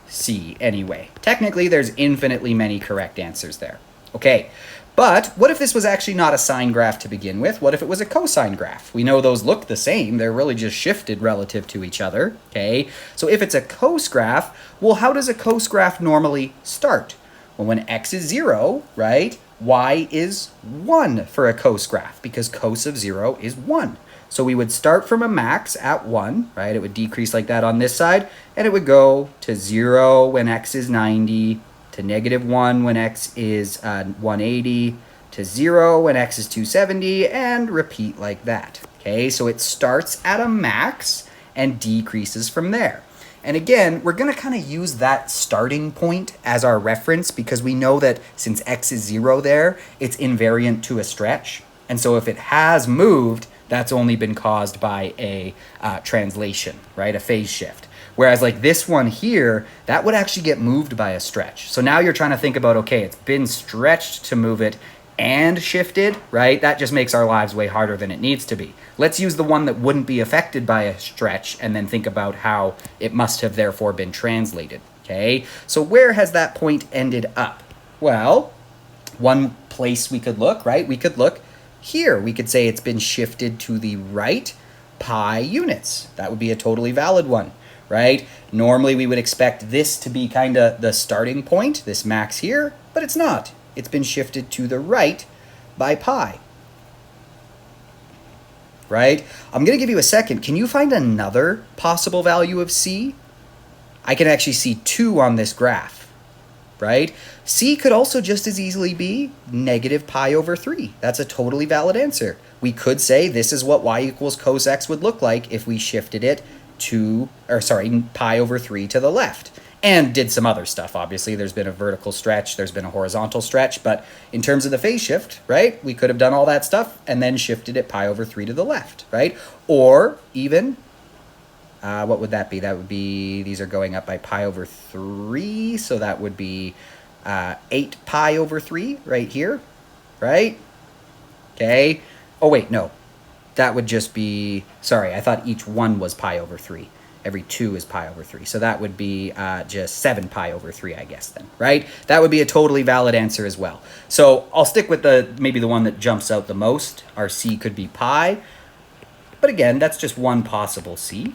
C anyway. Technically, there's infinitely many correct answers there. Okay, but what if this was actually not a sine graph to begin with? What if it was a cosine graph? We know those look the same. They're really just shifted relative to each other, okay? So if it's a cos graph, well, how does a cos graph normally start? Well, when x is 0, right, y is 1 for a cos graph because cos of 0 is 1. So we would start from a max at 1, right? It would decrease like that on this side, and it would go to 0 when x is 90, to -1 when x is 180, to 0 when x is 270, and repeat like that. Okay, so it starts at a max and decreases from there. And again, we're going to kind of use that starting point as our reference because we know that since x is 0 there, it's invariant to a stretch. And so if it has moved, that's only been caused by a translation, right? A phase shift. Whereas like this one here, that would actually get moved by a stretch. So now you're trying to think about, okay, it's been stretched to move it and shifted, right? That just makes our lives way harder than it needs to be. Let's use the one that wouldn't be affected by a stretch and then think about how it must have therefore been translated, okay? So where has that point ended up? Well, one place we could look, right? We could look here. We could say it's been shifted to the right pi units. That would be a totally valid one, right? Normally we would expect this to be kind of the starting point, this max here, but it's not. It's been shifted to the right by pi, right? I'm going to give you a second. Can you find another possible value of c? I can actually see 2 on this graph, right? C could also just as easily be -pi/3. That's a totally valid answer. We could say this is what y equals cos x would look like if we shifted it to, pi/3 to the left. And did some other stuff, obviously. There's been a vertical stretch, there's been a horizontal stretch, but in terms of the phase shift, right, we could have done all that stuff and then shifted it pi/3 to the left, right? Or even, what would that be? That would be, these are going up by pi/3, so that would be 8 pi/3 right here, right? Okay. Oh, wait, no. That would just be, sorry, I thought each one was pi/3. Every 2 is pi/3. So that would be just 7 pi/3, I guess, then, right? That would be a totally valid answer as well. So I'll stick with maybe the one that jumps out the most. Our c could be pi. But again, that's just one possible c.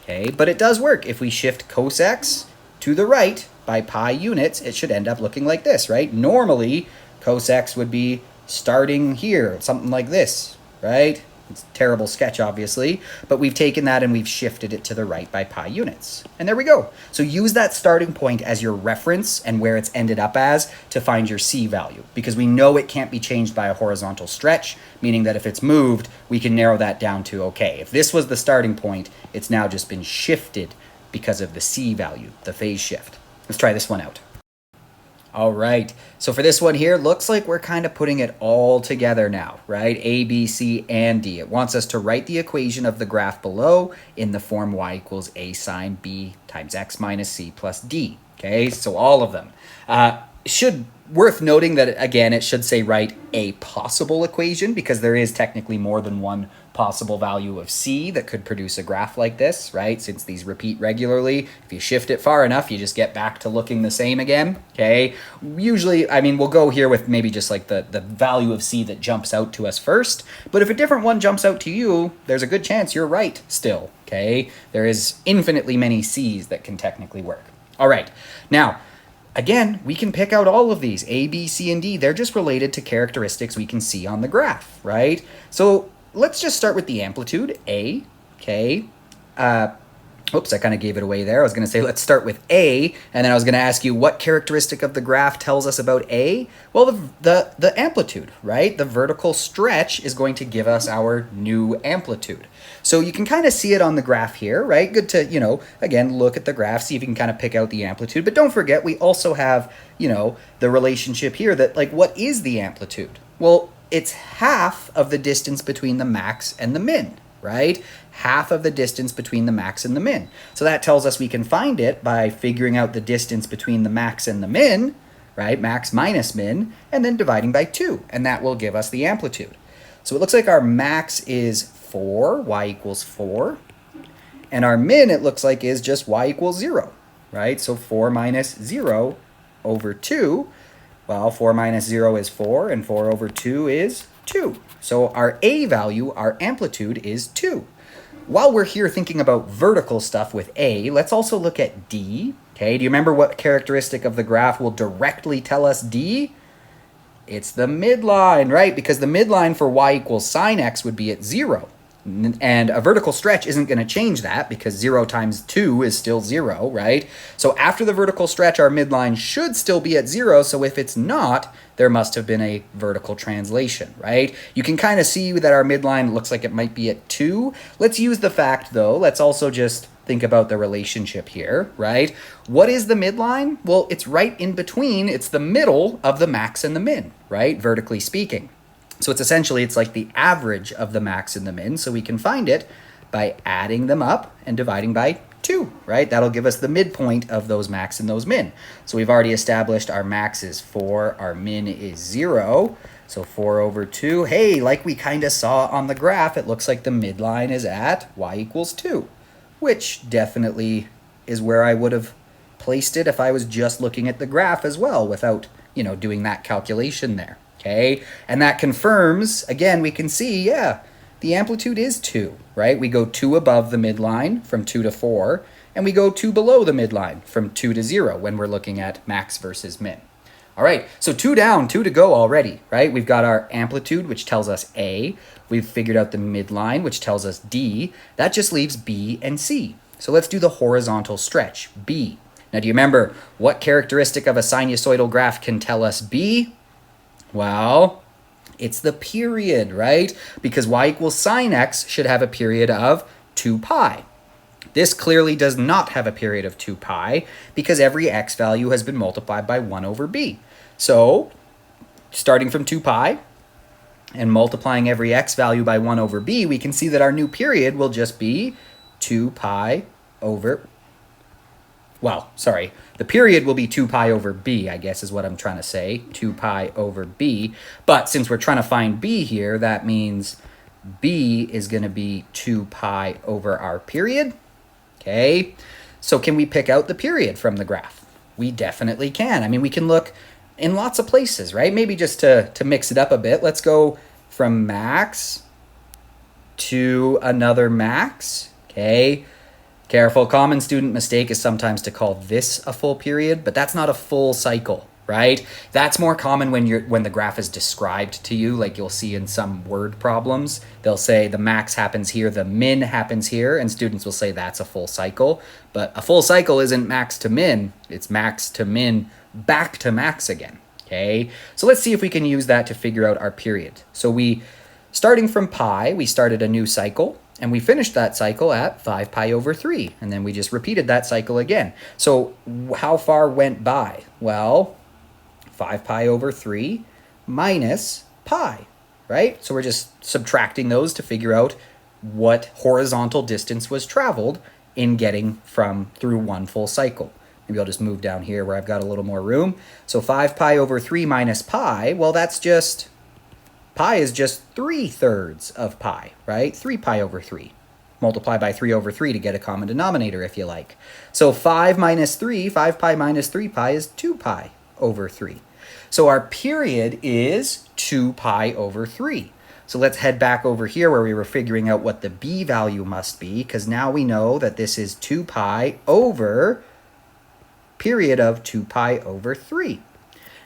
Okay, but it does work. If we shift cos x to the right by pi units, it should end up looking like this, right? Normally, cos x would be starting here, something like this, right? It's a terrible sketch, obviously, but we've taken that and we've shifted it to the right by pi units. And there we go. So use that starting point as your reference and where it's ended up as to find your c value, because we know it can't be changed by a horizontal stretch, meaning that if it's moved, we can narrow that down to, okay, if this was the starting point, it's now just been shifted because of the c value, the phase shift. Let's try this one out. All right, so for this one here, looks like we're kind of putting it all together now, right? A, B, C, and D. It wants us to write the equation of the graph below in the form y equals a sine b times x minus c plus d, okay? So all of them. Worth noting that, again, it should say write a possible equation because there is technically more than one possible value of c that could produce a graph like this, right? Since these repeat regularly, if you shift it far enough, you just get back to looking the same again, okay? Usually, I mean, we'll go here with maybe just like the value of c that jumps out to us first, but if a different one jumps out to you, there's a good chance you're right still, okay? There is infinitely many c's that can technically work. All right, now, again, we can pick out all of these, A, B, C, and D. They're just related to characteristics we can see on the graph, right? So let's just start with the amplitude, A, okay? Oops, I kind of gave it away there. I was going to say let's start with A, and then I was going to ask you what characteristic of the graph tells us about A? Well, the amplitude, right? The vertical stretch is going to give us our new amplitude. So you can kind of see it on the graph here, right? Good to, again, look at the graph, see if you can kind of pick out the amplitude. But don't forget, we also have, the relationship here that, like, what is the amplitude? Well, it's half of the distance between the max and the min, right? Half of the distance between the max and the min. So that tells us we can find it by figuring out the distance between the max and the min, right? Max minus min, and then dividing by 2, and that will give us the amplitude. So it looks like our max is 4, y equals 4, and our min, it looks like, is just y equals 0, right? So 4 minus 0 over 2, well, 4 minus 0 is 4, and 4 over 2 is 2. So our A value, our amplitude, is 2. While we're here thinking about vertical stuff with A, let's also look at D. Okay, do you remember what characteristic of the graph will directly tell us D? It's the midline, right? Because the midline for y equals sine x would be at 0. And a vertical stretch isn't going to change that because 0 times 2 is still 0, right? So after the vertical stretch, our midline should still be at 0. So if it's not, there must have been a vertical translation, right? You can kind of see that our midline looks like it might be at 2. Let's use the fact, though. Let's also just think about the relationship here, right? What is the midline? Well, it's right in between. It's the middle of the max and the min, right? Vertically speaking. So it's like the average of the max and the min. So we can find it by adding them up and dividing by 2, right? That'll give us the midpoint of those max and those min. So we've already established our max is 4, our min is 0. So 4 over 2, hey, like we kind of saw on the graph, it looks like the midline is at y equals 2, which definitely is where I would have placed it if I was just looking at the graph as well without, doing that calculation there. Okay, and that confirms, again, we can see, yeah, the amplitude is 2, right? We go 2 above the midline from 2 to 4, and we go 2 below the midline from 2 to 0 when we're looking at max versus min. All right, so 2 down, 2 to go already, right? We've got our amplitude, which tells us A. We've figured out the midline, which tells us D. That just leaves B and C. So let's do the horizontal stretch, B. Now, do you remember what characteristic of a sinusoidal graph can tell us B? Well, it's the period, right? Because y equals sine x should have a period of 2 pi. This clearly does not have a period of 2 pi because every x value has been multiplied by 1 over b. So, starting from 2 pi and multiplying every x value by 1 over b, we can see that our new period will just be 2 pi over... the period will be 2 pi over b, I guess is what I'm trying to say, 2 pi over b. But since we're trying to find b here, that means b is going to be 2 pi over our period. Okay, so can we pick out the period from the graph? We definitely can. I mean, we can look in lots of places, right? Maybe just to mix it up a bit, let's go from max to another max, okay? Careful, common student mistake is sometimes to call this a full period, but that's not a full cycle, right? That's more common when the graph is described to you, like you'll see in some word problems. They'll say the max happens here, the min happens here, and students will say that's a full cycle. But a full cycle isn't max to min, it's max to min back to max again, okay? So let's see if we can use that to figure out our period. So starting from pi, we started a new cycle. And we finished that cycle at 5 pi over 3. And then we just repeated that cycle again. So how far went by? Well, 5 pi over 3 minus pi, right? So we're just subtracting those to figure out what horizontal distance was traveled in getting through one full cycle. Maybe I'll just move down here where I've got a little more room. So 5 pi over 3 minus pi, well, pi is just 3/3 of pi, right? 3 pi over 3. Multiply by 3 over 3 to get a common denominator if you like. So 5 pi minus 3 pi is 2 pi over 3. So our period is 2 pi over 3. So let's head back over here where we were figuring out what the b value must be, because now we know that this is 2 pi over period of 2 pi over 3.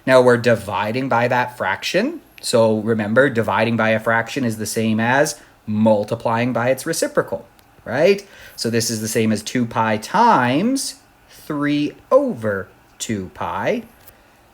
Now we're dividing by that fraction. So remember, dividing by a fraction is the same as multiplying by its reciprocal, right? So this is the same as 2 pi times 3 over 2 pi.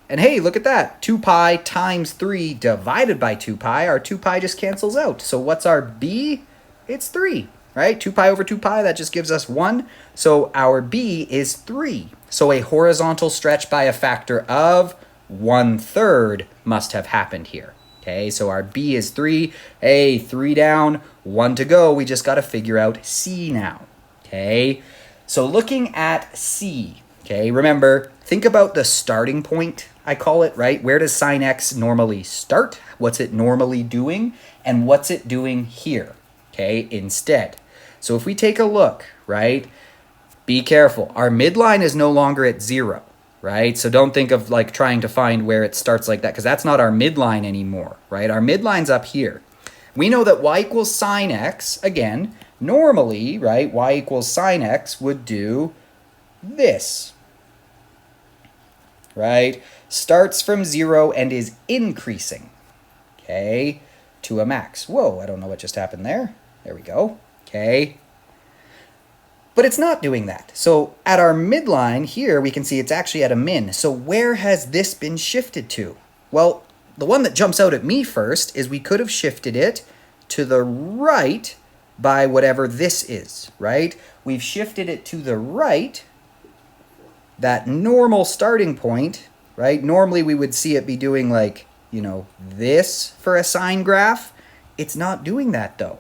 And hey, look at that. 2 pi times 3 divided by 2 pi. Our 2 pi just cancels out. So what's our b? It's 3, right? 2 pi over 2 pi, that just gives us 1. So our b is 3. So a horizontal stretch by a factor of 1/3 must have happened here. Okay, so our b is 3. Hey, 3 down, 1 to go. We just got to figure out c now. Okay, so looking at c, okay, remember, think about the starting point, I call it, right? Where does sine x normally start? What's it normally doing? And what's it doing here, okay, instead? So if we take a look, right, be careful. Our midline is no longer at 0. Right? So don't think of like trying to find where it starts like that, because that's not our midline anymore, right? Our midline's up here. We know that y equals sine x, again, normally, right, y equals sine x would do this, right? Starts from 0 and is increasing, okay, to a max. Whoa, I don't know what just happened there. There we go. Okay. But it's not doing that. So at our midline here, we can see it's actually at a min. So where has this been shifted to? Well, the one that jumps out at me first is we could have shifted it to the right by whatever this is, right? We've shifted it to the right, that normal starting point, right? Normally we would see it be doing like, this for a sine graph. It's not doing that though,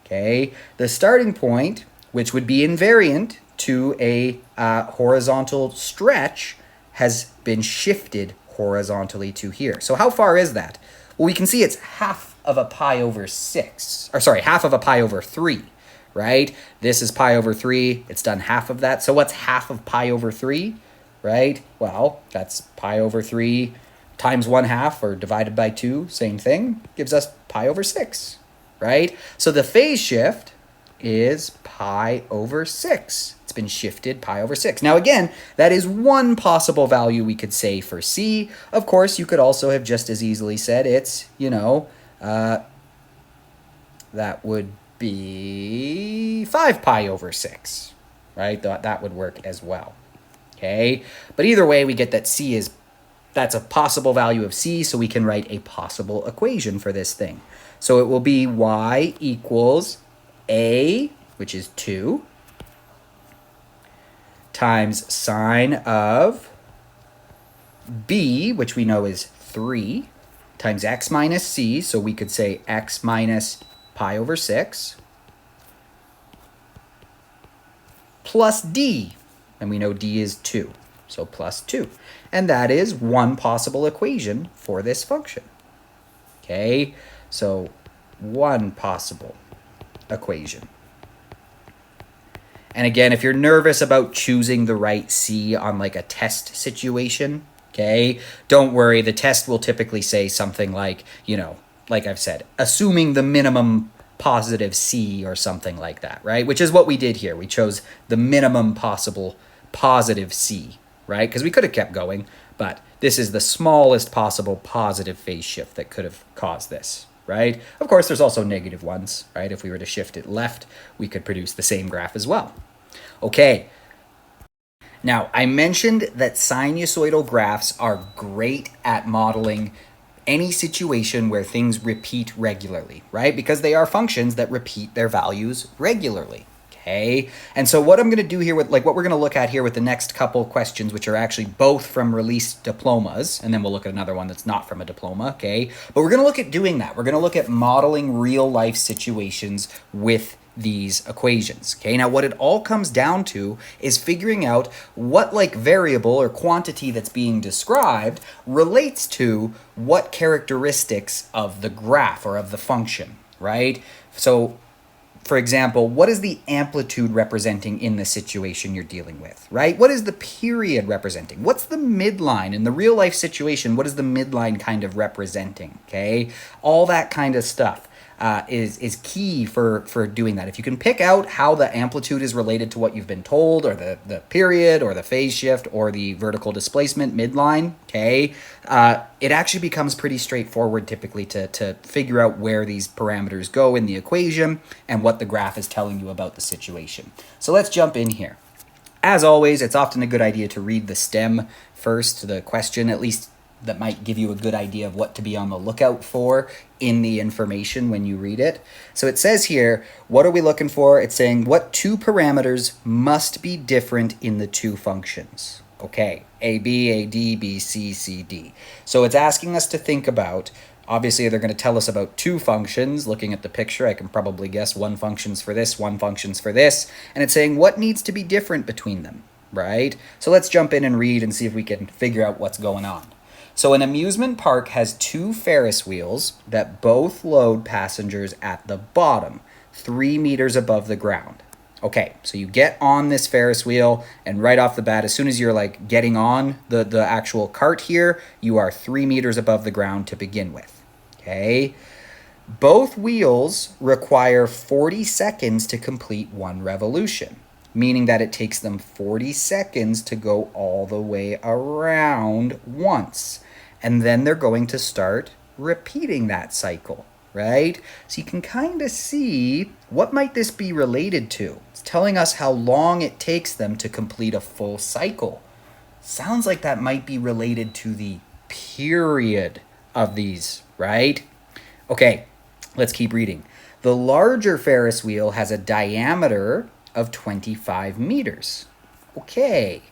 okay? The starting point, which would be invariant to a horizontal stretch, has been shifted horizontally to here. So how far is that? Well, we can see it's half of a pi over 6, or sorry, half of a pi over 3, right? This is pi over 3. It's done half of that. So what's half of pi over 3, right? Well, that's pi over 3 times 1/2 or divided by 2, same thing, gives us pi over 6, right? So the phase shift is pi over 6. It's been shifted pi over 6. Now again, that is one possible value we could say for C. Of course, you could also have just as easily said it's, that would be 5 pi over 6, right? That would work as well, okay? But either way, we get that that's a possible value of C, so we can write a possible equation for this thing. So it will be y equals A, which is 2, times sine of B, which we know is 3, times x minus C, so we could say x minus pi over 6, plus D, and we know D is 2, so plus 2. And that is one possible equation for this function. Okay, so one possible equation. And again, if you're nervous about choosing the right C on like a test situation, okay, don't worry. The test will typically say something like, like I've said, assuming the minimum positive C or something like that, right? Which is what we did here. We chose the minimum possible positive C, right? Because we could have kept going, but this is the smallest possible positive phase shift that could have caused this, right? Of course, there's also negative ones, right? If we were to shift it left, we could produce the same graph as well. Okay. Now, I mentioned that sinusoidal graphs are great at modeling any situation where things repeat regularly, right? Because they are functions that repeat their values regularly. Okay, and so what I'm going to do here with what we're going to look at here with the next couple questions, which are actually both from released diplomas, and then we'll look at another one that's not from a diploma, okay? But we're going to look at doing that. We're going to look at modeling real life situations with these equations, okay? Now, what it all comes down to is figuring out what variable or quantity that's being described relates to what characteristics of the graph or of the function, right? So, for example, what is the amplitude representing in the situation you're dealing with, right? What is the period representing? What's the midline? In the real life situation, what is the midline kind of representing, okay? All that kind of stuff is key for doing that. If you can pick out how the amplitude is related to what you've been told, or the period, or the phase shift, or the vertical displacement midline, okay, it actually becomes pretty straightforward typically to figure out where these parameters go in the equation and what the graph is telling you about the situation. So let's jump in here. As always, it's often a good idea to read the stem first, the question, at least that might give you a good idea of what to be on the lookout for in the information when you read it. So it says here, what are we looking for? It's saying what two parameters must be different in the two functions. Okay, AB, AD, BC, CD. So it's asking us to think about, obviously they're going to tell us about two functions. Looking at the picture, I can probably guess one function's for this, one function's for this. And it's saying what needs to be different between them, right? So let's jump in and read and see if we can figure out what's going on. So an amusement park has two Ferris wheels that both load passengers at the bottom, 3 meters above the ground. Okay, so you get on this Ferris wheel, and right off the bat, as soon as you're getting on the actual cart here, you are 3 meters above the ground to begin with. Okay, both wheels require 40 seconds to complete one revolution, meaning that it takes them 40 seconds to go all the way around once. And then they're going to start repeating that cycle, right? So you can kind of see what might this be related to. It's telling us how long it takes them to complete a full cycle. Sounds like that might be related to the period of these, right? Okay, let's keep reading. The larger Ferris wheel has a diameter of 25 meters. Okay.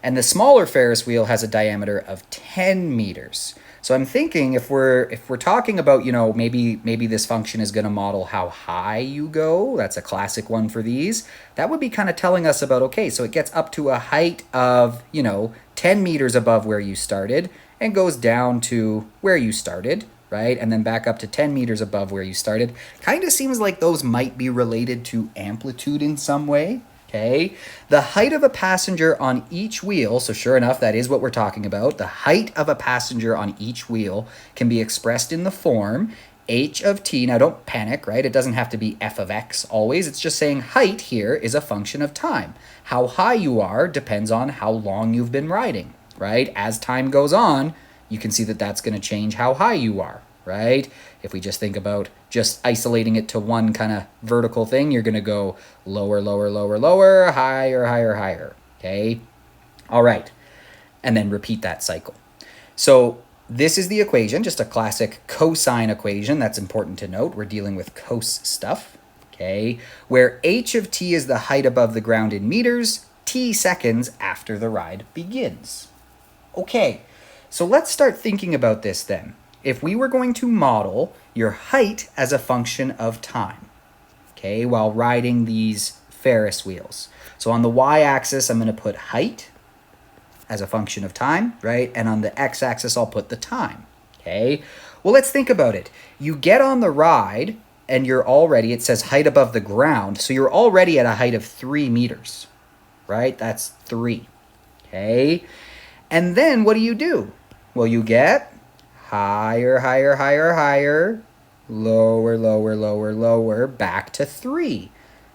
And the smaller Ferris wheel has a diameter of 10 meters. So I'm thinking if we're talking about, maybe this function is going to model how high you go. That's a classic one for these. That would be kind of telling us about, okay, so it gets up to a height of, 10 meters above where you started and goes down to where you started, right? And then back up to 10 meters above where you started. Kind of seems like those might be related to amplitude in some way. Okay, the height of a passenger on each wheel, so sure enough, that is what we're talking about. The height of a passenger on each wheel can be expressed in the form h of t. Now don't panic, right? It doesn't have to be f of x always. It's just saying height here is a function of time. How high you are depends on how long you've been riding, right? As time goes on, you can see that that's going to change how high you are, right? If we just think about just isolating it to one kind of vertical thing, you're going to go lower, lower, lower, lower, higher, higher, higher, okay? All right, and then repeat that cycle. So this is the equation, just a classic cosine equation. That's important to note. We're dealing with cos stuff, okay? Where h of t is the height above the ground in meters, t seconds after the ride begins. Okay, so let's start thinking about this then. If we were going to model your height as a function of time, okay, while riding these Ferris wheels. So on the y-axis, I'm going to put height as a function of time, right? And on the x-axis, I'll put the time, okay? Well, let's think about it. You get on the ride, and you're already, it says height above the ground, so you're already at a height of 3 meters, right? That's 3, okay? And then what do? Well, you get higher, higher, higher, higher, lower, lower, lower, lower, back to 3.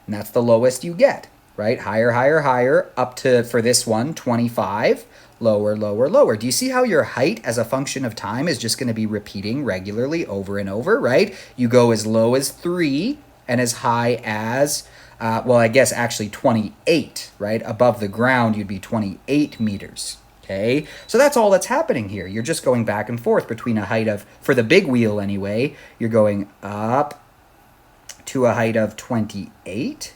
And that's the lowest you get, right? Higher, higher, higher, up to, for this one, 25, lower, lower, lower. Do you see how your height as a function of time is just going to be repeating regularly over and over, right? You go as low as 3 and as high as, well, I guess actually 28, right? Above the ground, you'd be 28 meters. Okay, so that's all that's happening here. You're just going back and forth between a height of, for the big wheel anyway, you're going up to a height of 28,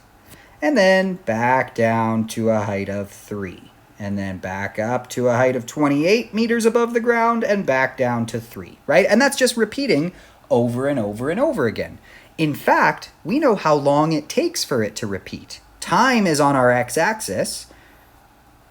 and then back down to a height of 3, and then back up to a height of 28 meters above the ground, and back down to 3, right? And that's just repeating over and over and over again. In fact, we know how long it takes for it to repeat. Time is on our x-axis.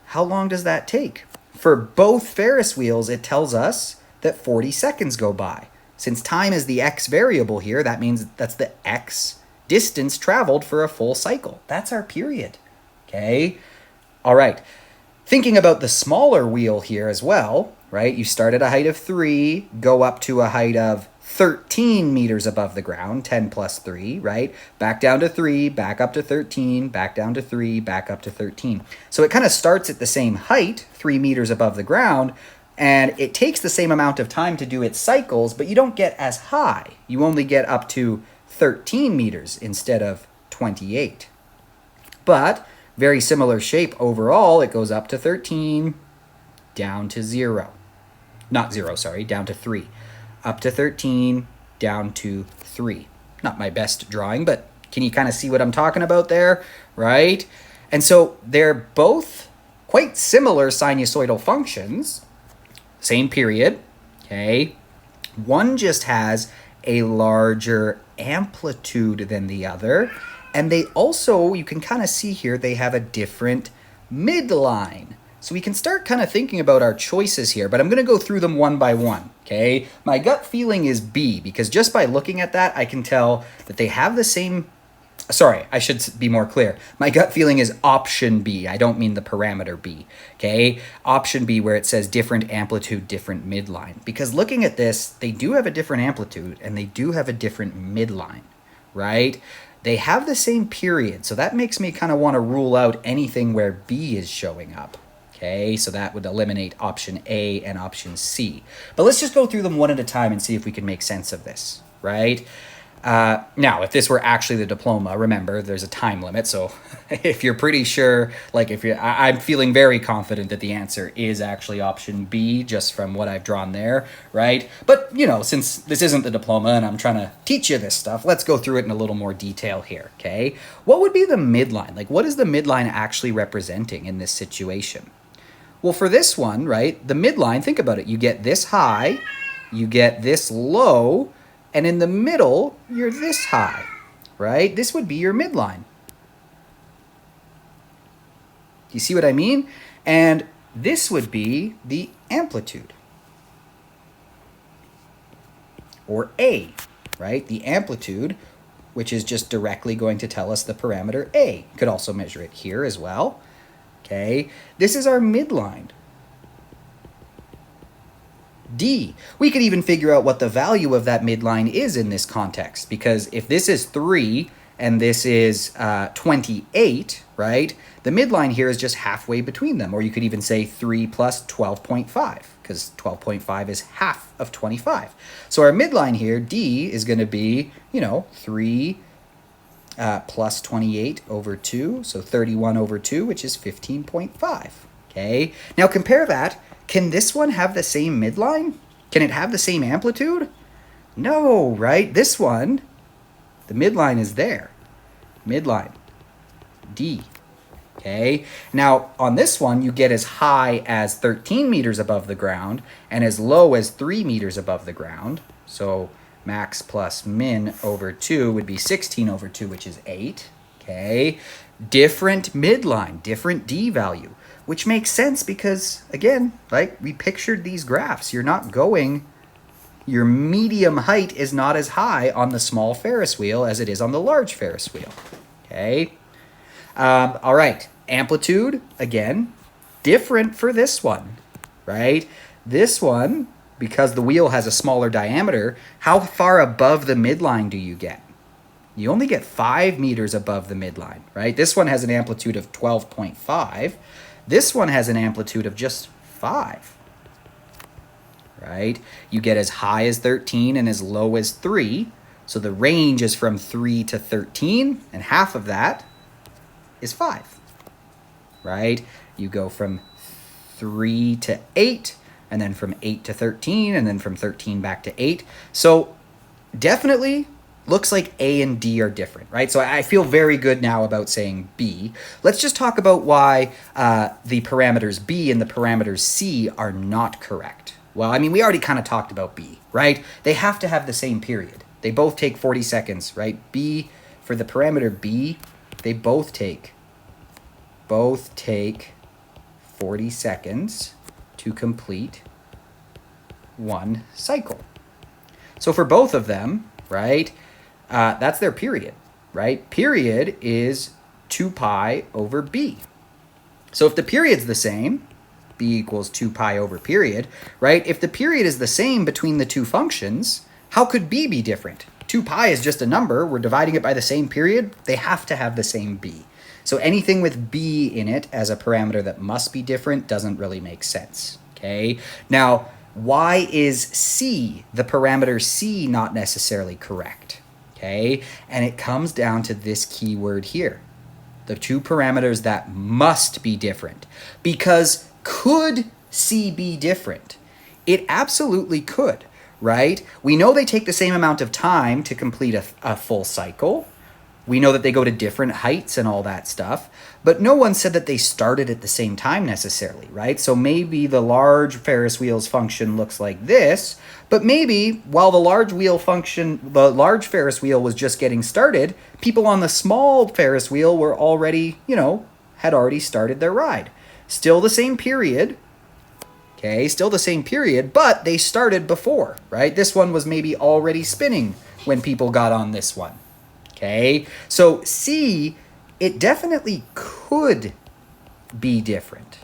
How long does that take? For both Ferris wheels, it tells us that 40 seconds go by. Since time is the x variable here, that means that's the x distance traveled for a full cycle. That's our period, okay? All right, thinking about the smaller wheel here as well, right? You start at a height of 3, go up to a height of 13 meters above the ground, 10 plus 3, right? Back down to 3, back up to 13, back down to 3, back up to 13. So it kind of starts at the same height, 3 meters above the ground, and it takes the same amount of time to do its cycles, but you don't get as high. You only get up to 13 meters instead of 28. But very similar shape overall. It goes up to 13, down to 0. Not 0, sorry, down to 3. Up to 13, down to 3. Not my best drawing, but can you kind of see what I'm talking about there, right? And so they're both quite similar sinusoidal functions, same period, okay? One just has a larger amplitude than the other, and they also, you can kind of see here, they have a different midline. So we can start kind of thinking about our choices here, but I'm going to go through them one by one, okay? My gut feeling is B, because just by looking at that, I can tell that they have the same... Sorry, I should be more clear. My gut feeling is option B. I don't mean the parameter B, okay? Option B, where it says different amplitude, different midline. Because looking at this, they do have a different amplitude, and they do have a different midline, right? They have the same period, so that makes me kind of want to rule out anything where B is showing up. Okay, so that would eliminate option A and option C. But let's just go through them one at a time and see if we can make sense of this. right? Now, if this were actually the diploma, remember, there's a time limit. So if you're pretty sure, like if you're, I'm feeling very confident that the answer is actually option B, just from what I've drawn there, right? But, you know, since this isn't the diploma and I'm trying to teach you this stuff, let's go through it in a little more detail here, okay? What would be the midline? Like, what is the midline actually representing in this situation? Well, for this one, right, the midline, think about it. You get this high, you get this low, and in the middle, you're this high, right? This would be your midline. You see what I mean? And this would be the amplitude, or A, right? The amplitude, which is just directly going to tell us the parameter A. Could also measure it here as well. Okay, this is our midline. D. We could even figure out what the value of that midline is in this context, because if this is 3 and this is 28, right, the midline here is just halfway between them. Or you could even say 3 plus 12.5, because 12.5 is half of 25. So our midline here, D, is going to be, you know, 3 plus 28 over 2, so 31 over 2, which is 15.5. Okay, now compare that. Can this one have the same midline? Can it have the same amplitude? No, right? This one, the midline is there. Midline, D. Okay, now on this one, you get as high as 13 meters above the ground and as low as 3 meters above the ground. So max plus min over 2 would be 16 over 2, which is 8. Okay, different midline, different D value, which makes sense because, again, like we pictured these graphs, you're not going, your medium height is not as high on the small Ferris wheel as it is on the large Ferris wheel. Okay, all right, amplitude, again, different for this one, right? This one, because the wheel has a smaller diameter, how far above the midline do you get? You only get 5 meters above the midline, right? This one has an amplitude of 12.5. This one has an amplitude of just 5, right? You get as high as 13 and as low as 3. So the range is from 3 to 13, and half of that is 5, right? You go from 3 to 8, and then from 8 to 13, and then from 13 back to 8. So definitely looks like A and D are different, right? So I feel very good now about saying B. Let's just talk about why the parameters B and the parameters C are not correct. Well, I mean, we already kind of talked about B, right? They have to have the same period. They both take 40 seconds, right? B, for the parameter B, they both take 40 seconds to complete one cycle. So for both of them, right, that's their period, right? Period is 2 pi over b. So if the period's the same, b equals 2 pi over period, right? If the period is the same between the two functions, how could b be different? 2 pi is just a number. We're dividing it by the same period. They have to have the same b. So anything with b in it as a parameter that must be different doesn't really make sense, okay? Now, why is c, the parameter c, not necessarily correct? Okay, and it comes down to this key word here. The two parameters that must be different. Because could C be different? It absolutely could, right? We know they take the same amount of time to complete a full cycle. We know that they go to different heights and all that stuff, but no one said that they started at the same time necessarily, right? So maybe the large Ferris wheel's function looks like this, but maybe while the large Ferris wheel was just getting started, people on the small Ferris wheel were already, had already started their ride. Still the same period, okay, still the same period, but they started before, right? This one was maybe already spinning when people got on this one. Okay, so C, it definitely could be different.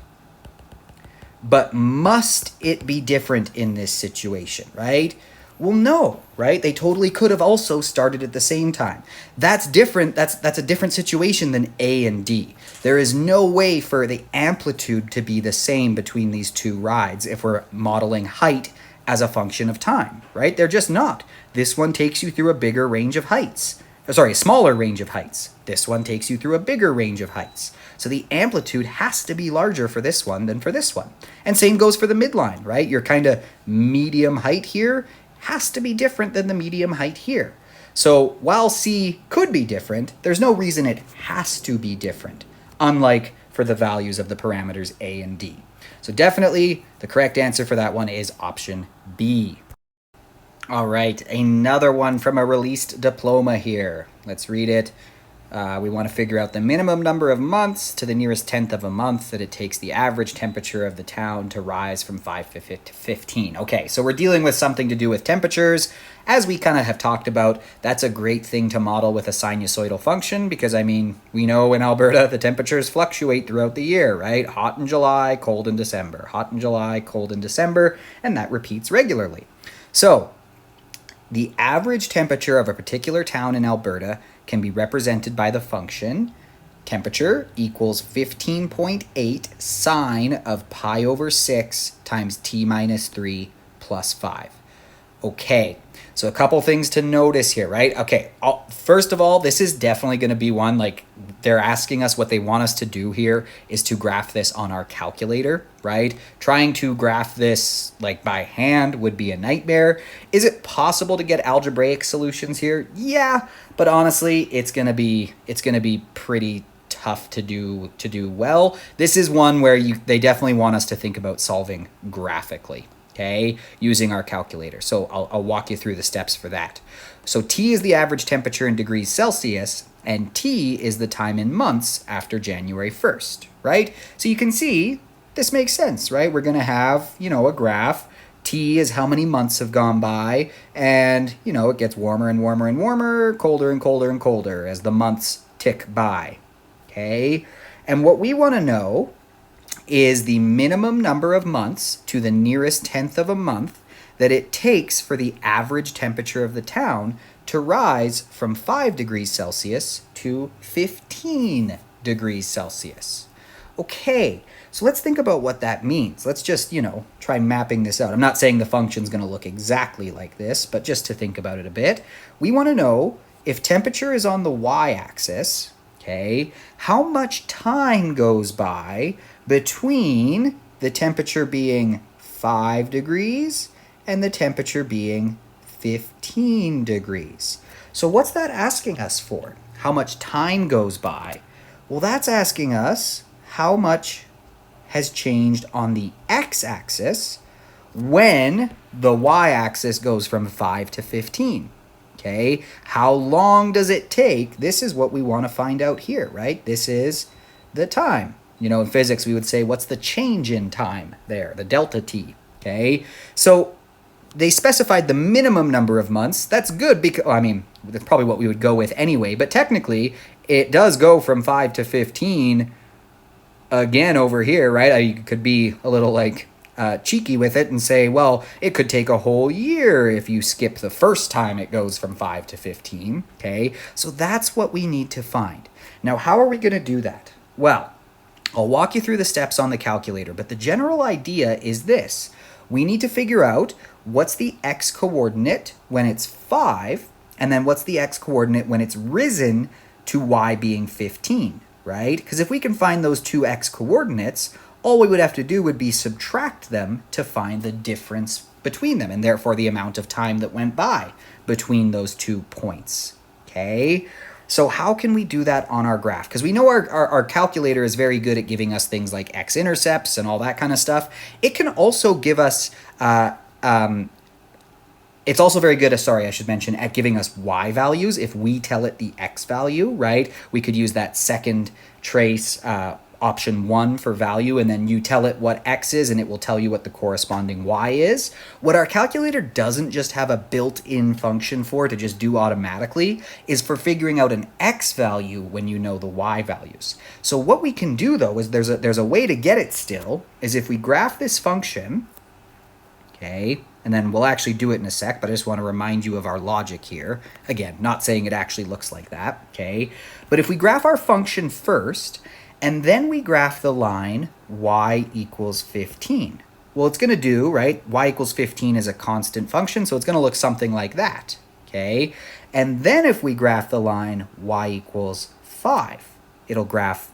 But must it be different in this situation, right? Well, no, right? They totally could have also started at the same time. That's different. That's a different situation than A and D. There is no way for the amplitude to be the same between these two rides if we're modeling height as a function of time, right? They're just not. This one takes you through a bigger range of heights. Sorry, a smaller range of heights. This one takes you through a bigger range of heights. So the amplitude has to be larger for this one than for this one. And same goes for the midline, right? Your kind of medium height here has to be different than the medium height here. So while C could be different, there's no reason it has to be different, unlike for the values of the parameters A and D. So definitely the correct answer for that one is option B. All right, another one from a released diploma here. Let's read it. We want to figure out the minimum number of months to the nearest tenth of a month that it takes the average temperature of the town to rise from 5 to 15. Okay, so we're dealing with something to do with temperatures. As we kind of have talked about, that's a great thing to model with a sinusoidal function because, I mean, we know in Alberta the temperatures fluctuate throughout the year, right? Hot in July, cold in December. Hot in July, cold in December, and that repeats regularly. So the average temperature of a particular town in Alberta can be represented by the function temperature equals 15.8 sine of pi over 6 times t minus 3 plus 5. Okay, so a couple things to notice here, right? Okay, first of all, this is definitely going to be one, like, they're asking us, what they want us to do here is to graph this on our calculator, right? Trying to graph this, like, by hand would be a nightmare. Is it possible to get algebraic solutions here? Yeah, but honestly, it's going to be pretty tough to do well. This is one where they definitely want us to think about solving graphically. Okay, using our calculator. So I'll walk you through the steps for that. So T is the average temperature in degrees Celsius, and T is the time in months after January 1st, right? So you can see this makes sense, right? We're going to have, a graph. T is how many months have gone by, and, it gets warmer and warmer and warmer, colder and colder and colder as the months tick by, okay? And what we want to know is the minimum number of months to the nearest tenth of a month that it takes for the average temperature of the town to rise from 5 degrees Celsius to 15 degrees Celsius. Okay, so let's think about what that means. Let's just, try mapping this out. I'm not saying the function's going to look exactly like this, but just to think about it a bit, we want to know if temperature is on the y-axis, okay, how much time goes by between the temperature being 5 degrees and the temperature being 15 degrees. So what's that asking us for? How much time goes by? Well, that's asking us how much has changed on the x-axis when the y-axis goes from 5 to 15. Okay, how long does it take? This is what we want to find out here, right? This is the time. In physics, we would say, what's the change in time there, the delta t, okay? So they specified the minimum number of months. That's good because, that's probably what we would go with anyway, but technically, it does go from 5 to 15 again over here, right? You could be a little, cheeky with it and say, well, it could take a whole year if you skip the first time it goes from 5 to 15, okay? So that's what we need to find. Now, how are we going to do that? Well, I'll walk you through the steps on the calculator, but the general idea is this. We need to figure out what's the x-coordinate when it's 5, and then what's the x-coordinate when it's risen to y being 15, right? Because if we can find those two x-coordinates, all we would have to do would be subtract them to find the difference between them, and therefore the amount of time that went by between those 2 points, okay? So how can we do that on our graph? Because we know our calculator is very good at giving us things like x-intercepts and all that kind of stuff. It can also give us, it's also very good, I should mention, at giving us y values. If we tell it the x value, right, we could use that second trace option 1 for value, and then you tell it what x is, and it will tell you what the corresponding y is. What our calculator doesn't just have a built-in function for to just do automatically is for figuring out an x value when you know the y values. So what we can do, though, is there's a way to get it still, is if we graph this function, okay, and then we'll actually do it in a sec, but I just want to remind you of our logic here. Again, not saying it actually looks like that, okay? But if we graph our function first, and then we graph the line y equals 15, Well, it's going to do, right, y equals 15 is a constant function, so it's going to look something like that, okay? And then if we graph the line y equals 5, it'll graph,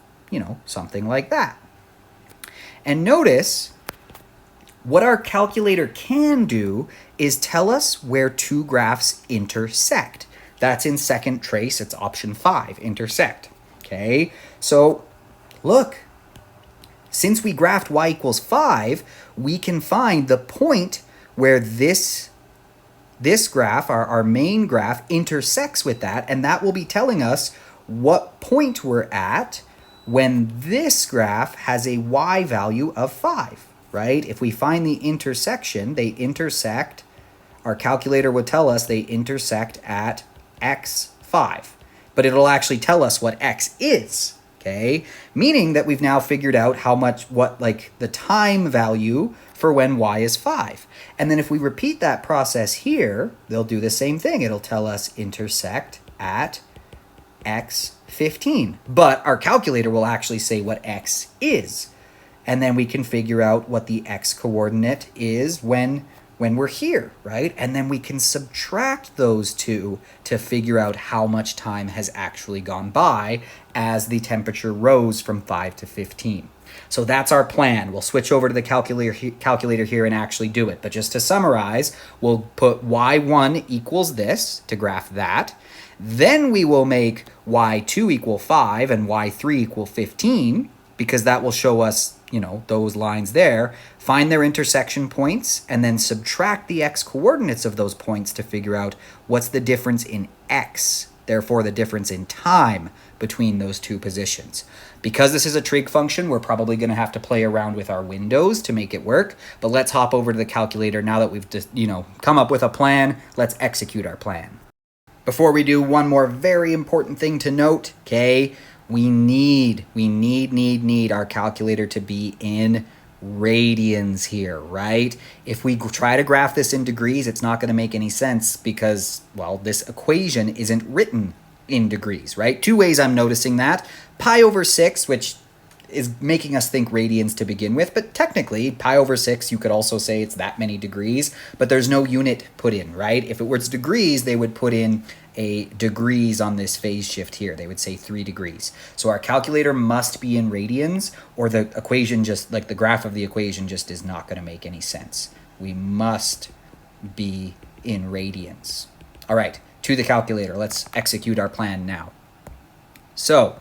something like that. And notice what our calculator can do is tell us where two graphs intersect. That's in second trace, it's option 5, intersect, okay? So look, since we graphed y equals 5, we can find the point where this graph, our main graph, intersects with that, and that will be telling us what point we're at when this graph has a y value of 5, right? If we find the intersection, they intersect, our calculator would tell us they intersect at x5, but it'll actually tell us what x is, okay? Meaning that we've now figured out the time value for when y is 5. And then if we repeat that process here, they'll do the same thing. It'll tell us intersect at x15. But our calculator will actually say what x is. And then we can figure out what the x coordinate is when we're here, right? And then we can subtract those two to figure out how much time has actually gone by as the temperature rose from 5 to 15. So that's our plan. We'll switch over to the calculator here and actually do it. But just to summarize, we'll put y1 equals this to graph that. Then we will make y2 equal 5 and y3 equal 15, because that will show us, those lines there. Find their intersection points and then subtract the x coordinates of those points to figure out what's the difference in x, therefore the difference in time between those two positions. Because this is a trig function, we're probably going to have to play around with our windows to make it work, but let's hop over to the calculator now that we've just, come up with a plan. Let's execute our plan. Before we do, one more very important thing to note, okay? We need our calculator to be in radians here, right? If we try to graph this in degrees, it's not going to make any sense because, well, this equation isn't written in degrees, right? Two ways I'm noticing that. Pi over 6, which is making us think radians to begin with, but technically pi over 6, you could also say it's that many degrees, but there's no unit put in, right? If it was degrees, they would put in a degrees on this phase shift here. They would say 3 degrees. So our calculator must be in radians, or the equation just, like the graph of the equation just is not going to make any sense. We must be in radians. All right, to the calculator. Let's execute our plan now. So,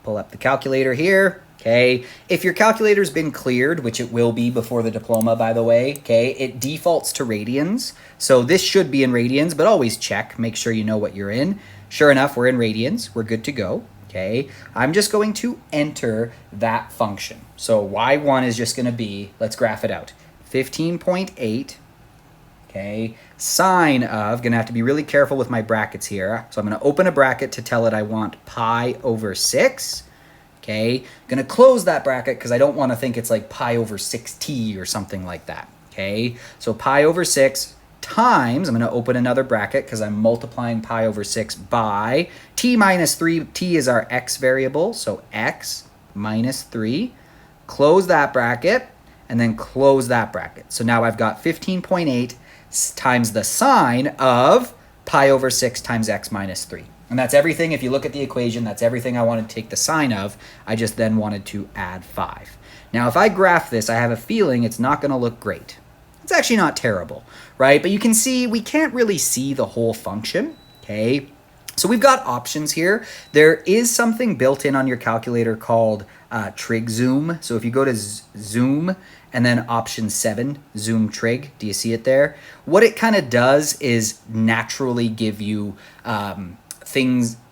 pull up the calculator here. Okay, if your calculator's been cleared, which it will be before the diploma, by the way, okay, it defaults to radians. So this should be in radians, but always check, make sure you know what you're in. Sure enough, we're in radians, we're good to go, okay? I'm just going to enter that function. So y1 is just gonna be, let's graph it out, 15.8, okay? Sine of, gonna have to be really careful with my brackets here. So I'm gonna open a bracket to tell it I want pi over 6, okay? Gonna close that bracket because I don't want to think it's like pi over 6t or something like that, okay? So pi over 6 times, I'm gonna open another bracket because I'm multiplying pi over 6 by t minus 3. T is our x variable, so x minus 3. Close that bracket, and then close that bracket. So now I've got 15.8 times the sine of pi over 6 times x minus 3. And that's everything. If you look at the equation, that's everything I wanted to take the sine of. I just then wanted to add 5. Now, if I graph this, I have a feeling it's not going to look great. It's actually not terrible, right? But you can see we can't really see the whole function, okay? So we've got options here. There is something built in on your calculator called trig zoom. So if you go to zoom and then option 7, zoom trig, do you see it there? What it kind of does is naturally give you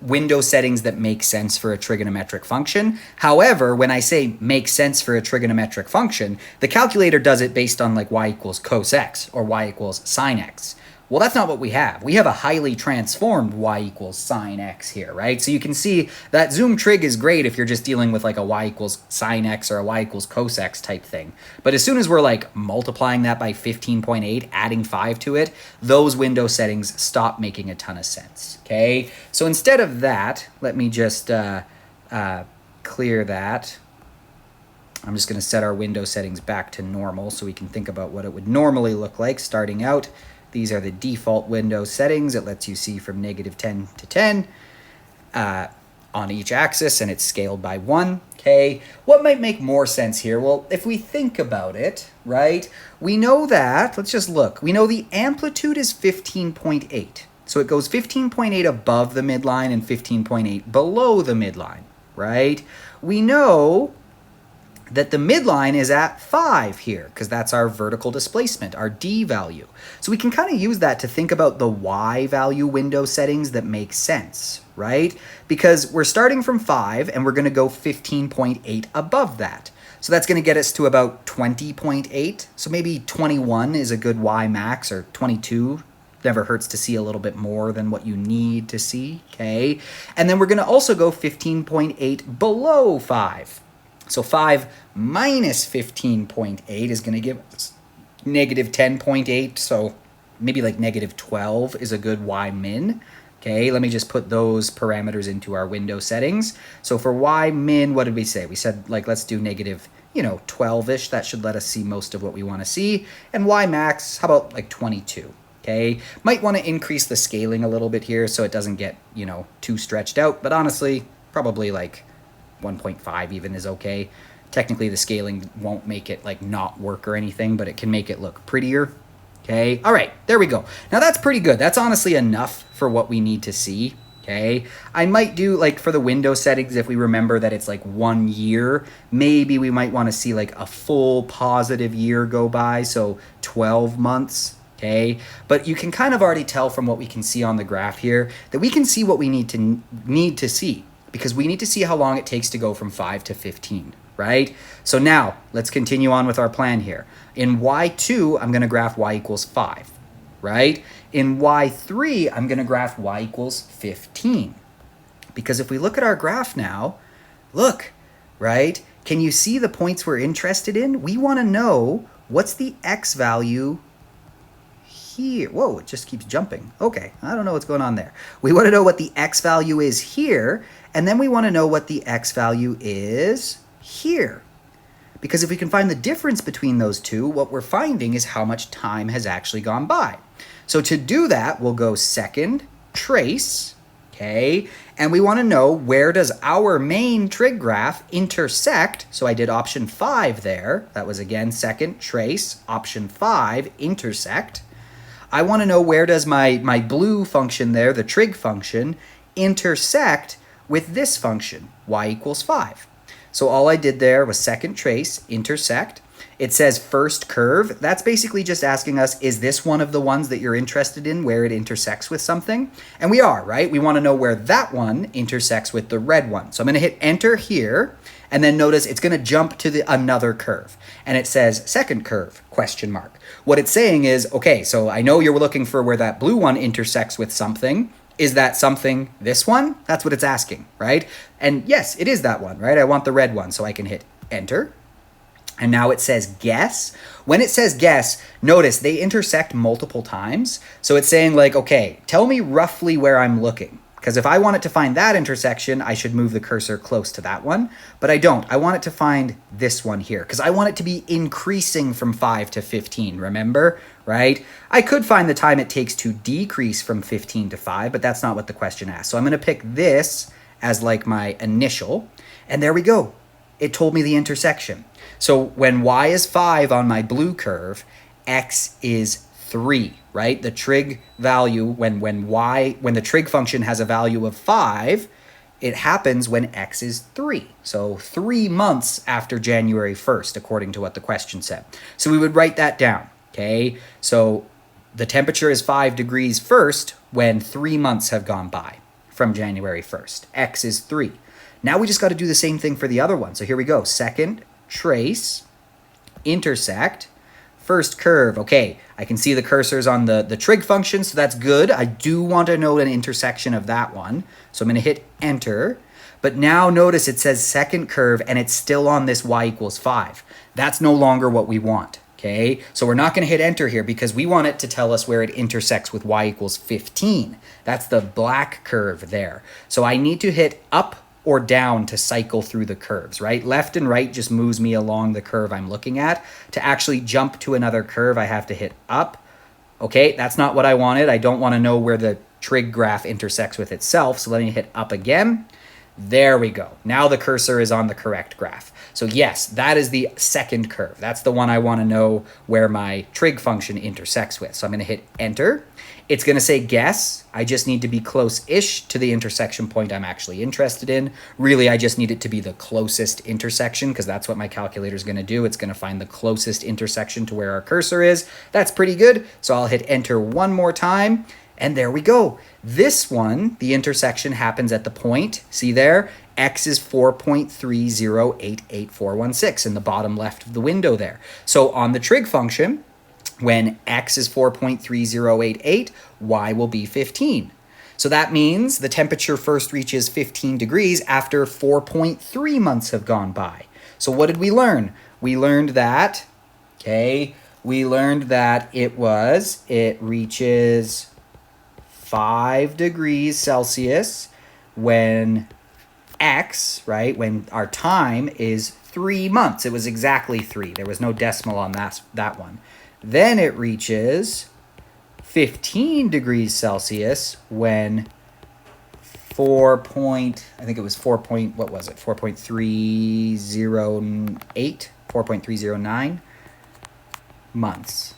window settings that make sense for a trigonometric function. However, when I say make sense for a trigonometric function, the calculator does it based on like y equals cos x or y equals sine x. Well, that's not what we have. We have a highly transformed y equals sine x here, right? So you can see that zoom trig is great if you're just dealing with like a y equals sine x or a y equals cos x type thing. But as soon as we're like multiplying that by 15.8, adding 5 to it, those window settings stop making a ton of sense, okay? So instead of that, let me just clear that. I'm just going to set our window settings back to normal so we can think about what it would normally look like starting out. These are the default window settings. It lets you see from -10 to 10 on each axis, and it's scaled by 1. Okay, what might make more sense here? Well, if we think about it, right, we know that, let's just look, we know the amplitude is 15.8. So it goes 15.8 above the midline and 15.8 below the midline, right? We know that the midline is at 5 here, because that's our vertical displacement, our D value. So we can kind of use that to think about the Y value window settings that make sense, right? Because we're starting from 5, and we're going to go 15.8 above that. So that's going to get us to about 20.8. So maybe 21 is a good Y max, or 22. Never hurts to see a little bit more than what you need to see, okay? And then we're going to also go 15.8 below 5. So 5 minus 15.8 is going to give us -10.8. So maybe like -12 is a good Y min. Okay, let me just put those parameters into our window settings. So for Y min, what did we say? We said, like, let's do -12-ish. That should let us see most of what we want to see. And Y max, how about like 22? Okay, might want to increase the scaling a little bit here so it doesn't get, too stretched out. But honestly, probably like 1.5 even is okay. Technically, the scaling won't make it like not work or anything, but it can make it look prettier. Okay, all right, there we go. Now that's pretty good. That's honestly enough for what we need to see. Okay, I might do like for the window settings, if we remember that it's like 1 year, maybe we might want to see like a full positive year go by, so 12 months. Okay, but you can kind of already tell from what we can see on the graph here that we can see what we need to see, because we need to see how long it takes to go from 5 to 15, right? So now let's continue on with our plan here. In Y2, I'm going to graph Y equals 5, right? In Y3, I'm going to graph Y equals 15. Because if we look at our graph now, look, right? Can you see the points we're interested in? We want to know what's the X value here. Whoa, it just keeps jumping. Okay, I don't know what's going on there. We want to know what the X value is here, and then we want to know what the X value is here. Because if we can find the difference between those two, what we're finding is how much time has actually gone by. So to do that, we'll go second, trace, okay? And we want to know, where does our main trig graph intersect? So I did option 5 there. That was again second, trace, option 5, intersect. I want to know, where does my blue function there, the trig function, intersect with this function, y equals 5. So all I did there was second trace, intersect. It says first curve. That's basically just asking us, is this one of the ones that you're interested in, where it intersects with something? And we are, right? We want to know where that one intersects with the red one. So I'm going to hit enter here, and then notice it's going to jump to another curve. And it says second curve, question mark. What it's saying is, okay, so I know you're looking for where that blue one intersects with something. Is that something this one? That's what it's asking, right? And yes, it is that one, right? I want the red one, so I can hit enter. And now it says guess. When it says guess, notice they intersect multiple times. So it's saying like, okay, tell me roughly where I'm looking. Because if I want it to find that intersection, I should move the cursor close to that one. But I don't. I want it to find this one here, because I want it to be increasing from 5 to 15, remember? Right? I could find the time it takes to decrease from 15 to 5, but that's not what the question asks. So I'm going to pick this as like my initial. And there we go. It told me the intersection. So when y is 5 on my blue curve, x is 3, right? The trig value, when the trig function has a value of 5, it happens when x is 3. So 3 months after January 1st, according to what the question said. So we would write that down, okay? So the temperature is 5 degrees first when 3 months have gone by from January 1st. X is 3. Now we just got to do the same thing for the other one. So here we go. Second, trace, intersect, first curve. Okay, I can see the cursors on the trig function, so that's good. I do want to know an intersection of that one. So I'm going to hit enter. But now notice it says second curve, and it's still on this y equals 5. That's no longer what we want. Okay, so we're not going to hit enter here because we want it to tell us where it intersects with y equals 15. That's the black curve there. So I need to hit up or down to cycle through the curves, right? Left and right just moves me along the curve I'm looking at. To actually jump to another curve, I have to hit up. Okay, that's not what I wanted. I don't want to know where the trig graph intersects with itself, so let me hit up again. There we go. Now the cursor is on the correct graph. So yes, that is the second curve. That's the one I want to know where my trig function intersects with. So I'm going to hit enter. It's going to say guess. I just need to be close-ish to the intersection point I'm actually interested in. Really, I just need it to be the closest intersection because that's what my calculator is going to do. It's going to find the closest intersection to where our cursor is. That's pretty good. So I'll hit enter one more time. And there we go. This one, the intersection happens at the point, see there? X is 4.3088416 in the bottom left of the window there. So on the trig function, when X is 4.3088, Y will be 15. So that means the temperature first reaches 15 degrees after 4.3 months have gone by. So what did we learn? We learned that, it reaches 5 degrees Celsius when X, right, when our time is 3 months. It was exactly 3. There was no decimal on that one. Then it reaches 15 degrees Celsius when 4.309 months,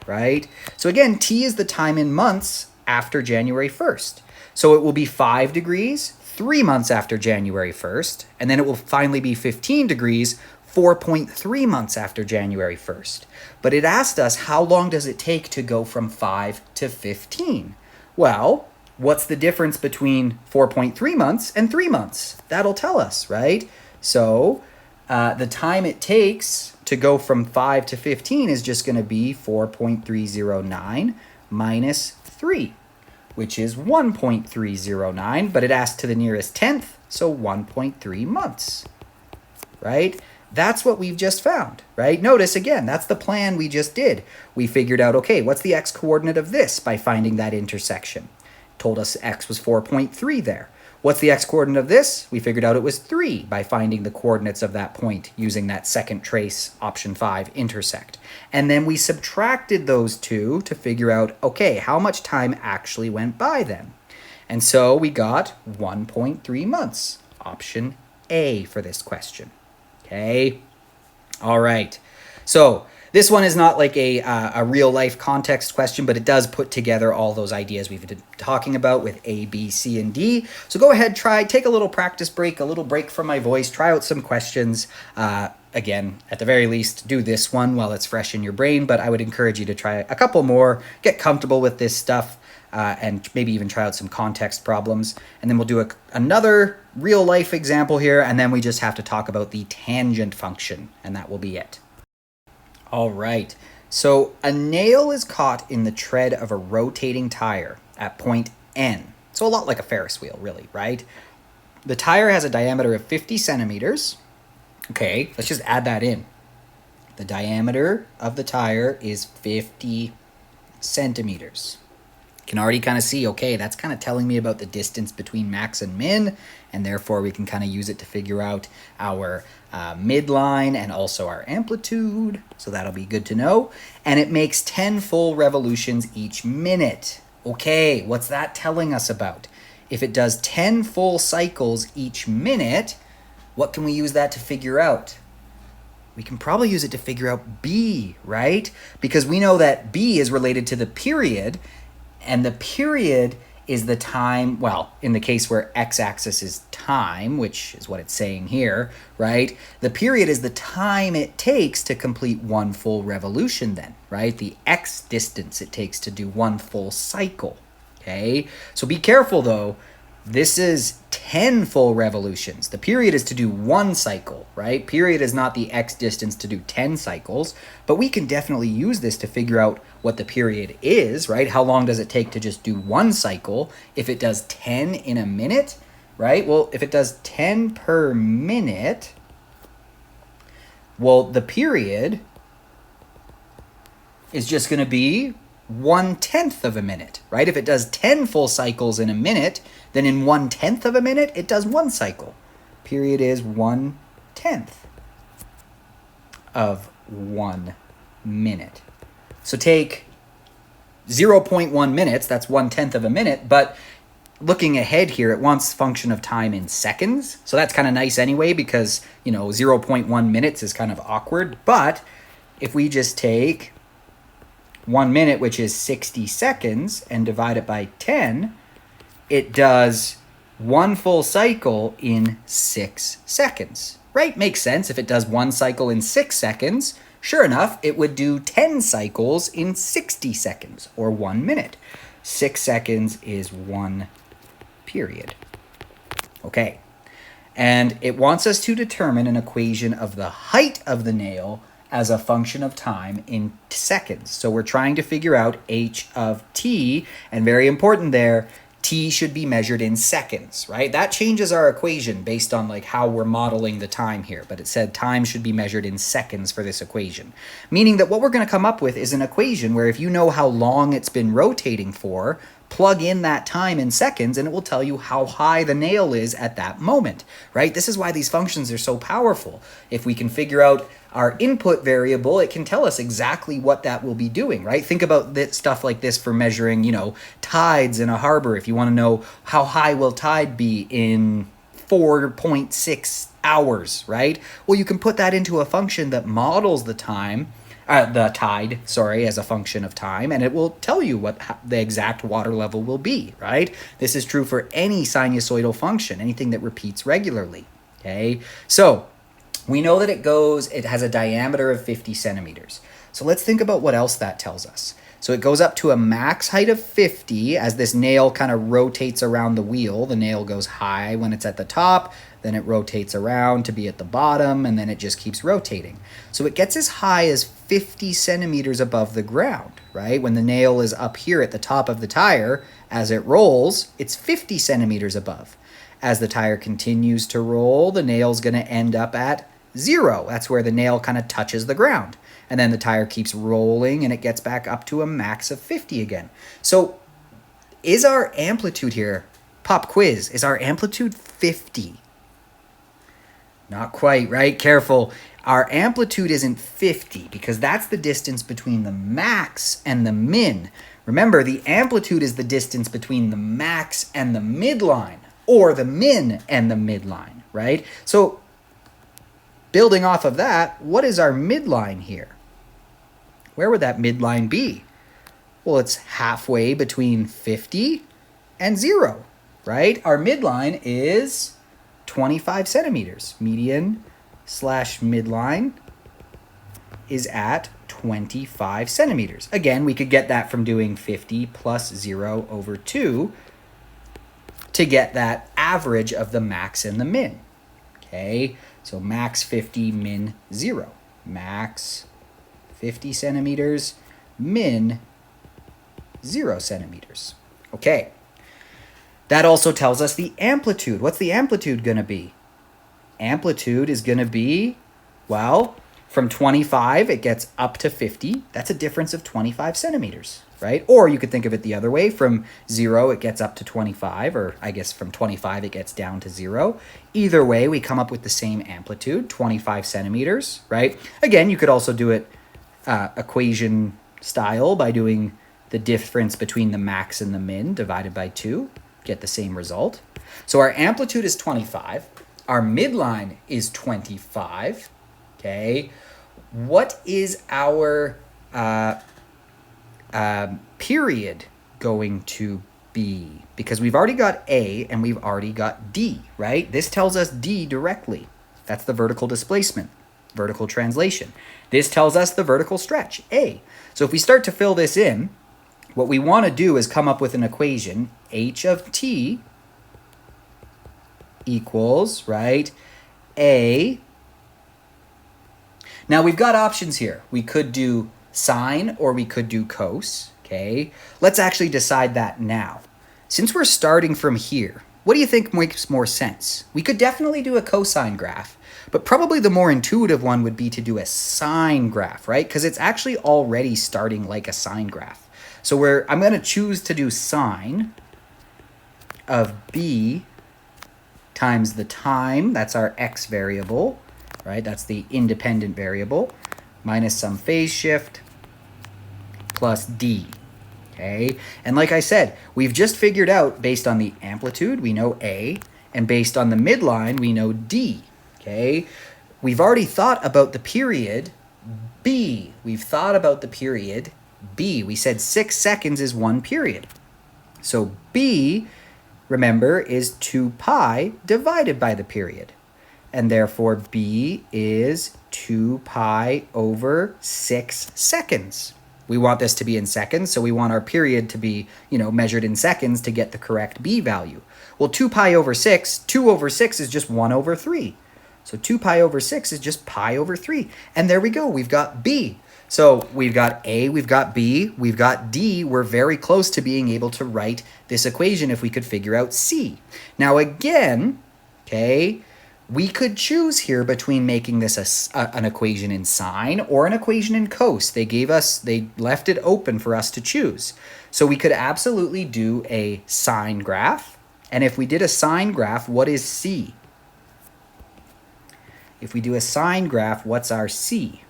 right? So again, T is the time in months after January 1st. So it will be 5 degrees 3 months after January 1st, and then it will finally be 15 degrees 4.3 months after January 1st. But it asked us, how long does it take to go from 5 to 15? Well, what's the difference between 4.3 months and 3 months? That'll tell us, right? So the time it takes to go from 5 to 15 is just going to be 4.309 minus 3, which is 1.309, but it asked to the nearest tenth, so 1.3 months, right? That's what we've just found, right? Notice again, that's the plan we just did. We figured out, okay, what's the x-coordinate of this by finding that intersection? Told us x was 4.3 there. What's the x-coordinate of this? We figured out it was 3 by finding the coordinates of that point using that second trace, option 5, intersect. And then we subtracted those two to figure out, okay, how much time actually went by then? And so we got 1.3 months, option A for this question. Okay, all right. So this one is not like a real life context question, but it does put together all those ideas we've been talking about with A, B, C, and D. So go ahead, take a little practice break, a little break from my voice, try out some questions. Again, at the very least, do this one while it's fresh in your brain, but I would encourage you to try a couple more, get comfortable with this stuff, and maybe even try out some context problems. And then we'll do another real life example here, and then we just have to talk about the tangent function, and that will be it. All right, so a nail is caught in the tread of a rotating tire at point N. So a lot like a Ferris wheel, really, right? The tire has a diameter of 50 centimeters. Okay, let's just add that in. The diameter of the tire is 50 centimeters. You can already kind of see, okay, that's kind of telling me about the distance between max and min, and therefore we can kind of use it to figure out our midline and also our amplitude. So that'll be good to know. And it makes 10 full revolutions each minute. Okay, what's that telling us about? If it does 10 full cycles each minute, what can we use that to figure out? We can probably use it to figure out B, right? Because we know that B is related to the period, and the period is the time, well, in the case where x-axis is time, which is what it's saying here, right? The period is the time it takes to complete one full revolution then, right? The x distance it takes to do one full cycle, okay? So be careful though. This is 10 full revolutions. The period is to do one cycle, right? Period is not the x distance to do 10 cycles, but we can definitely use this to figure out what the period is, right? How long does it take to just do one cycle? If it does 10 in a minute, right? Well, if it does 10 per minute, well, the period is just going to be 1/10 of a minute, right? If it does 10 full cycles in a minute, then in 1/10 of a minute, it does one cycle. Period is 1/10 of 1 minute. So take 0.1 minutes, that's 1/10 of a minute, but looking ahead here, it wants function of time in seconds. So that's kind of nice anyway, because, 0.1 minutes is kind of awkward. But if we just take 1 minute, which is 60 seconds, and divide it by 10, it does one full cycle in 6 seconds, right? Makes sense. If it does one cycle in 6 seconds, sure enough, it would do 10 cycles in 60 seconds, or 1 minute. 6 seconds is 1 period. Okay. And it wants us to determine an equation of the height of the nail as a function of time in seconds. So we're trying to figure out h of t, and very important there, t should be measured in seconds, right? That changes our equation based on like how we're modeling the time here, but it said time should be measured in seconds for this equation. Meaning that what we're going to come up with is an equation where if you know how long it's been rotating for, plug in that time in seconds and it will tell you how high the nail is at that moment, right? This is why these functions are so powerful. If we can figure out our input variable, it can tell us exactly what that will be doing, right? Think about this stuff like this for measuring, tides in a harbor. If you want to know how high will tide be in 4.6 hours, right? Well, you can put that into a function that models the tide, as a function of time, and it will tell you what the exact water level will be, right? This is true for any sinusoidal function, anything that repeats regularly, okay? So we know that it has a diameter of 50 centimeters. So let's think about what else that tells us. So it goes up to a max height of 50 as this nail kind of rotates around the wheel. The nail goes high when it's at the top, then it rotates around to be at the bottom, and then it just keeps rotating. So it gets as high as 50 centimeters above the ground, right? When the nail is up here at the top of the tire, as it rolls, it's 50 centimeters above. As the tire continues to roll, the nail's going to end up at 0. That's where the nail kind of touches the ground. And then the tire keeps rolling and it gets back up to a max of 50 again. So is our amplitude here, pop quiz, is our amplitude 50? Not quite, right? Careful. Our amplitude isn't 50 because that's the distance between the max and the min. Remember, the amplitude is the distance between the max and the midline, or the min and the midline, right? So building off of that, what is our midline here? Where would that midline be? Well, it's halfway between 50 and 0, right? Our midline is 25 centimeters. Median / midline is at 25 centimeters. Again, we could get that from doing 50 plus 0 over 2 to get that average of the max and the min. Okay, so max 50, min 0. Max 50 centimeters, min 0 centimeters. Okay, that also tells us the amplitude. What's the amplitude going to be? Amplitude is going to be, well, from 25, it gets up to 50. That's a difference of 25 centimeters, right? Or you could think of it the other way. From 0, it gets up to 25, or I guess from 25, it gets down to 0. Either way, we come up with the same amplitude, 25 centimeters, right? Again, you could also do it equation style by doing the difference between the max and the min divided by 2, get the same result. So our amplitude is 25. Our midline is 25. Okay. What is our period going to be? Because we've already got A and we've already got D, right? This tells us D directly. That's the vertical displacement, vertical translation. This tells us the vertical stretch, A. So if we start to fill this in, what we want to do is come up with an equation, h of t equals, right, A. Now we've got options here. We could do sine or we could do cos, okay? Let's actually decide that now. Since we're starting from here, what do you think makes more sense? We could definitely do a cosine graph, but probably the more intuitive one would be to do a sine graph, right? Because it's actually already starting like a sine graph. So I'm going to choose to do sine of b times the time, that's our x variable, right? That's the independent variable, minus some phase shift plus d. Okay, and like I said, we've just figured out based on the amplitude, we know A, and based on the midline, we know D. Okay, we've already thought about the period B. We've thought about the period B. We said 6 seconds is one period. So B, remember, is 2 pi divided by the period. And therefore B is 2 pi over 6 seconds. We want this to be in seconds, so we want our period to be, measured in seconds to get the correct B value. Well, 2 pi over 6, 2 over 6 is just 1 over 3. So 2 pi over 6 is just pi over 3. And there we go, we've got B. So we've got A, we've got B, we've got D. We're very close to being able to write this equation if we could figure out C. Now again, okay, we could choose here between making this an equation in sine or an equation in cos. They left it open for us to choose. So we could absolutely do a sine graph. And if we did a sine graph, what is C? If we do a sine graph, what's our C?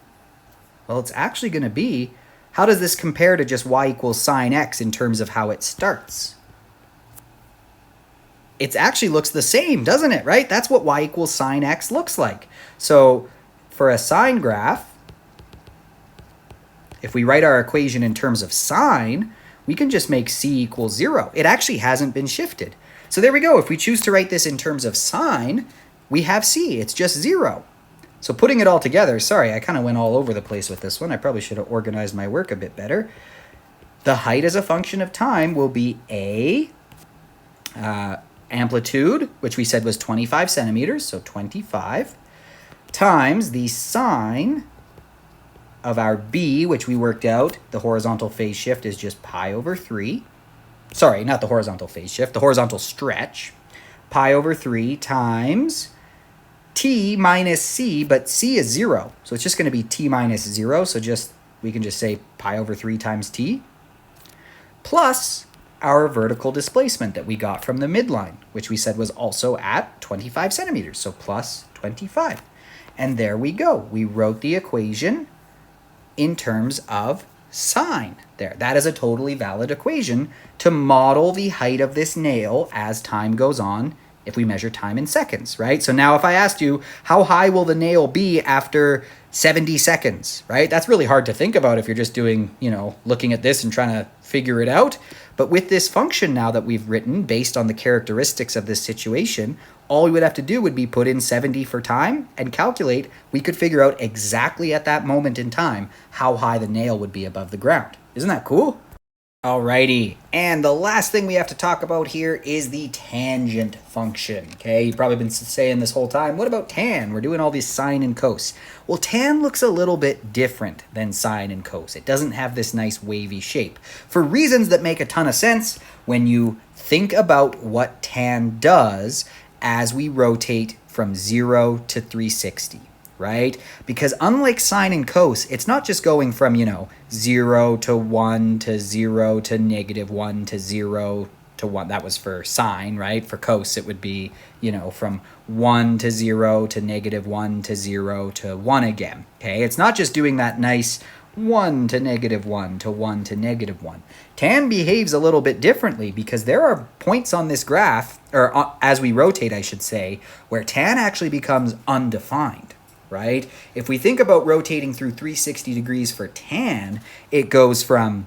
Well, it's actually going to be, how does this compare to just y equals sine x in terms of how it starts? It actually looks the same, doesn't it, right? That's what y equals sine x looks like. So for a sine graph, if we write our equation in terms of sine, we can just make c equals 0. It actually hasn't been shifted. So there we go. If we choose to write this in terms of sine, we have c. It's just 0. So putting it all together, sorry, I kind of went all over the place with this one. I probably should have organized my work a bit better. The height as a function of time will be a amplitude, which we said was 25 centimeters, so 25, times the sine of our b, which we worked out, the horizontal phase shift is just pi over 3. Sorry, not the horizontal phase shift, the horizontal stretch. Pi over 3 times t minus c, but c is 0. So it's just going to be t minus 0, so we can just say pi over 3 times t, plus our vertical displacement that we got from the midline, which we said was also at 25 centimeters, so plus 25. And there we go. We wrote the equation in terms of sine there. That is a totally valid equation to model the height of this nail as time goes on if we measure time in seconds, right? So now if I asked you, how high will the nail be after 70 seconds, right? That's really hard to think about if you're just doing, looking at this and trying to figure it out. But with this function now that we've written based on the characteristics of this situation, all we would have to do would be put in 70 for time and calculate. We could figure out exactly at that moment in time how high the nail would be above the ground. Isn't that cool? Alrighty, and the last thing we have to talk about here is the tangent function. Okay, you've probably been saying this whole time, what about tan? We're doing all these sine and cos. Well, tan looks a little bit different than sine and cos. It doesn't have this nice wavy shape for reasons that make a ton of sense when you think about what tan does as we rotate from 0 to 360. Right? Because unlike sine and cos, it's not just going from, 0 to 1 to 0 to -1 to 0 to 1. That was for sine, right? For cos, it would be, from 1 to 0 to -1 to 0 to 1 again. Okay? It's not just doing that nice 1 to -1 to 1 to -1. Tan behaves a little bit differently because there are points on this graph, or as we rotate, I should say, where tan actually becomes undefined. Right? If we think about rotating through 360 degrees for tan, it goes from,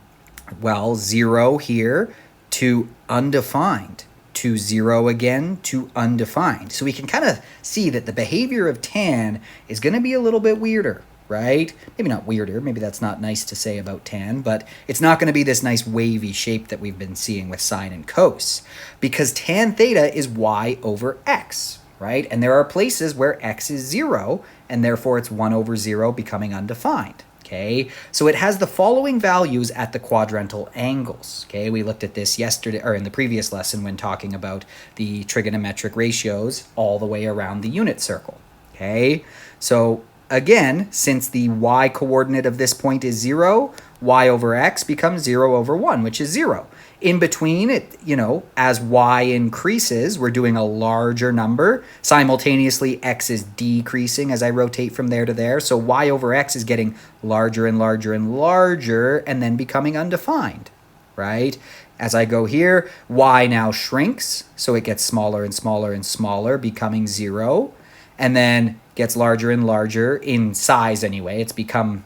0 here to undefined, to 0 again to undefined. So we can kind of see that the behavior of tan is going to be a little bit weirder, right? Maybe not weirder, maybe that's not nice to say about tan, but it's not going to be this nice wavy shape that we've been seeing with sine and cos, because tan theta is y over x, right? And there are places where x is 0, and therefore it's 1 over 0 becoming undefined, okay? So it has the following values at the quadrantal angles, okay? We looked at this yesterday, or in the previous lesson when talking about the trigonometric ratios all the way around the unit circle, okay? So again, since the y coordinate of this point is 0, y over x becomes 0 over 1, which is 0. In between, it, as y increases, we're doing a larger number. Simultaneously, x is decreasing as I rotate from there to there. So y over x is getting larger and larger and larger and then becoming undefined, right? As I go here, y now shrinks, so it gets smaller and smaller and smaller, becoming 0, and then gets larger and larger in size anyway. It's become,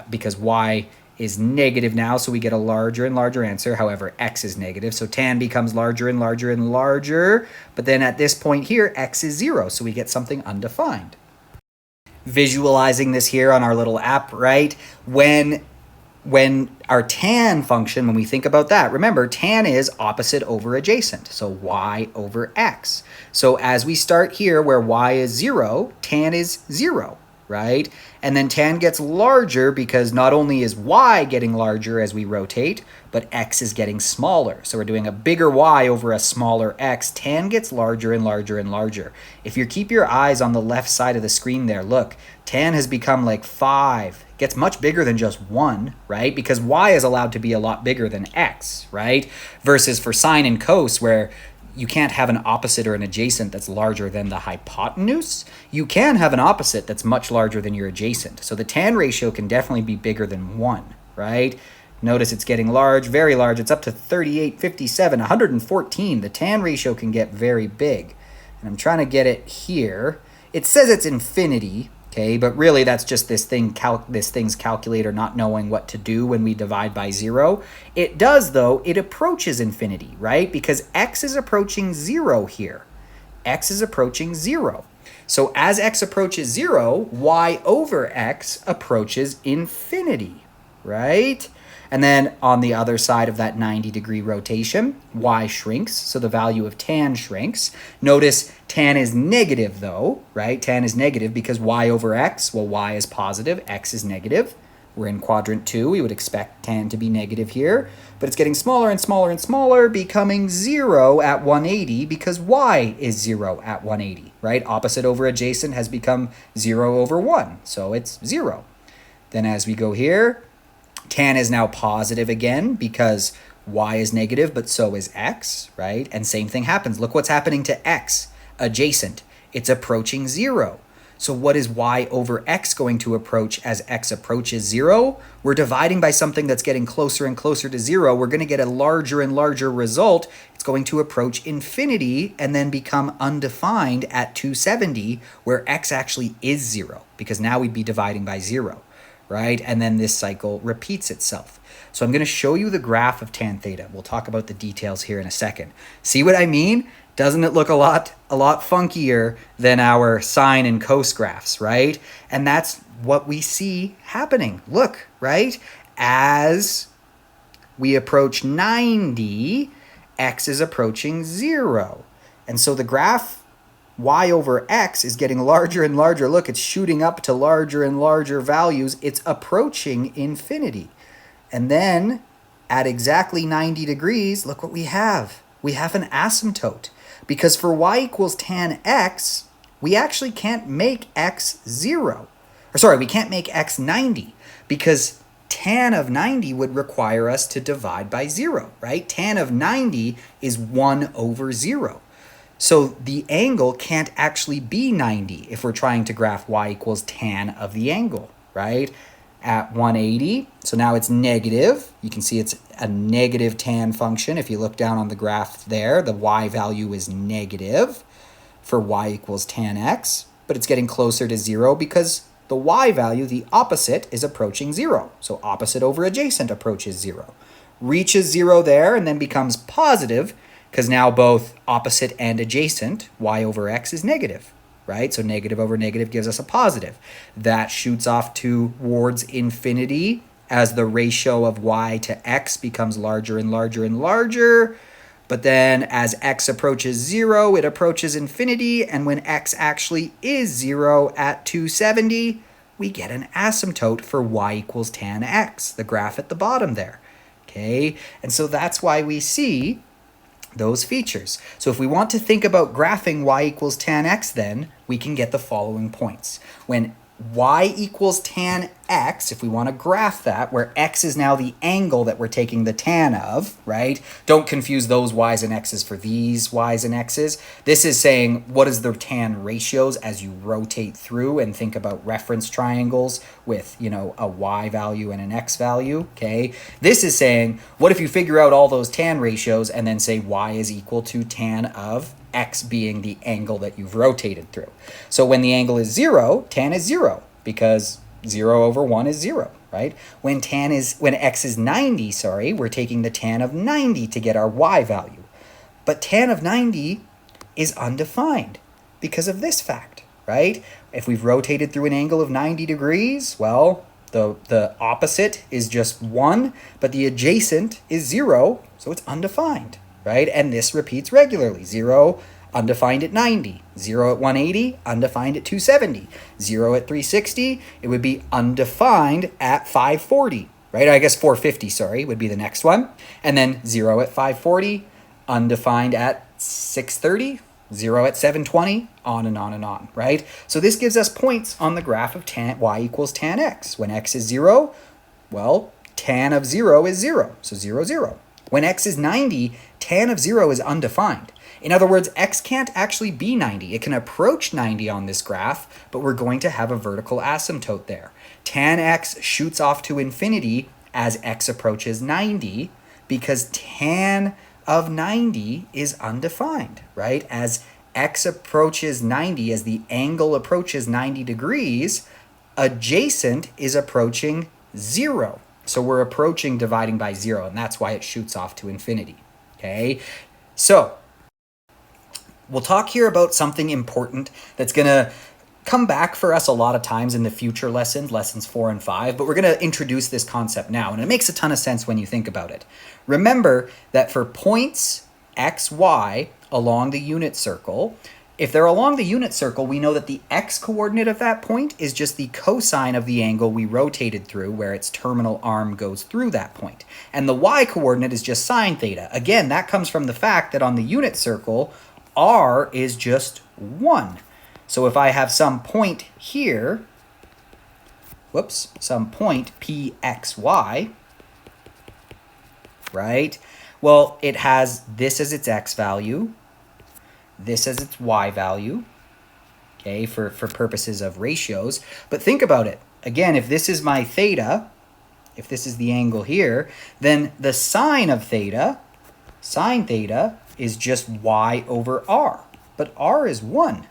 because y is negative now, so we get a larger and larger answer. However, x is negative, so tan becomes larger and larger and larger. But then at this point here, x is 0, so we get something undefined. Visualizing this here on our little app, right? When our tan function, when we think about that, remember, tan is opposite over adjacent, so y over x. So as we start here where y is 0, tan is 0. Right? And then tan gets larger because not only is y getting larger as we rotate, but x is getting smaller. So we're doing a bigger y over a smaller x. Tan gets larger and larger and larger. If you keep your eyes on the left side of the screen there, look, tan has become like 5. It gets much bigger than just 1, right? Because y is allowed to be a lot bigger than x, right? Versus for sine and cos, where you can't have an opposite or an adjacent that's larger than the hypotenuse. You can have an opposite that's much larger than your adjacent. So the tan ratio can definitely be bigger than 1, right? Notice it's getting large, very large. It's up to 38, 57, 114. The tan ratio can get very big. And I'm trying to get it here. It says it's infinity, okay, but really that's just this thing's calculator not knowing what to do when we divide by 0. It does, though. It approaches infinity, right? Because x is approaching 0 here. X is approaching 0. So as x approaches 0, y over x approaches infinity, right? And then on the other side of that 90-degree rotation, y shrinks, so the value of tan shrinks. Notice tan is negative, though, right? Tan is negative because y over x, well, y is positive, x is negative. We're in quadrant 2. We would expect tan to be negative here, but it's getting smaller and smaller and smaller, becoming 0 at 180 because y is 0 at 180, right? Opposite over adjacent has become 0 over 1, so it's 0. Then as we go here, tan is now positive again because y is negative, but so is x, right? And same thing happens. Look what's happening to x, adjacent. It's approaching 0. So what is y over x going to approach as x approaches 0? We're dividing by something that's getting closer and closer to 0. We're going to get a larger and larger result. It's going to approach infinity and then become undefined at 270, where x actually is 0, because now we'd be dividing by 0. Right? And then this cycle repeats itself. So I'm going to show you the graph of tan theta. We'll talk about the details here in a second. See what I mean? Doesn't it look a lot funkier than our sine and cos graphs, right? And that's what we see happening. Look, right? As we approach 90, x is approaching 0. And so the graph y over x is getting larger and larger. Look, it's shooting up to larger and larger values. It's approaching infinity. And then at exactly 90 degrees, look what we have. We have an asymptote. Because for y equals tan x, we actually can't make x 0. Or sorry, we can't make x 90 because tan of 90 would require us to divide by 0, right? Tan of 90 is 1 over 0. So the angle can't actually be 90 if we're trying to graph y equals tan of the angle, right? At 180, so now it's negative. You can see it's a negative tan function. If you look down on the graph there, the y value is negative for y equals tan x, but it's getting closer to 0 because the y value, the opposite, is approaching 0. So opposite over adjacent approaches 0. Reaches 0 there and then becomes positive, because now both opposite and adjacent, y over x, is negative, right? So negative over negative gives us a positive. That shoots off towards infinity as the ratio of y to x becomes larger and larger and larger. But then as x approaches 0, it approaches infinity. And when x actually is 0 at 270, we get an asymptote for y equals tan x, the graph at the bottom there. Okay, and so that's why we see those features. So if we want to think about graphing y equals tan x, then we can get the following points. When y equals tan x, if we want to graph that, where x is now the angle that we're taking the tan of, right? Don't confuse those y's and x's for these y's and x's. This is saying what is the tan ratios as you rotate through and think about reference triangles with, you know, a y value and an x value, okay? This is saying, what if you figure out all those tan ratios and then say y is equal to tan of x being the angle that you've rotated through. So when the angle is 0, tan is 0 because 0 over 1 is 0, right? When x is 90, we're taking the tan of 90 to get our y value. But tan of 90 is undefined because of this fact, right? If we've rotated through an angle of 90 degrees, well, the opposite is just 1, but the adjacent is 0, so it's undefined, right? And this repeats regularly. 0, undefined at 90. 0 at 180, undefined at 270. 0 at 360, it would be undefined at 540, right? I guess 450, would be the next one. And then 0 at 540, undefined at 630, 0 at 720, on and on and on, right? So this gives us points on the graph of tan y equals tan x. When x is 0, well, tan of 0 is 0, so 0, 0. When x is 90, tan of 0 is undefined. In other words, x can't actually be 90. It can approach 90 on this graph, but we're going to have a vertical asymptote there. Tan x shoots off to infinity as x approaches 90 because tan of 90 is undefined, right? As x approaches 90, as the angle approaches 90 degrees, adjacent is approaching 0. So we're approaching dividing by 0, and that's why it shoots off to infinity, okay? So we'll talk here about something important that's going to come back for us a lot of times in the future lessons 4 and 5, but we're going to introduce this concept now, and it makes a ton of sense when you think about it. Remember that for points x, y along the unit circle, if they're along the unit circle, we know that the x-coordinate of that point is just the cosine of the angle we rotated through where its terminal arm goes through that point. And the y-coordinate is just sine theta. Again, that comes from the fact that on the unit circle, r is just 1. So if I have some point here, some point pxy, right? Well, it has this as its x value, this as its y value, okay, for purposes of ratios. But think about it. Again, if this is my theta, if this is the angle here, then the sine of theta, sine theta, is just y over r. But r is 1.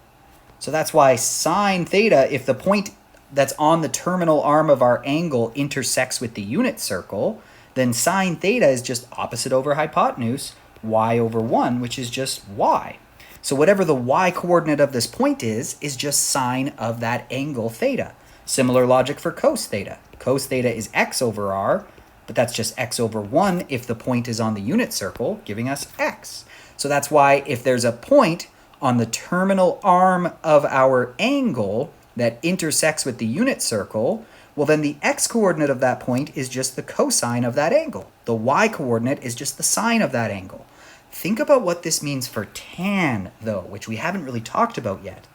So that's why sine theta, if the point that's on the terminal arm of our angle intersects with the unit circle, then sine theta is just opposite over hypotenuse, y over 1, which is just y. So whatever the y-coordinate of this point is just sine of that angle theta. Similar logic for cos theta. Cos theta is x over r, but that's just x over 1 if the point is on the unit circle, giving us x. So that's why if there's a point on the terminal arm of our angle that intersects with the unit circle, well then the x-coordinate of that point is just the cosine of that angle. The y-coordinate is just the sine of that angle. Think about what this means for tan, though, which we haven't really talked about yet.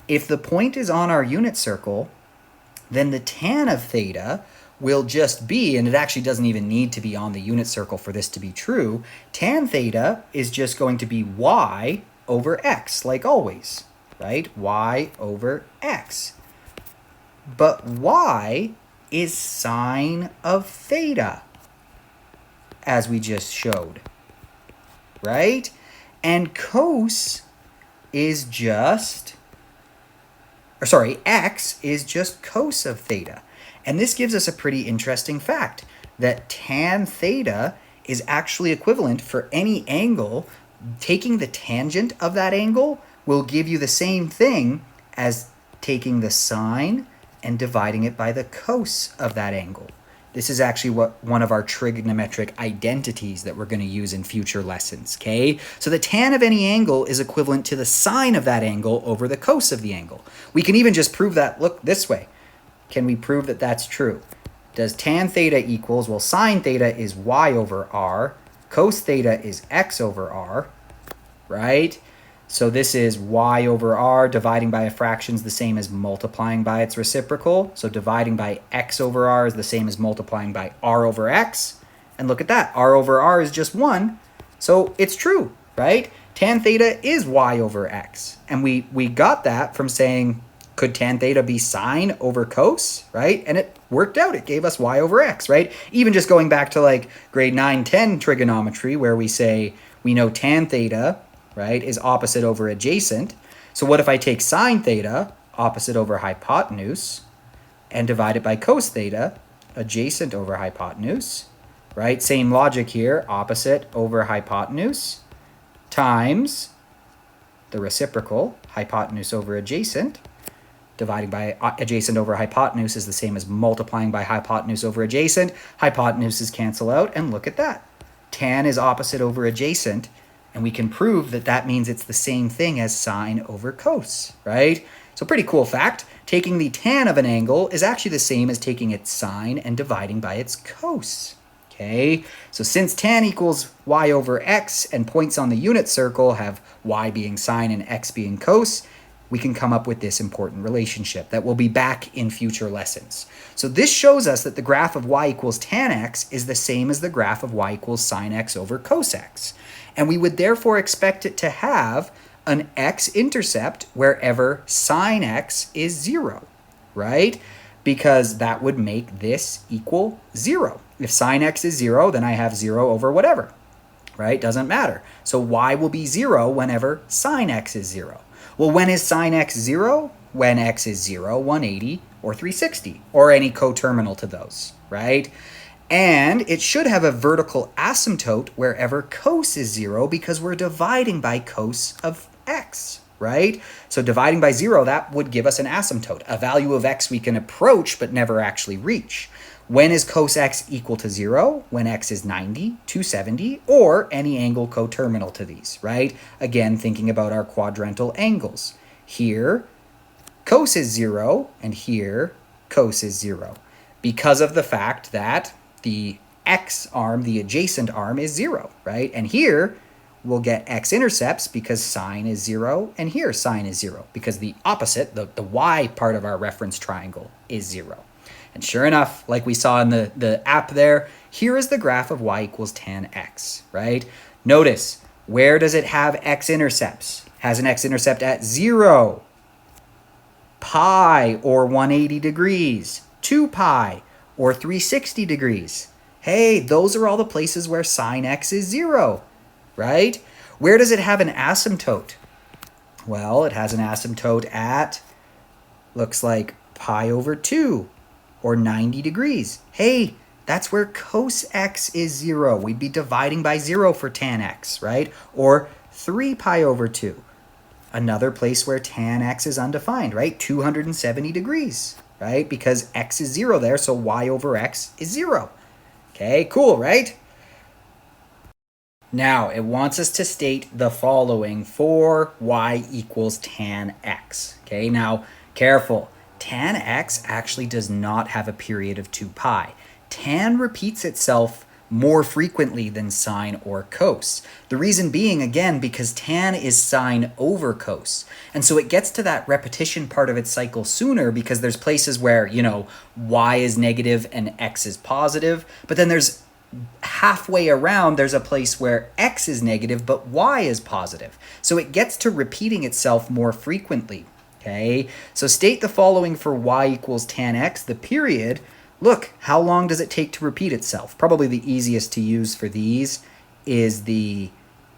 If the point is on our unit circle, then the tan of theta will just be, and it actually doesn't even need to be on the unit circle for this to be true, tan theta is just going to be y over x, like always, right? Y over x. But y is sine of theta, as we just showed, right? And cos is just, x is just cos of theta. And this gives us a pretty interesting fact, that tan theta is actually equivalent for any angle. Taking the tangent of that angle will give you the same thing as taking the sine and dividing it by the cos of that angle. This is actually one of our trigonometric identities that we're going to use in future lessons, okay? So the tan of any angle is equivalent to the sine of that angle over the cos of the angle. We can even just prove that, look this way. Can we prove that that's true? Does tan theta equals, well, sine theta is y over r, cos theta is x over r, right? So this is y over r. Dividing by a fraction is the same as multiplying by its reciprocal. So dividing by x over r is the same as multiplying by r over x. And look at that. R over r is just 1. So it's true, right? Tan theta is y over x. And we got that from saying, could tan theta be sine over cos, right? And it worked out. It gave us y over x, right? Even just going back to like grade 9, 10 trigonometry, where we say we know tan theta, right, is opposite over adjacent. So what if I take sine theta, opposite over hypotenuse, and divide it by cos theta, adjacent over hypotenuse, right? Same logic here, opposite over hypotenuse, times the reciprocal, hypotenuse over adjacent. Dividing by adjacent over hypotenuse is the same as multiplying by hypotenuse over adjacent. Hypotenuses cancel out, and look at that. Tan is opposite over adjacent, and we can prove that that means it's the same thing as sine over cos, right? So pretty cool fact. Taking the tan of an angle is actually the same as taking its sine and dividing by its cos. Okay, so since tan equals y over x and points on the unit circle have y being sine and x being cos, we can come up with this important relationship that will be back in future lessons. So this shows us that the graph of y equals tan x is the same as the graph of y equals sine x over cos x. And we would therefore expect it to have an x-intercept wherever sine x is 0, right? Because that would make this equal 0. If sine x is 0, then I have 0 over whatever, right? Doesn't matter. So y will be 0 whenever sine x is 0. Well, when is sine x 0? When x is 0, 180, or 360, or any coterminal to those, right? And it should have a vertical asymptote wherever cos is 0 because we're dividing by cos of x, right? So dividing by 0, that would give us an asymptote, a value of x we can approach but never actually reach. When is cos x equal to 0? When x is 90, 270, or any angle coterminal to these, right? Again, thinking about our quadrantal angles. Here, cos is 0, and here, cos is 0. Because of the fact that the x arm, the adjacent arm, is 0, right? And here, we'll get x-intercepts because sine is 0, and here sine is 0, because the opposite, the y part of our reference triangle, is 0. And sure enough, like we saw in the app there, here is the graph of y equals tan x, right? Notice, where does it have x-intercepts? Has an x-intercept at 0, pi, or 180 degrees, 2 pi, or 360 degrees. Hey, those are all the places where sine x is 0, right? Where does it have an asymptote? Well, it has an asymptote at, looks like pi over 2, or 90 degrees. Hey, that's where cos x is 0. We'd be dividing by 0 for tan x, right? Or 3 pi over 2. Another place where tan x is undefined, right? 270 degrees, right? Because x is 0 there, so y over x is 0. Okay, cool, right? Now, it wants us to state the following for y equals tan x. Okay, now, careful. Tan x actually does not have a period of 2 pi. Tan repeats itself more frequently than sine or cos. The reason being, again, because tan is sine over cos. And so it gets to that repetition part of its cycle sooner because there's places where, y is negative and x is positive, but then there's halfway around, there's a place where x is negative, but y is positive. So it gets to repeating itself more frequently. Okay, so state the following for y equals tan x, the period. Look, how long does it take to repeat itself? Probably the easiest to use for these is the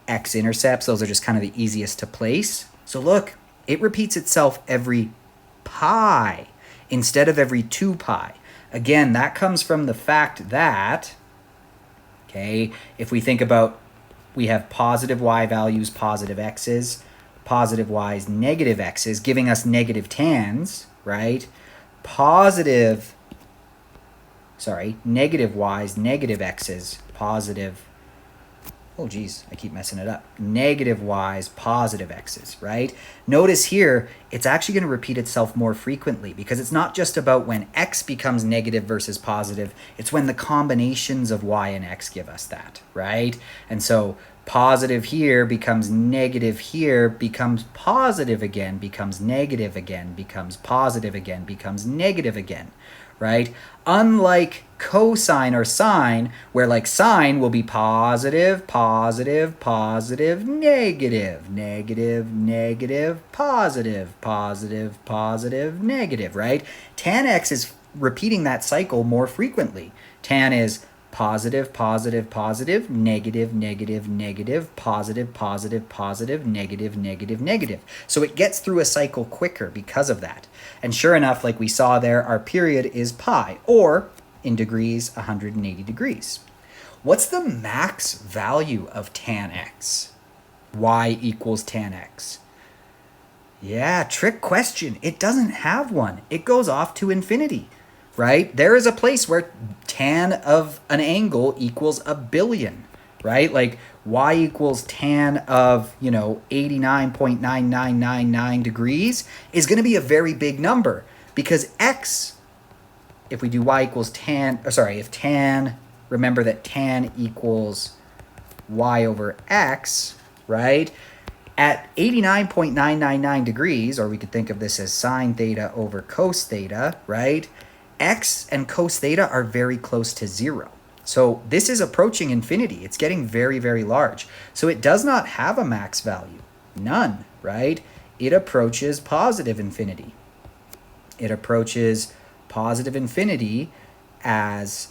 x-intercepts. Those are just kind of the easiest to place. So look, it repeats itself every pi instead of every 2 pi. Again, that comes from the fact that, okay, if we think about, we have positive y values, positive x's, positive y's, negative x's, giving us negative tans, right? Negative y's, negative x's, positive, oh geez, I keep messing it up. Negative y's, positive x's, right? Notice here, it's actually going to repeat itself more frequently because it's not just about when x becomes negative versus positive, it's when the combinations of y and x give us that, right? And so positive here becomes negative here, becomes positive again, becomes negative again, becomes positive again, becomes negative again, right? Unlike cosine or sine, where like sine will be positive, positive, positive, negative, negative, negative, positive, positive, positive, negative, right? Tan x is repeating that cycle more frequently. Tan is positive, positive, positive, negative, negative, negative, positive, positive, positive, negative, negative, negative. So it gets through a cycle quicker because of that. And sure enough, like we saw there, our period is pi, or in degrees, 180 degrees. What's the max value of tan x? Y equals tan x. Yeah, trick question. It doesn't have one. It goes off to infinity, right? There is a place where tan of an angle equals a billion, right? Like y equals tan of, 89.9999 degrees is going to be a very big number because x, if we do y equals if tan, remember that tan equals y over x, right? At 89.999 degrees, or we could think of this as sine theta over cos theta, right? X and cos theta are very close to 0. So this is approaching infinity. It's getting very, very large. So it does not have a max value. None, right? It approaches positive infinity. It approaches positive infinity as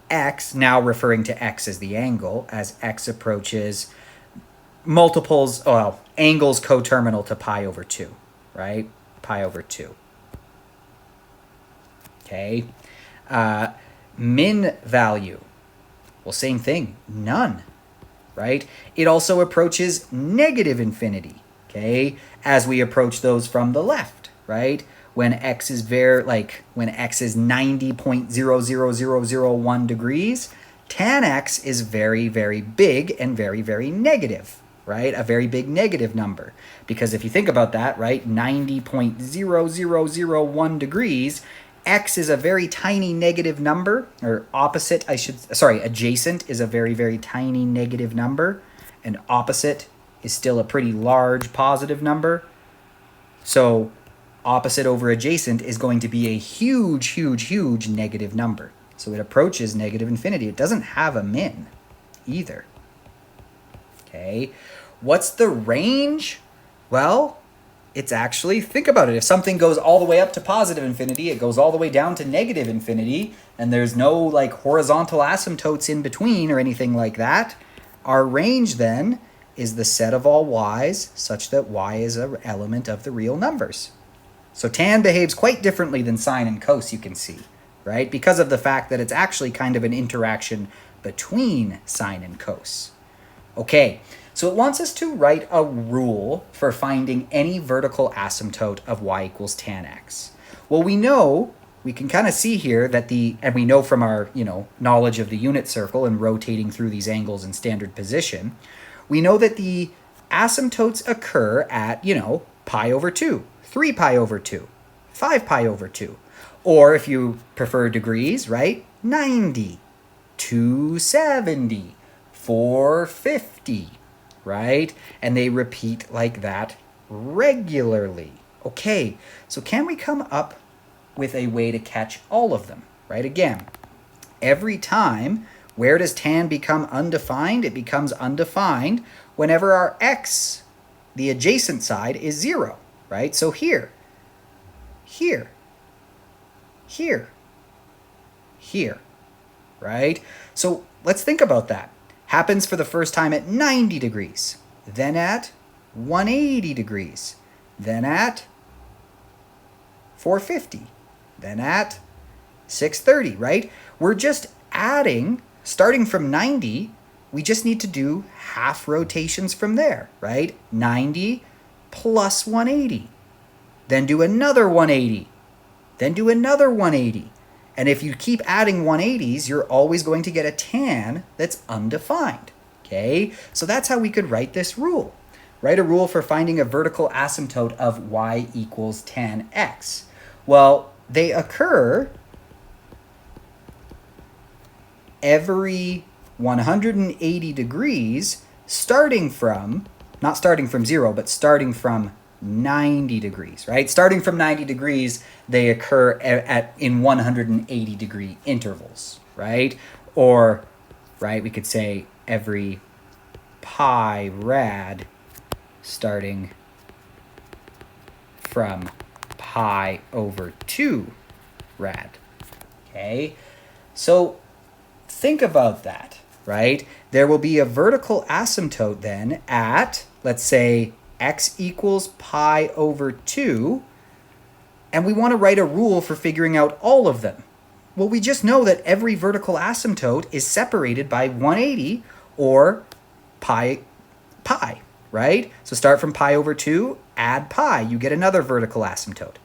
x, now referring to x as the angle, as x approaches angles coterminal to pi over 2, right? Pi over 2. Okay. Min value. Well, same thing. None, right? It also approaches negative infinity, okay, as we approach those from the left, right? When x is when x is 90.00001 degrees, tan x is very, very big and very, very negative, right? A very big negative number. Because if you think about that, right, 90.0001 degrees, x is a very tiny negative number, or adjacent is a very, very tiny negative number, and opposite is still a pretty large positive number. So opposite over adjacent is going to be a huge, huge, huge negative number. So it approaches negative infinity. It doesn't have a min either. Okay. What's the range? Well, it's actually, think about it. If something goes all the way up to positive infinity, it goes all the way down to negative infinity, and there's no like horizontal asymptotes in between or anything like that, our range then is the set of all y's such that y is an element of the real numbers. So tan behaves quite differently than sine and cos, you can see, right? Because of the fact that it's actually kind of an interaction between sine and cos. Okay, so it wants us to write a rule for finding any vertical asymptote of y equals tan x. Well, we can kind of see here that and we know from our, knowledge of the unit circle and rotating through these angles in standard position, we know that the asymptotes occur at, pi over 2, 3 pi over 2, 5 pi over 2. Or if you prefer degrees, right, 90, 270, 450, right? And they repeat like that regularly. Okay, so can we come up with a way to catch all of them, right? Again, every time, where does tan become undefined? It becomes undefined whenever our x, the adjacent side, is 0, right? So here, here, right? So let's think about that. Happens for the first time at 90 degrees, then at 180 degrees, then at 450, then at 630, right? We're just adding, starting from 90, we just need to do half rotations from there, right? 90 plus 180, then do another 180, then do another 180. And if you keep adding 180s, you're always going to get a tan that's undefined, okay? So that's how we could write this rule. Write a rule for finding a vertical asymptote of y equals tan x. Well, they occur every 180 degrees starting from, not starting from 0, but starting from 90 degrees, right? Starting from 90 degrees, they occur in 180 degree intervals, right? Or, right, we could say every pi rad starting from pi over 2 rad, okay? So think about that, right? There will be a vertical asymptote then at, let's say, x equals pi over 2, and we want to write a rule for figuring out all of them. Well, we just know that every vertical asymptote is separated by 180 or pi, right? So start from pi over 2, add pi, you get another vertical asymptote.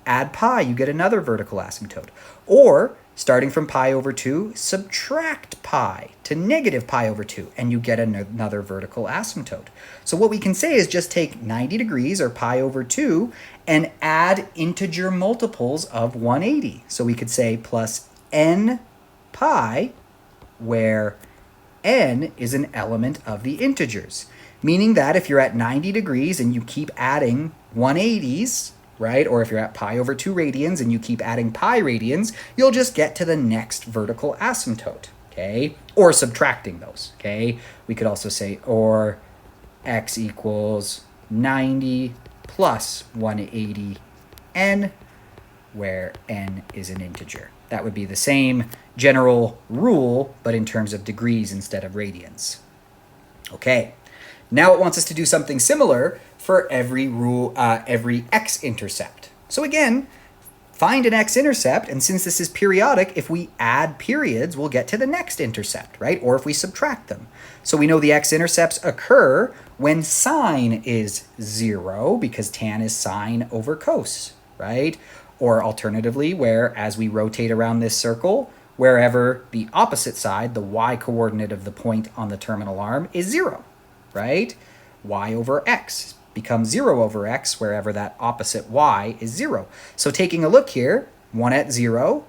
Add pi, you get another vertical asymptote. Or starting from pi over 2, subtract pi to negative pi over 2, and you get another vertical asymptote. So what we can say is just take 90 degrees, or pi over 2, and add integer multiples of 180. So we could say plus n pi, where n is an element of the integers. Meaning that if you're at 90 degrees and you keep adding 180s, right? Or if you're at pi over 2 radians and you keep adding pi radians, you'll just get to the next vertical asymptote, okay? Or subtracting those, okay? We could also say, or x equals 90 plus 180 n, where n is an integer. That would be the same general rule, but in terms of degrees instead of radians. Okay, now it wants us to do something similar for every x-intercept. So again, find an x-intercept, and since this is periodic, if we add periods, we'll get to the next intercept, right? Or if we subtract them. So we know the x-intercepts occur when sine is 0, because tan is sine over cos, right? Or alternatively, where as we rotate around this circle, wherever the opposite side, the y-coordinate of the point on the terminal arm, is 0, right? Y over x becomes 0 over x wherever that opposite y is 0. So taking a look here, one at 0,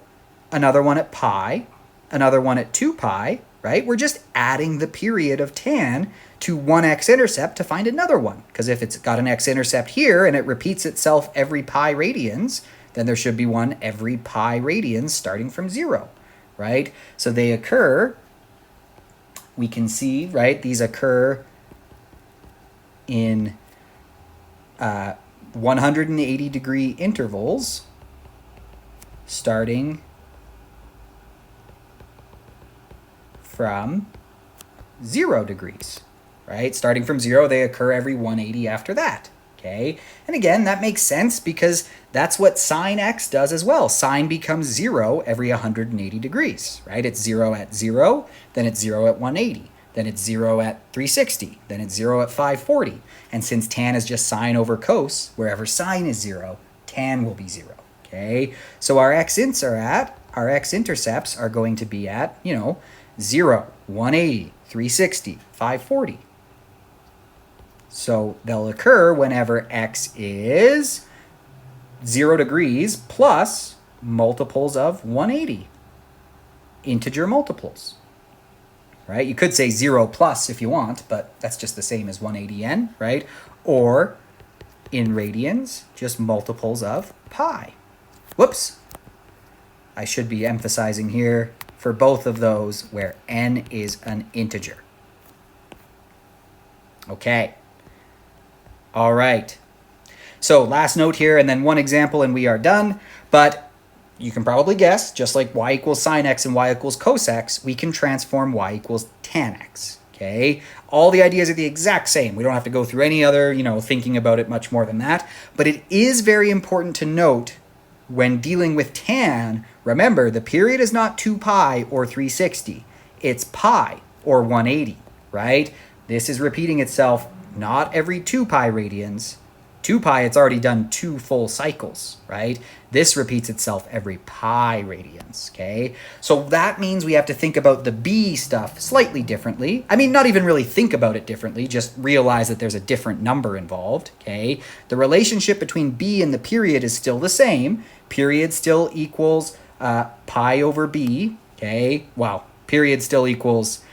another one at pi, another one at 2 pi, right? We're just adding the period of tan to one x-intercept to find another one. Because if it's got an x-intercept here and it repeats itself every pi radians, then there should be one every pi radians starting from 0, right? So they occur, we can see, right? These occur in 180 degree intervals starting from 0 degrees, right? Starting from 0, they occur every 180 after that, okay? And again, that makes sense because that's what sine x does as well. Sine becomes 0 every 180 degrees, right? It's 0 at 0, then it's 0 at 180. Then it's 0 at 360, then it's 0 at 540. And since tan is just sine over cos, wherever sine is 0, tan will be 0, okay? So our x-intercepts are going to be at, 0, 180, 360, 540. So they'll occur whenever x is 0 degrees plus multiples of 180, integer multiples. Right? You could say 0 plus if you want, but that's just the same as 180n, right? Or in radians, just multiples of pi. Whoops. I should be emphasizing here for both of those where n is an integer. Okay. All right. So last note here, and then one example, and we are done. But you can probably guess, just like y equals sine x and y equals cos x, we can transform y equals tan x, okay? All the ideas are the exact same. We don't have to go through any other, thinking about it much more than that. But it is very important to note when dealing with tan, remember, the period is not 2 pi or 360. It's pi or 180, right? This is repeating itself not every 2 pi radians. 2 pi, it's already done 2 full cycles, right? This repeats itself every pi radians, okay? So that means we have to think about the b stuff slightly differently. I mean, not even really think about it differently, just realize that there's a different number involved, okay? The relationship between b and the period is still the same. Period still equals pi over b, okay? Well, period still equals,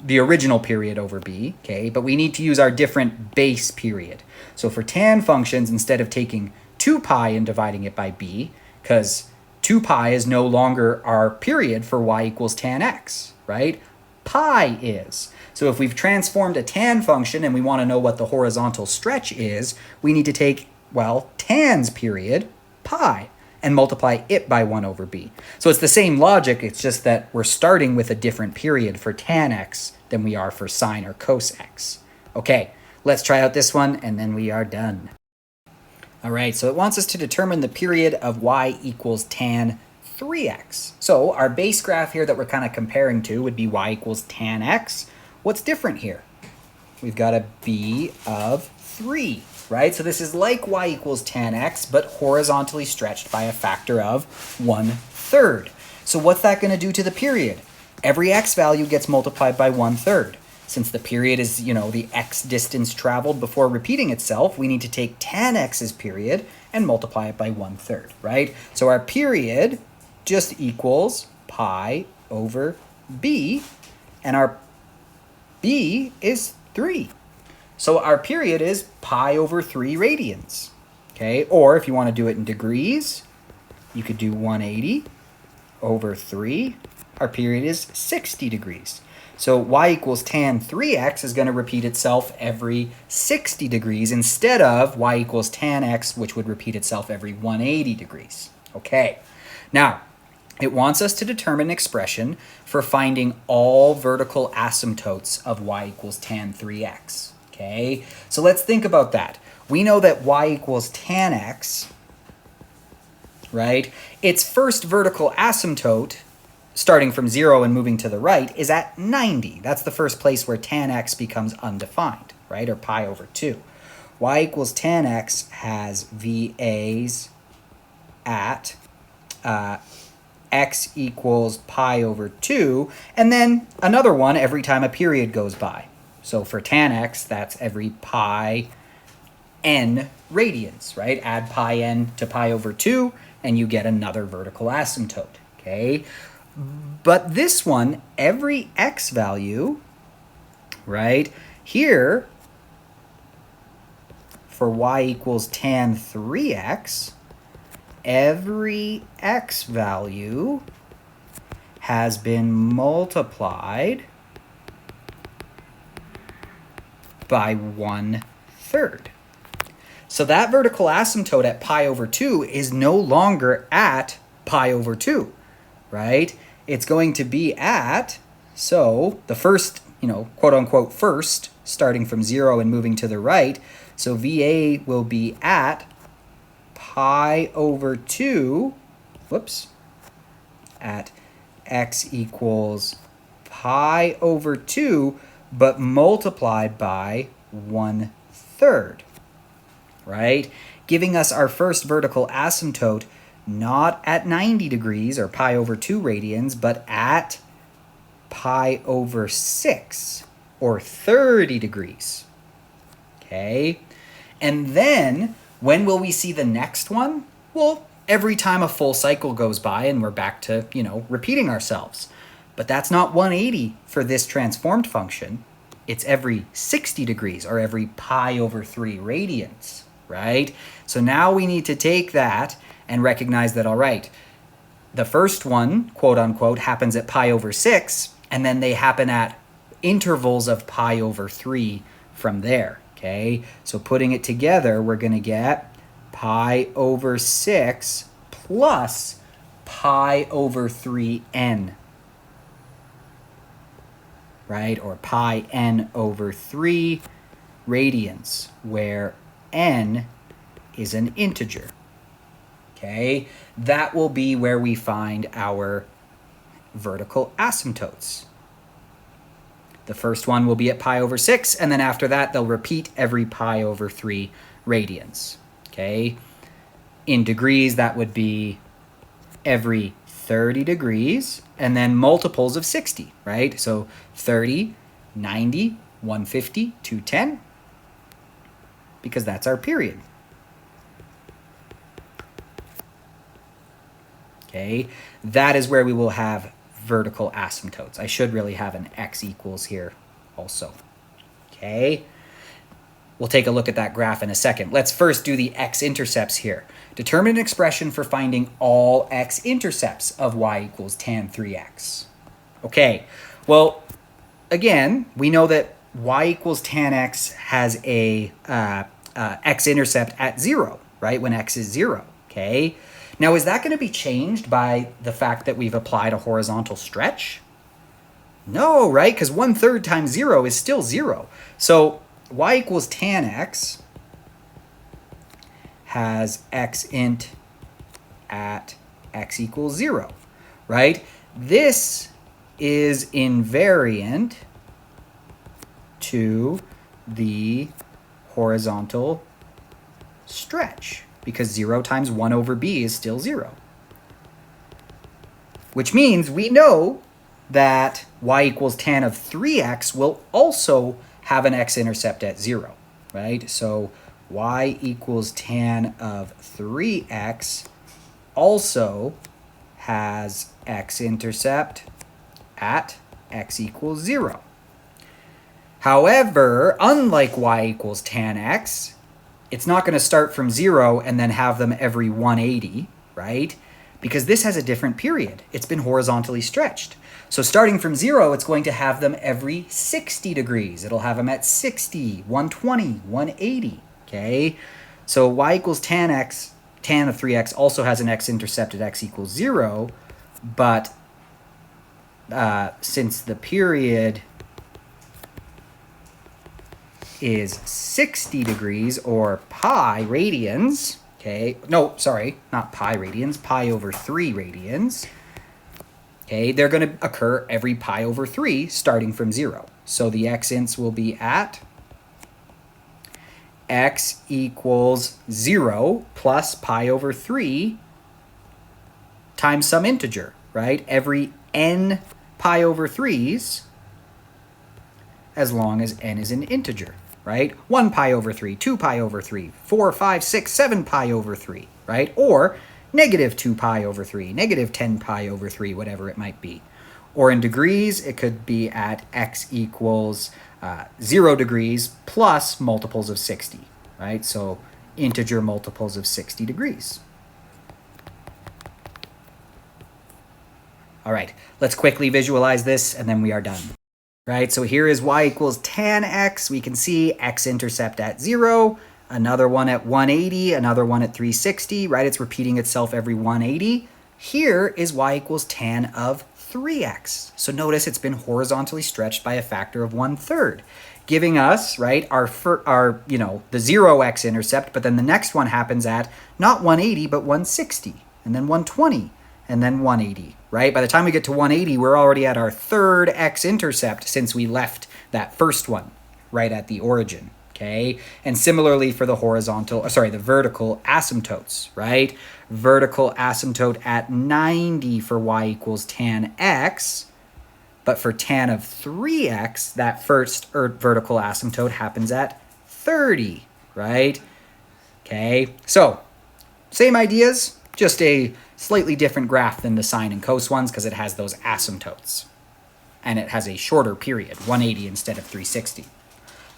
the original period over b, okay? But we need to use our different base period. So for tan functions, instead of taking 2 pi and dividing it by b, because 2 pi is no longer our period for y equals tan x, right? Pi is. So if we've transformed a tan function and we want to know what the horizontal stretch is, we need to take, well, tan's period, pi, and multiply it by 1 over b. So it's the same logic, it's just that we're starting with a different period for tan x than we are for sine or cos x. Okay, let's try out this one, and then we are done. All right, so it wants us to determine the period of y equals tan 3x. So our base graph here that we're kind of comparing to would be y equals tan x. What's different here? We've got a b of 3, right? So this is like y equals tan x, but horizontally stretched by a factor of 1/3. So what's that going to do to the period? Every x value gets multiplied by 1/3. Since the period is, the x distance traveled before repeating itself, we need to take tan x's period and multiply it by 1/3, right? So our period just equals pi over b, and our b is 3. So our period is pi over 3 radians, okay? Or if you want to do it in degrees, you could do 180 over 3. Our period is 60 degrees. So y equals tan 3x is going to repeat itself every 60 degrees instead of y equals tan x, which would repeat itself every 180 degrees. Okay, now it wants us to determine an expression for finding all vertical asymptotes of y equals tan 3x. Okay, so let's think about that. We know that y equals tan x, right? Its first vertical asymptote, starting from 0 and moving to the right, is at 90. That's the first place where tan x becomes undefined, right? Or pi over 2. Y equals tan x has VAs at x equals pi over 2, and then another one every time a period goes by. So for tan x, that's every pi n radians, right? Add pi n to pi over 2, and you get another vertical asymptote, okay? But this one, every x value, right, here, for y equals tan 3x, every x value has been multiplied by 1/3. So that vertical asymptote at pi over 2 is no longer at pi over 2, right? It's going to be at, so the first, quote unquote first, starting from 0 and moving to the right, so VA will be at pi over 2, at x equals pi over 2, but multiplied by 1/3, right? Giving us our first vertical asymptote not at 90 degrees or pi over 2 radians, but at pi over 6 or 30 degrees, okay? And then when will we see the next one? Well, every time a full cycle goes by and we're back to, repeating ourselves. But that's not 180 for this transformed function. It's every 60 degrees or every pi over 3 radians, right? So now we need to take that and recognize that, all right, the first one, quote unquote, happens at pi over 6, and then they happen at intervals of pi over 3 from there, okay? So putting it together, we're going to get pi over 6 plus pi over 3n, right? Or pi n over 3 radians, where n is an integer. Okay, that will be where we find our vertical asymptotes. The first one will be at pi over 6, and then after that, they'll repeat every pi over 3 radians. Okay, in degrees, that would be every 30 degrees, and then multiples of 60, right? So 30, 90, 150, 210, because that's our period. Okay, that is where we will have vertical asymptotes. I should really have an x equals here also. Okay. We'll take a look at that graph in a second. Let's first do the x-intercepts here. Determine an expression for finding all x-intercepts of y equals tan 3x. Okay, well, again, we know that y equals tan x has a x-intercept at 0, right, when x is 0, okay? Now, is that going to be changed by the fact that we've applied a horizontal stretch? No, right, because 1/3 times 0 is still 0. So y equals tan x has x int at x equals 0, right? This is invariant to the horizontal stretch because 0 times 1 over b is still 0. Which means we know that y equals tan of 3x will also have an x-intercept at 0, right? So y equals tan of 3x also has x-intercept at x equals 0. However, unlike y equals tan x, it's not going to start from 0 and then have them every 180, right? Because this has a different period. It's been horizontally stretched. So starting from 0, it's going to have them every 60 degrees. It'll have them at 60, 120, 180, okay? So y equals tan x, tan of 3x also has an x-intercept at x equals 0, but since the period is 60 degrees or pi radians, okay, no, sorry, not pi radians, pi over 3 radians, okay, they're going to occur every pi over 3 starting from 0. So the x-ints will be at x equals 0 plus pi over 3 times some integer, right? Every n pi over 3s as long as n is an integer, right? 1 pi over 3, 2 pi over 3, 4, 5, 6, 7 pi over 3, right? Or negative 2 pi over 3, negative 10 pi over 3, whatever it might be. Or in degrees, it could be at x equals 0 degrees plus multiples of 60, right? So integer multiples of 60 degrees. All right, let's quickly visualize this and then we are done. Right, so here is y equals tan x. We can see x-intercept at 0, another one at 180, another one at 360, right? It's repeating itself every 180. Here is y equals tan of 3x. So notice it's been horizontally stretched by a factor of 1/3, giving us, right, our the 0 x-intercept, but then the next one happens at not 180, but 160, and then 120, and then 180, right? By the time we get to 180, we're already at our 3rd x-intercept since we left that first one right at the origin, okay? And similarly for the the vertical asymptotes, right? Vertical asymptote at 90 for y equals tan x, but for tan of 3x, that first vertical asymptote happens at 30, right? Okay, so same ideas, just a slightly different graph than the sine and cos ones because it has those asymptotes. And it has a shorter period, 180 instead of 360.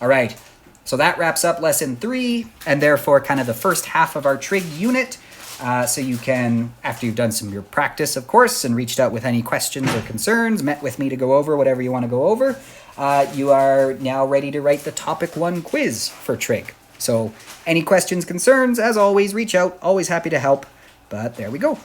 All right, so that wraps up lesson 3 and therefore kind of the first half of our trig unit. So you can, after you've done some of your practice, of course, and reached out with any questions or concerns, met with me to go over whatever you want to go over, you are now ready to write the topic 1 quiz for trig. So any questions, concerns, as always, reach out. Always happy to help. But there we go.